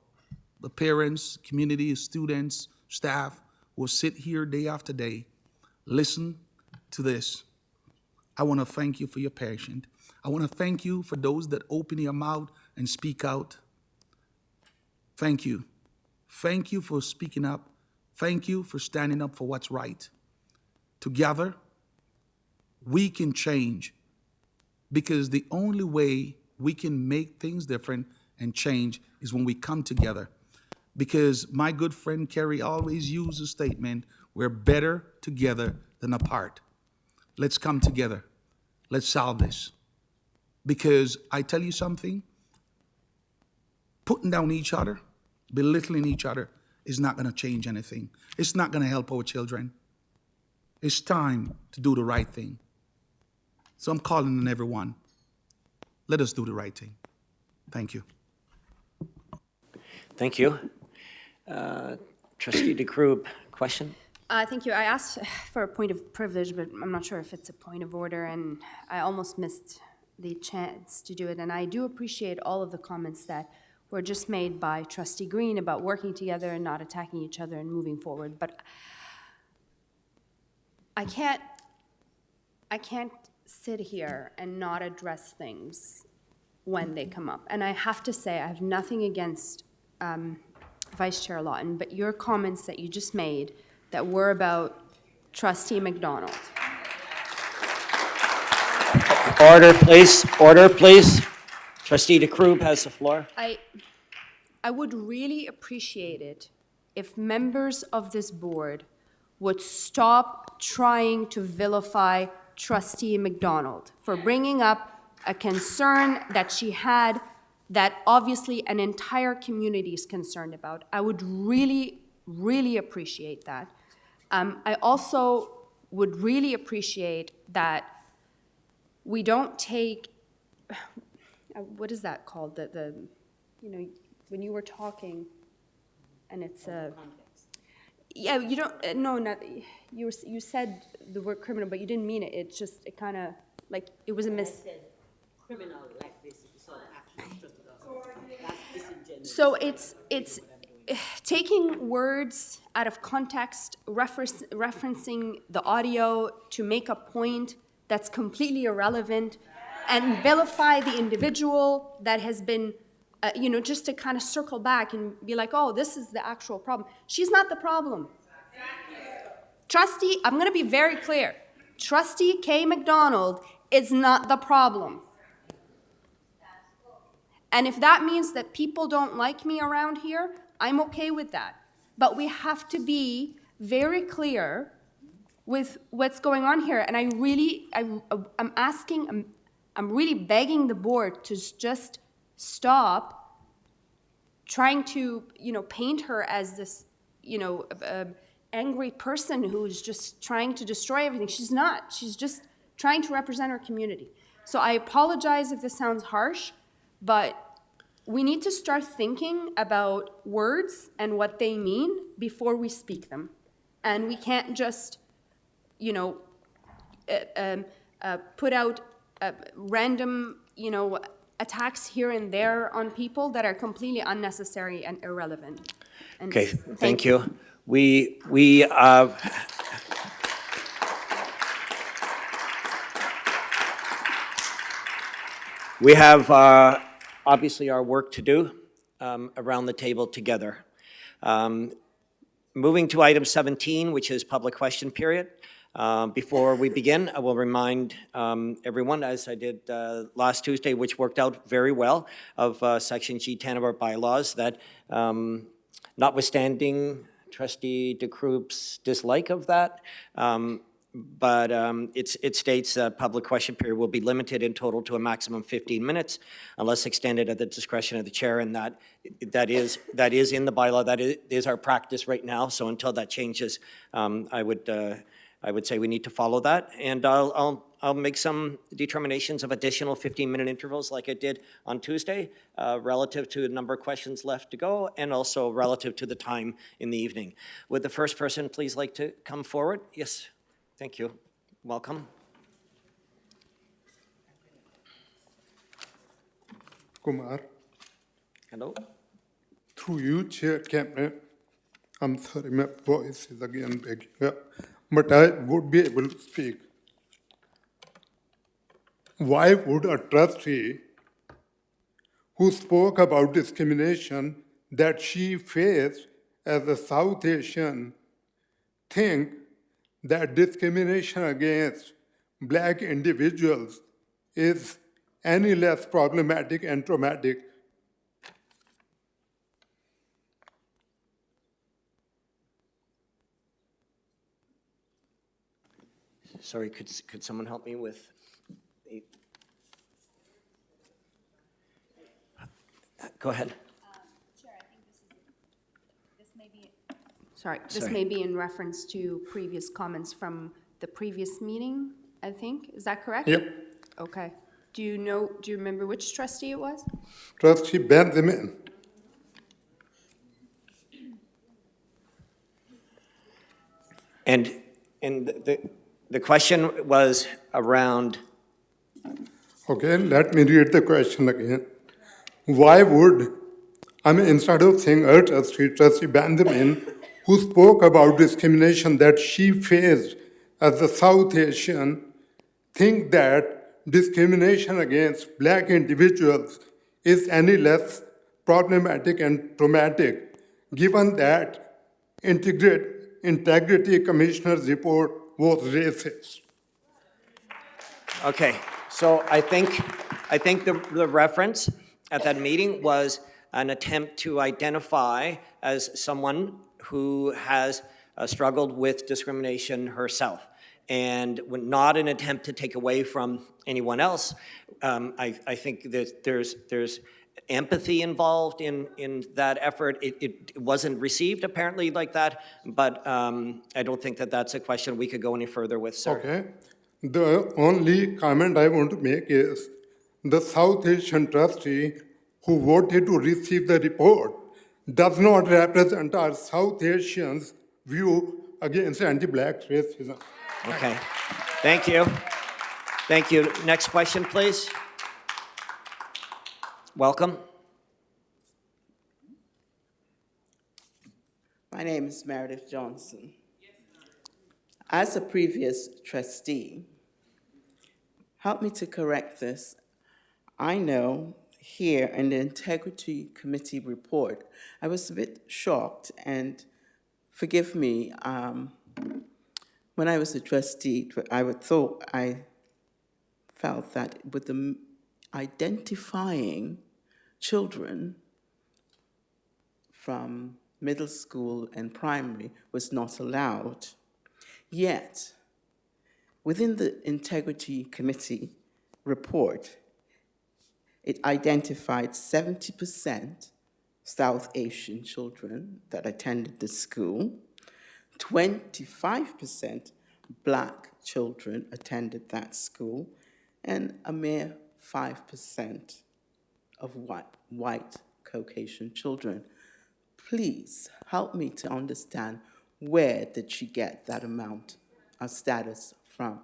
the parents, community, students, staff will sit here day after day, listen to this. I want to thank you for your passion. I want to thank you for those that open your mouth and speak out. Thank you. Thank you for speaking up. Thank you for standing up for what's right. Together, we can change, because the only way we can make things different and change is when we come together. Because my good friend Kerry always used a statement, we're better together than apart. Let's come together. Let's solve this. Because I tell you something, putting down each other, belittling each other is not going to change anything. It's not going to help our children. It's time to do the right thing. So I'm calling on everyone. Let us do the right thing. Thank you. Thank you. Trustee DeCrube, question? Thank you. I asked for a point of privilege, but I'm not sure if it's a point of order, and I almost missed the chance to do it. And I do appreciate all of the comments that were just made by Trustee Green about working together and not attacking each other and moving forward. But I can't sit here and not address things when they come up. And I have to say, I have nothing against Vice Chair Lawton, but your comments that you just made that were about Trustee McDonald. Order, please. Order, please. Trustee DeCrube has the floor. I would really appreciate it if members of this board would stop trying to vilify Trustee McDonald for bringing up a concern that she had that obviously an entire community is concerned about. I would really, really appreciate that. I also would really appreciate that we don't take, what is that called? When you were talking, and it's yeah, you don't, no, not, you said the word criminal, but you didn't mean it. It just, it kind of, like, it was a Criminal like this, so So it's taking words out of context, referencing the audio to make a point that's completely irrelevant, and vilify the individual that has been, just to kind of circle back and be like, oh, this is the actual problem. She's not the problem. Trustee, I'm going to be very clear. Trustee K. McDonald is not the problem. And if that means that people don't like me around here, I'm okay with that. But we have to be very clear with what's going on here. And I'm really begging the board to just stop trying to, paint her as this, angry person who's just trying to destroy everything. She's not. She's just trying to represent her community. So I apologize if this sounds harsh, but we need to start thinking about words and what they mean before we speak them. And we can't just, put out random, attacks here and there on people that are completely unnecessary and irrelevant. And Okay, thank you. We have obviously our work to do around the table together. Moving to item 17, which is public question period. Before we begin, I will remind everyone, as I did last Tuesday, which worked out very well, of Section G10 of our bylaws, that notwithstanding Trustee DeCrube's dislike of that, but it states that public question period will be limited in total to a maximum 15 minutes unless extended at the discretion of the chair, and that is in the bylaw. That is our practice right now. So until that changes, I would say we need to follow that, and I'll make some determinations of additional 15-minute intervals like I did on Tuesday, relative to the number of questions left to go, and also relative to the time in the evening. Would the first person please like to come forward? Yes. Thank you. Welcome. Kumar. Hello. through you, Chair Cameron, I'm sorry, my voice is again breaking up, but I would be able to speak. Why would a trustee who spoke about discrimination that she faced as a South Asian think that discrimination against Black individuals is any less problematic and traumatic? Sorry, could someone help me with? Go ahead. Chair, I think this may be in reference to previous comments from the previous meeting, I think. Is that correct? Yep. Okay. Do you remember which trustee it was? Trustee Benjamin. And the question was around. Okay, let me read the question again. Why would, instead of saying a trustee, Trustee Benjamin, who spoke about discrimination that she faced as a South Asian, think that discrimination against Black individuals is any less problematic and traumatic, given that Integrity Commissioner's report was racist? Okay, so I think the reference at that meeting was an attempt to identify as someone who has struggled with discrimination herself, and not an attempt to take away from anyone else. I think that there's empathy involved in that effort. It wasn't received apparently like that, but I don't think that that's a question we could go any further with, sir. Okay. The only comment I want to make is the South Asian trustee who voted to receive the report does not represent our South Asians' view against anti-Black racism. Okay, thank you. Thank you. Next question, please. Welcome. My name is Meredith Johnson. As a previous trustee, help me to correct this. I know here in the Integrity Committee report, I was a bit shocked, and forgive me, when I was a trustee, I felt that with the identifying children from middle school and primary was not allowed. Yet, within the Integrity Committee report, it identified 70% South Asian children that attended the school, 25% Black children attended that school, and a mere 5% of white Caucasian children. Please help me to understand, where did she get that amount of status from?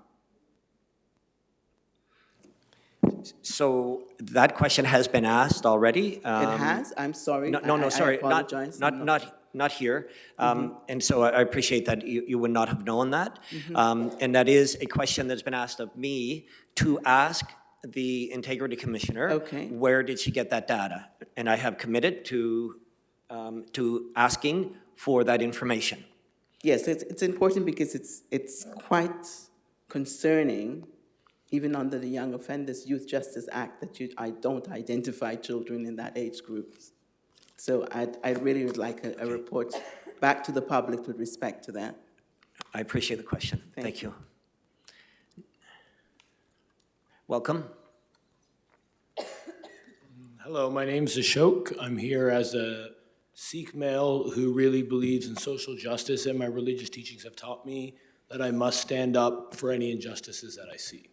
So that question has been asked already. It has? I'm sorry. No, sorry, I apologize. not here. And so I appreciate that you would not have known that. And that is a question that's been asked of me to ask the Integrity Commissioner. Okay. Where did she get that data? And I have committed to asking for that information. Yes, it's important because it's quite concerning, even under the Young Offenders Youth Justice Act, that I don't identify children in that age group. So I really would like a report back to the public with respect to that. I appreciate the question. Thank you. Welcome. Hello, my name is Ashok. I'm here as a Sikh male who really believes in social justice, and my religious teachings have taught me that I must stand up for any injustices that I see.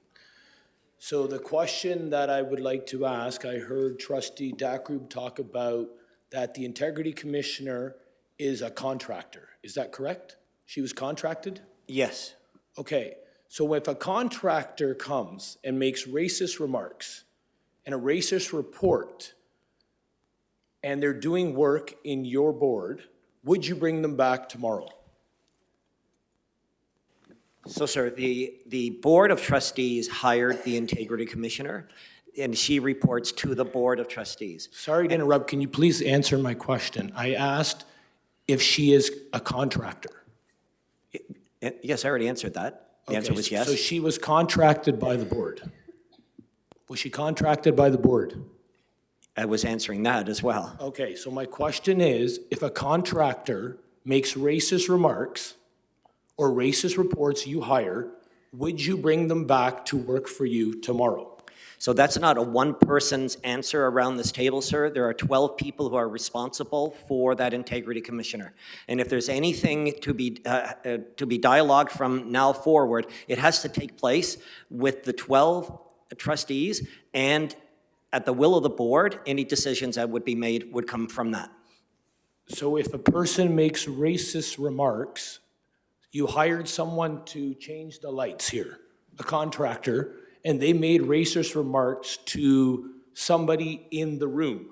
So the question that I would like to ask, I heard Trustee Dakrub talk about that the Integrity Commissioner is a contractor. Is that correct? She was contracted? Yes. Okay, so if a contractor comes and makes racist remarks and a racist report, and they're doing work in your board, would you bring them back tomorrow? So, sir, the Board of Trustees hired the Integrity Commissioner, and she reports to the Board of Trustees. Sorry to interrupt, can you please answer my question? I asked if she is a contractor. Yes, I already answered that. The answer was yes. So she was contracted by the board. Was she contracted by the board? I was answering that as well. Okay, so my question is, if a contractor makes racist remarks or racist reports you hire, would you bring them back to work for you tomorrow? So that's not a one-person's answer around this table, sir. There are 12 people who are responsible for that Integrity Commissioner. And if there's anything to be dialogued from now forward, it has to take place with the 12 trustees, and at the will of the board, any decisions that would be made would come from that. So if a person makes racist remarks, you hired someone to change the lights here, a contractor, and they made racist remarks to somebody in the room.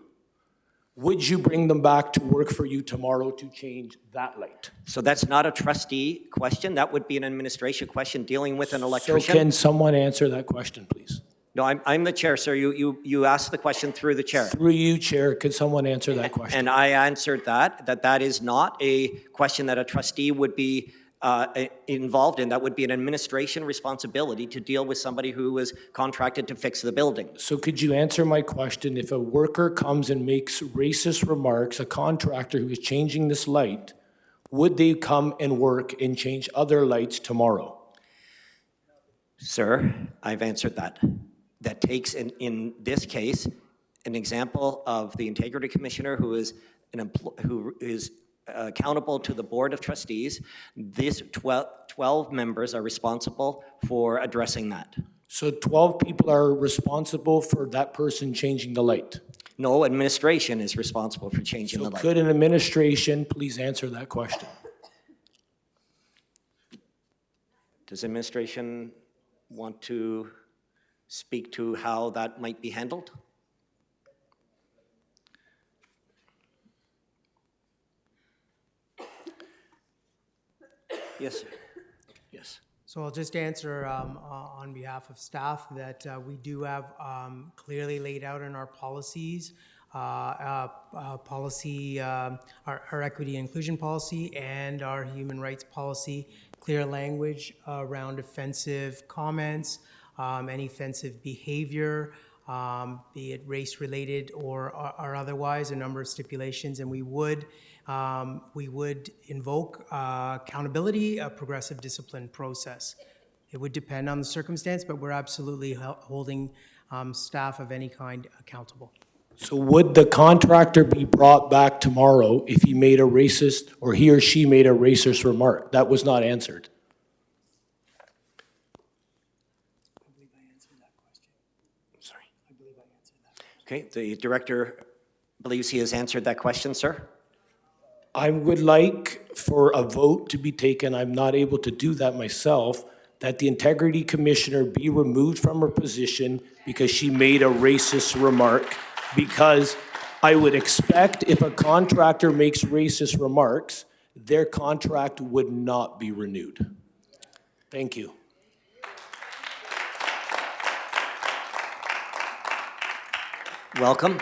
Would you bring them back to work for you tomorrow to change that light? So that's not a trustee question. That would be an administration question dealing with an electrician. So can someone answer that question, please? No, I'm the chair, sir. You asked the question through the chair. Through you, Chair, could someone answer that question? And I answered that is not a question that a trustee would be involved in. That would be an administration responsibility to deal with somebody who was contracted to fix the building. So could you answer my question? If a worker comes and makes racist remarks, a contractor who is changing this light, would they come and work and change other lights tomorrow? Sir, I've answered that. That takes, in this case, an example of the Integrity Commissioner who is accountable to the Board of Trustees. These 12 members are responsible for addressing that. So 12 people are responsible for that person changing the light? No, administration is responsible for changing the light. Could an administration please answer that question? Does administration want to speak to how that might be handled? Yes, sir. Yes. So I'll just answer on behalf of staff that we do have clearly laid out in our policies, our equity and inclusion policy and our human rights policy, clear language around offensive comments, any offensive behavior, be it race-related or otherwise, a number of stipulations, and we would invoke accountability, a progressive discipline process. It would depend on the circumstance, but we're absolutely holding staff of any kind accountable. So would the contractor be brought back tomorrow if he made a racist, or he or she made a racist remark? That was not answered. Okay, the director believes he has answered that question, sir. I would like for a vote to be taken, I'm not able to do that myself, that the Integrity Commissioner be removed from her position because she made a racist remark, because I would expect if a contractor makes racist remarks, their contract would not be renewed. Thank you. Welcome.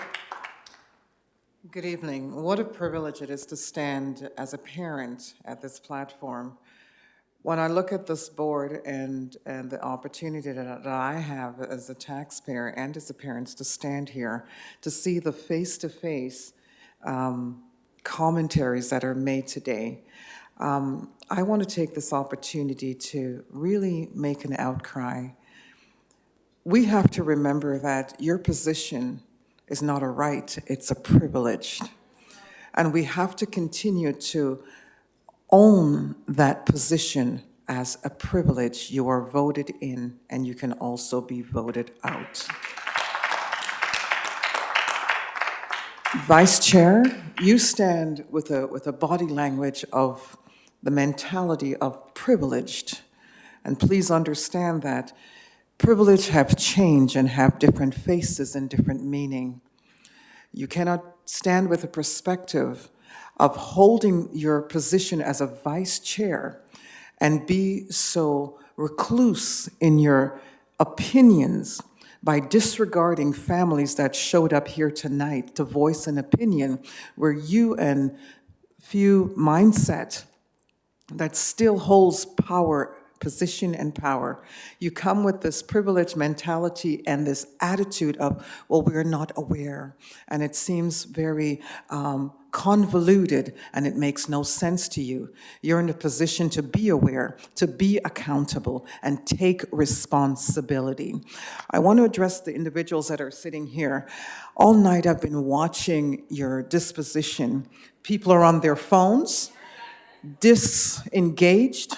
Good evening. What a privilege it is to stand as a parent at this platform. When I look at this board and the opportunity that I have as a taxpayer and as a parent to stand here, to see the face-to-face commentaries that are made today, I want to take this opportunity to really make an outcry. We have to remember that your position is not a right, it's a privilege. And we have to continue to own that position as a privilege. You are voted in, and you can also be voted out. Vice Chair, you stand with a body language of the mentality of privileged. And please understand that privilege have changed and have different faces and different meaning. You cannot stand with a perspective of holding your position as a vice chair and be so recluse in your opinions by disregarding families that showed up here tonight to voice an opinion where you and few mindset that still holds power, position and power. You come with this privileged mentality and this attitude of, well, we're not aware. And it seems very convoluted and it makes no sense to you. You're in a position to be aware, to be accountable, and take responsibility. I want to address the individuals that are sitting here. All night I've been watching your disposition. People are on their phones, disengaged,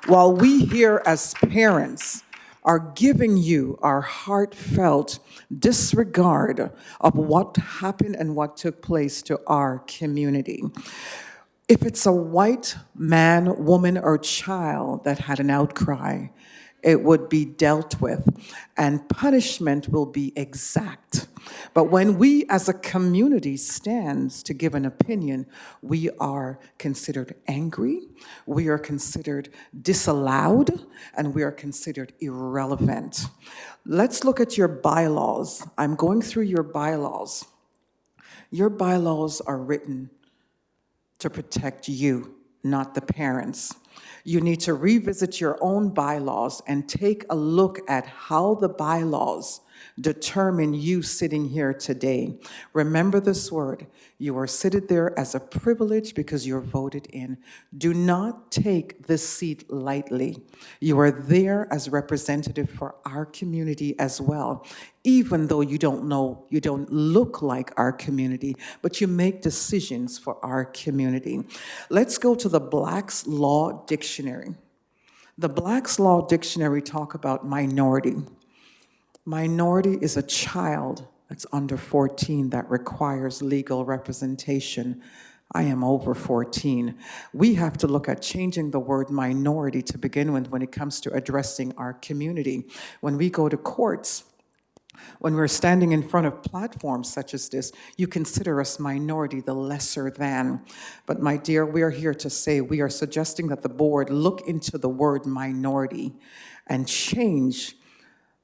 while we here as parents are giving you our heartfelt disregard of what happened and what took place to our community. If it's a white man, woman, or child that had an outcry, it would be dealt with, and punishment will be exact. But when we as a community stands to give an opinion, we are considered angry, we are considered disallowed, and we are considered irrelevant. Let's look at your bylaws. I'm going through your bylaws. Your bylaws are written to protect you, not the parents. You need to revisit your own bylaws and take a look at how the bylaws determine you sitting here today. Remember this word. You are seated there as a privilege because you're voted in. Do not take this seat lightly. You are there as representative for our community as well. Even though you don't look like our community, but you make decisions for our community. Let's go to the Black's Law Dictionary. The Black's Law Dictionary talk about minority. Minority is a child that's under 14 that requires legal representation. I am over 14. We have to look at changing the word minority to begin with when it comes to addressing our community. When we go to courts, when we're standing in front of platforms such as this, you consider us minority, the lesser than. But my dear, we are here to say we are suggesting that the board look into the word minority and change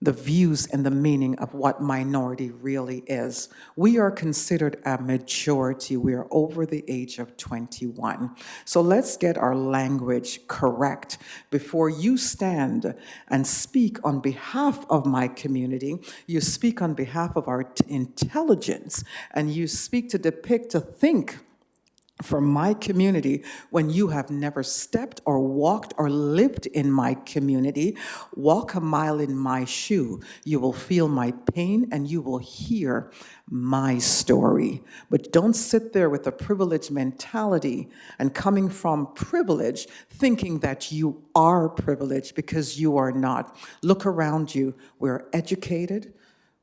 the views and the meaning of what minority really is. We are considered a majority. We are over the age of 21. So let's get our language correct. Before you stand and speak on behalf of my community, you speak on behalf of our intelligence, and you speak to depict, to think for my community when you have never stepped or walked or lived in my community. Walk a mile in my shoe. You will feel my pain and you will hear my story. But don't sit there with a privileged mentality and coming from privilege thinking that you are privileged, because you are not. Look around you. We're educated.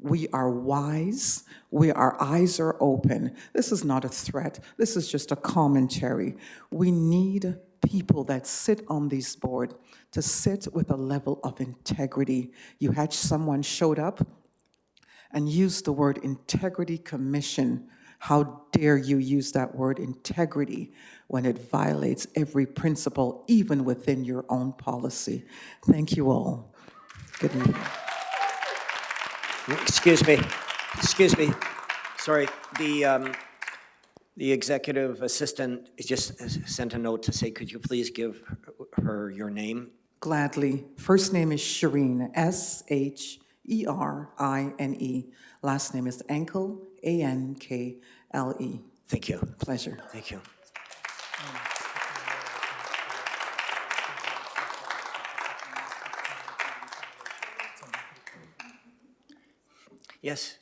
We are wise. Our eyes are open. This is not a threat. This is just a commentary. We need people that sit on this board to sit with a level of integrity. You had someone showed up and used the word integrity commission. How dare you use that word integrity when it violates every principle, even within your own policy. Thank you all. Good evening. Excuse me. Sorry, the executive assistant just sent a note to say, could you please give her your name? Gladly. First name is Shireen, S-H-E-R-I-N-E. Last name is Ankle, A-N-K-L-E. Thank you. Pleasure. Thank you. Yes.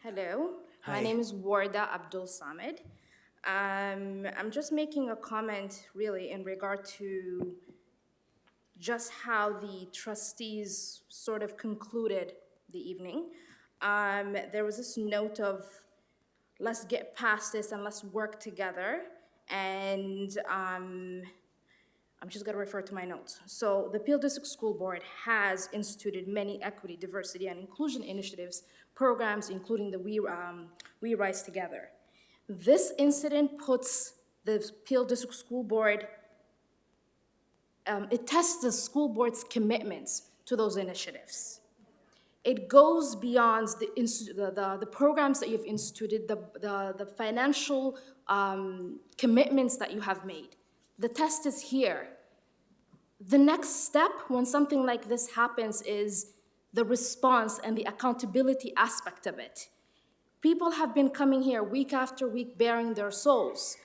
Hello, Hi. my name is Warda Abdul Samid. I'm just making a comment really in regard to just how the trustees sort of concluded the evening. There was this note of let's get past this and let's work together. And I'm just going to refer to my notes. So the Peel District School Board has instituted many equity, diversity, and inclusion initiatives, programs, including the We Rise Together. This incident puts the Peel District School Board, it tests the school board's commitments to those initiatives. It goes beyond the programs that you've instituted, the financial commitments that you have made. The test is here. The next step when something like this happens is the response and the accountability aspect of it. People have been coming here week after week bearing their souls.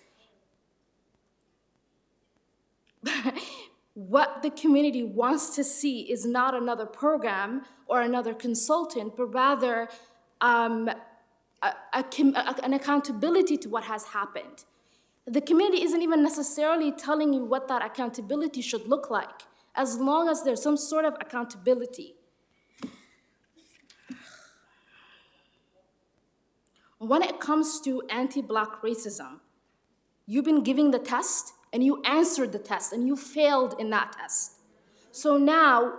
What the community wants to see is not another program or another consultant, but rather an accountability to what has happened. The community isn't even necessarily telling you what that accountability should look like, as long as there's some sort of accountability. When it comes to anti-Black racism, you've been giving the test, and you answered the test, and you failed in that test. So now,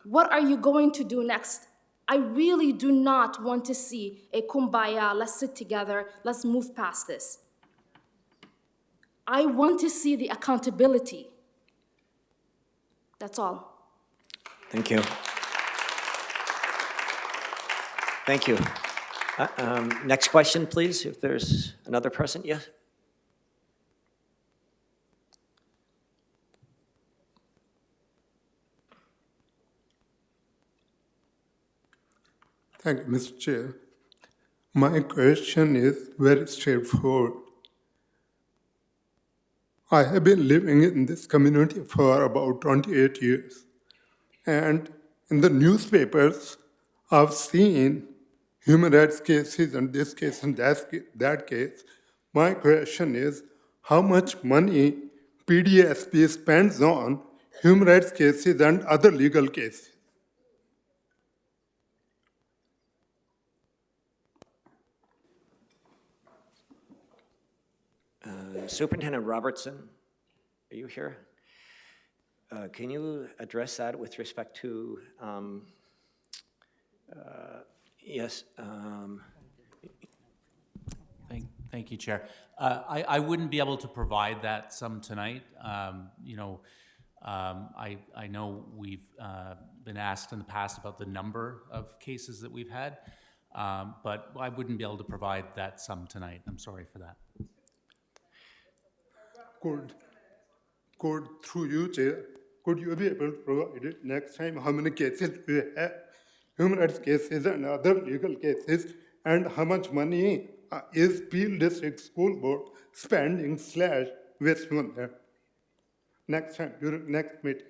what are you going to do next? I really do not want to see a kumbaya, let's sit together, let's move past this. I want to see the accountability. That's all. Thank you. Thank you. Next question, please, if there's another person. Yes? Thank you, Mr. Chair. My question is very straightforward. I have been living in this community for about 28 years. And in the newspapers, I've seen human rights cases and this case and that case. My question is, how much money PDSP spends on human rights cases and other legal cases? Superintendent Robertson, are you here? Can you address that with respect to, yes. Thank you, Chair. I wouldn't be able to provide that sum tonight. You know, I know we've been asked in the past about the number of cases that we've had, but I wouldn't be able to provide that sum tonight. I'm sorry for that. Could through you, Chair, could you be able to provide it next time how many cases we have, human rights cases and other legal cases, and how much money is Peel District School Board spending / wasting on that? Next time, during next meeting.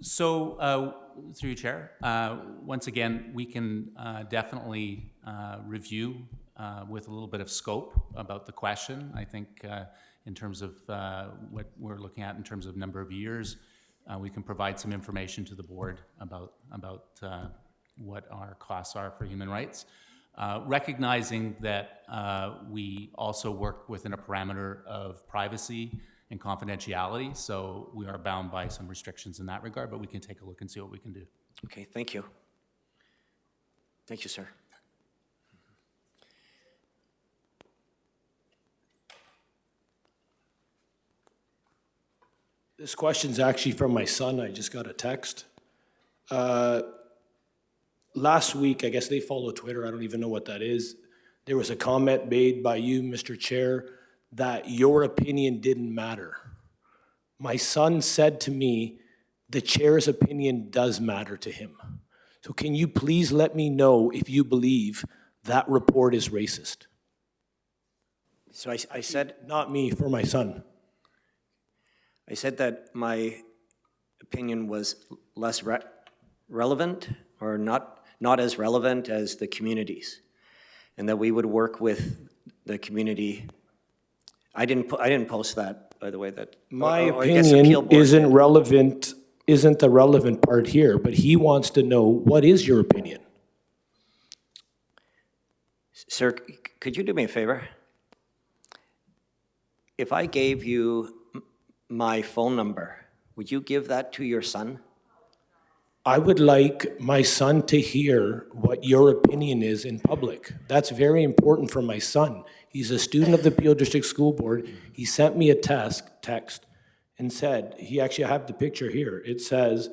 So, through you, Chair, once again, we can definitely review with a little bit of scope about the question. I think in terms of what we're looking at in terms of number of years, we can provide some information to the board about what our costs are for human rights. Recognizing that we also work within a parameter of privacy and confidentiality, so we are bound by some restrictions in that regard, but we can take a look and see what we can do. Okay, thank you. Thank you, sir. This question's actually from my son. I just got a text. Last week, I guess they follow Twitter, I don't even know what that is. There was a comment made by you, Mr. Chair, that your opinion didn't matter. My son said to me, the chair's opinion does matter to him. So can you please let me know if you believe that report is racist? So I said... Not me, for my son. I said that my opinion was less relevant or not as relevant as the community's, and that we would work with the community. I didn't post that, by the way. That my opinion isn't relevant, isn't the relevant part here, but he wants to know, what is your opinion? Sir, could you do me a favor? If I gave you my phone number, would you give that to your son? I would like my son to hear what your opinion is in public. That's very important for my son. He's a student of the Peel District School Board. He sent me a text and said, I have the picture here. It says,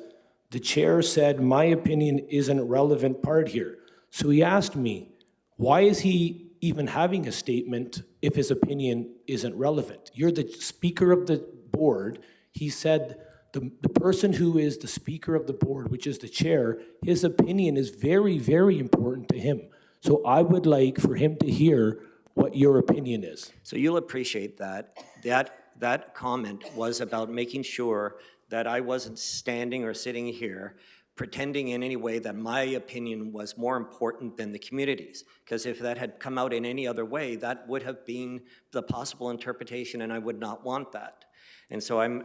the chair said my opinion isn't a relevant part here. So he asked me, why is he even having a statement if his opinion isn't relevant? You're the speaker of the board. He said, the person who is the speaker of the board, which is the chair, his opinion is very, very important to him. So I would like for him to hear what your opinion is. So you'll appreciate that. That comment was about making sure that I wasn't standing or sitting here pretending in any way that my opinion was more important than the community's. Because if that had come out in any other way, that would have been the possible interpretation, and I would not want that. And so I'm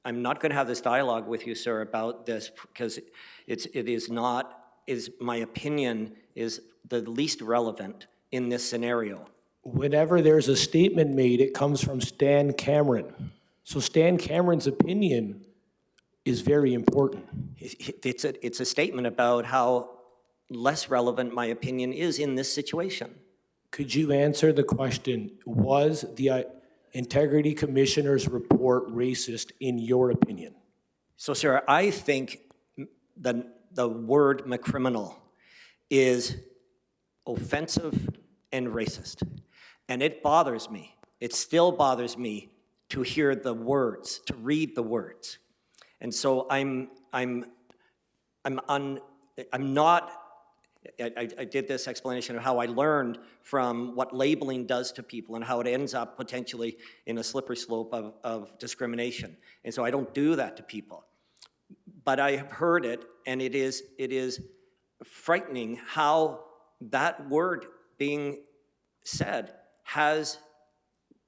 not going to have this dialogue with you, sir, about this, because my opinion is the least relevant in this scenario. Whenever there's a statement made, it comes from Stan Cameron. So Stan Cameron's opinion is very important. It's a statement about how less relevant my opinion is in this situation. Could you answer the question, was the Integrity Commissioner's report racist in your opinion? So, sir, I think the word criminal is offensive and racist. And it bothers me. It still bothers me to hear the words, to read the words. And so I did this explanation of how I learned from what labeling does to people and how it ends up potentially in a slippery slope of discrimination. And so I don't do that to people. But I have heard it, and it is frightening how that word being said has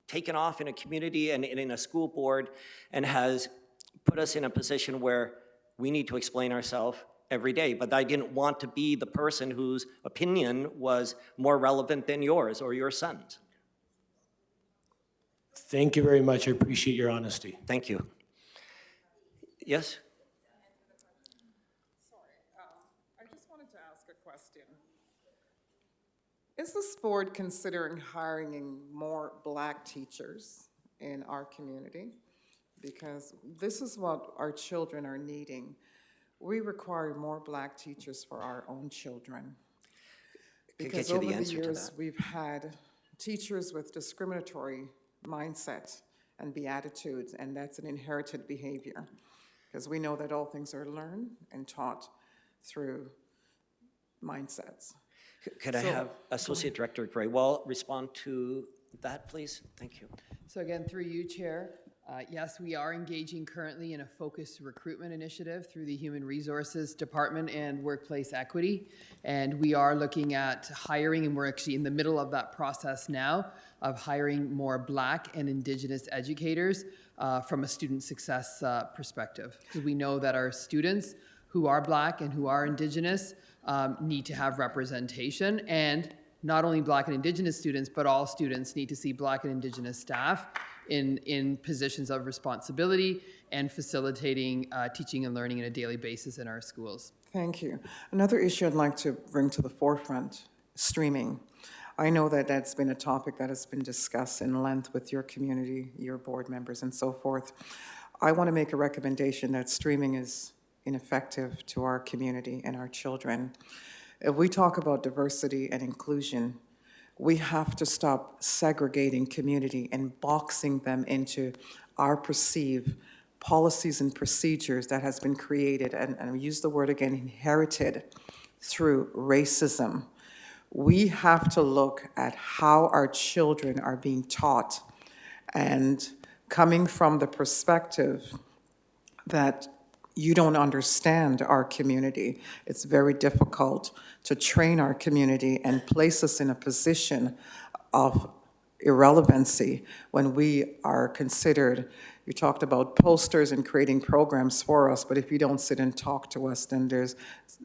taken off in a community and in a school board and has put us in a position where we need to explain ourselves every day. But I didn't want to be the person whose opinion was more relevant than yours or your son's. Thank you very much. I appreciate your honesty. Thank you. Yes? I just wanted to ask a question. Is this board considering hiring more Black teachers in our community? Because this is what our children are needing. We require more Black teachers for our own children. Because over the years, we've had teachers with discriminatory mindset and beatitudes, and that's an inherited behavior. Because we know that all things are learned and taught through mindsets. Could I have Associate Director Graywall respond to that, please? Thank you. So again, through you, Chair, yes, we are engaging currently in a focused recruitment initiative through the Human Resources Department and Workplace Equity. And we are looking at hiring, and we're actually in the middle of that process now, of hiring more Black and Indigenous educators from a student success perspective. Because we know that our students who are Black and who are Indigenous need to have representation, and not only Black and Indigenous students, but all students need to see Black and Indigenous staff in positions of responsibility and facilitating teaching and learning on a daily basis in our schools. Thank you. Another issue I'd like to bring to the forefront, streaming. I know that that's been a topic that has been discussed in length with your community, your board members, and so forth. I want to make a recommendation that streaming is ineffective to our community and our children. If we talk about diversity and inclusion, we have to stop segregating community and boxing them into our perceived policies and procedures that has been created, and I use the word again, inherited through racism. We have to look at how our children are being taught, and coming from the perspective that you don't understand our community, it's very difficult to train our community and place us in a position of irrelevancy when we are considered. You talked about posters and creating programs for us, but if you don't sit and talk to us, then there's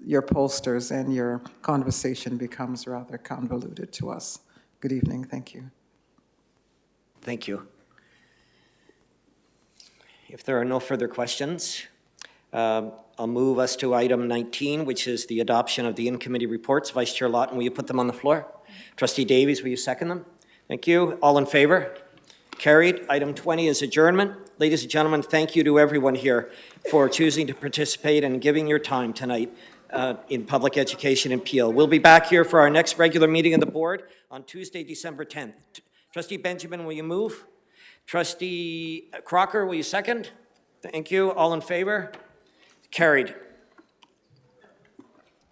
your posters and your conversation becomes rather convoluted to us. Good evening, thank you. Thank you. If there are no further questions, I'll move us to item 19, which is the adoption of the in-committee reports. Vice Chair Lawton, will you put them on the floor? Trustee Davies, will you second them? Thank you. All in favor? Carried. Item 20 is adjournment. Ladies and gentlemen, thank you to everyone here for choosing to participate and giving your time tonight in public education in Peel. We'll be back here for our next regular meeting of the board on Tuesday, December 10th. Trustee Benjamin, will you move? Trustee Crocker, will you second? Thank you. All in favor? Carried.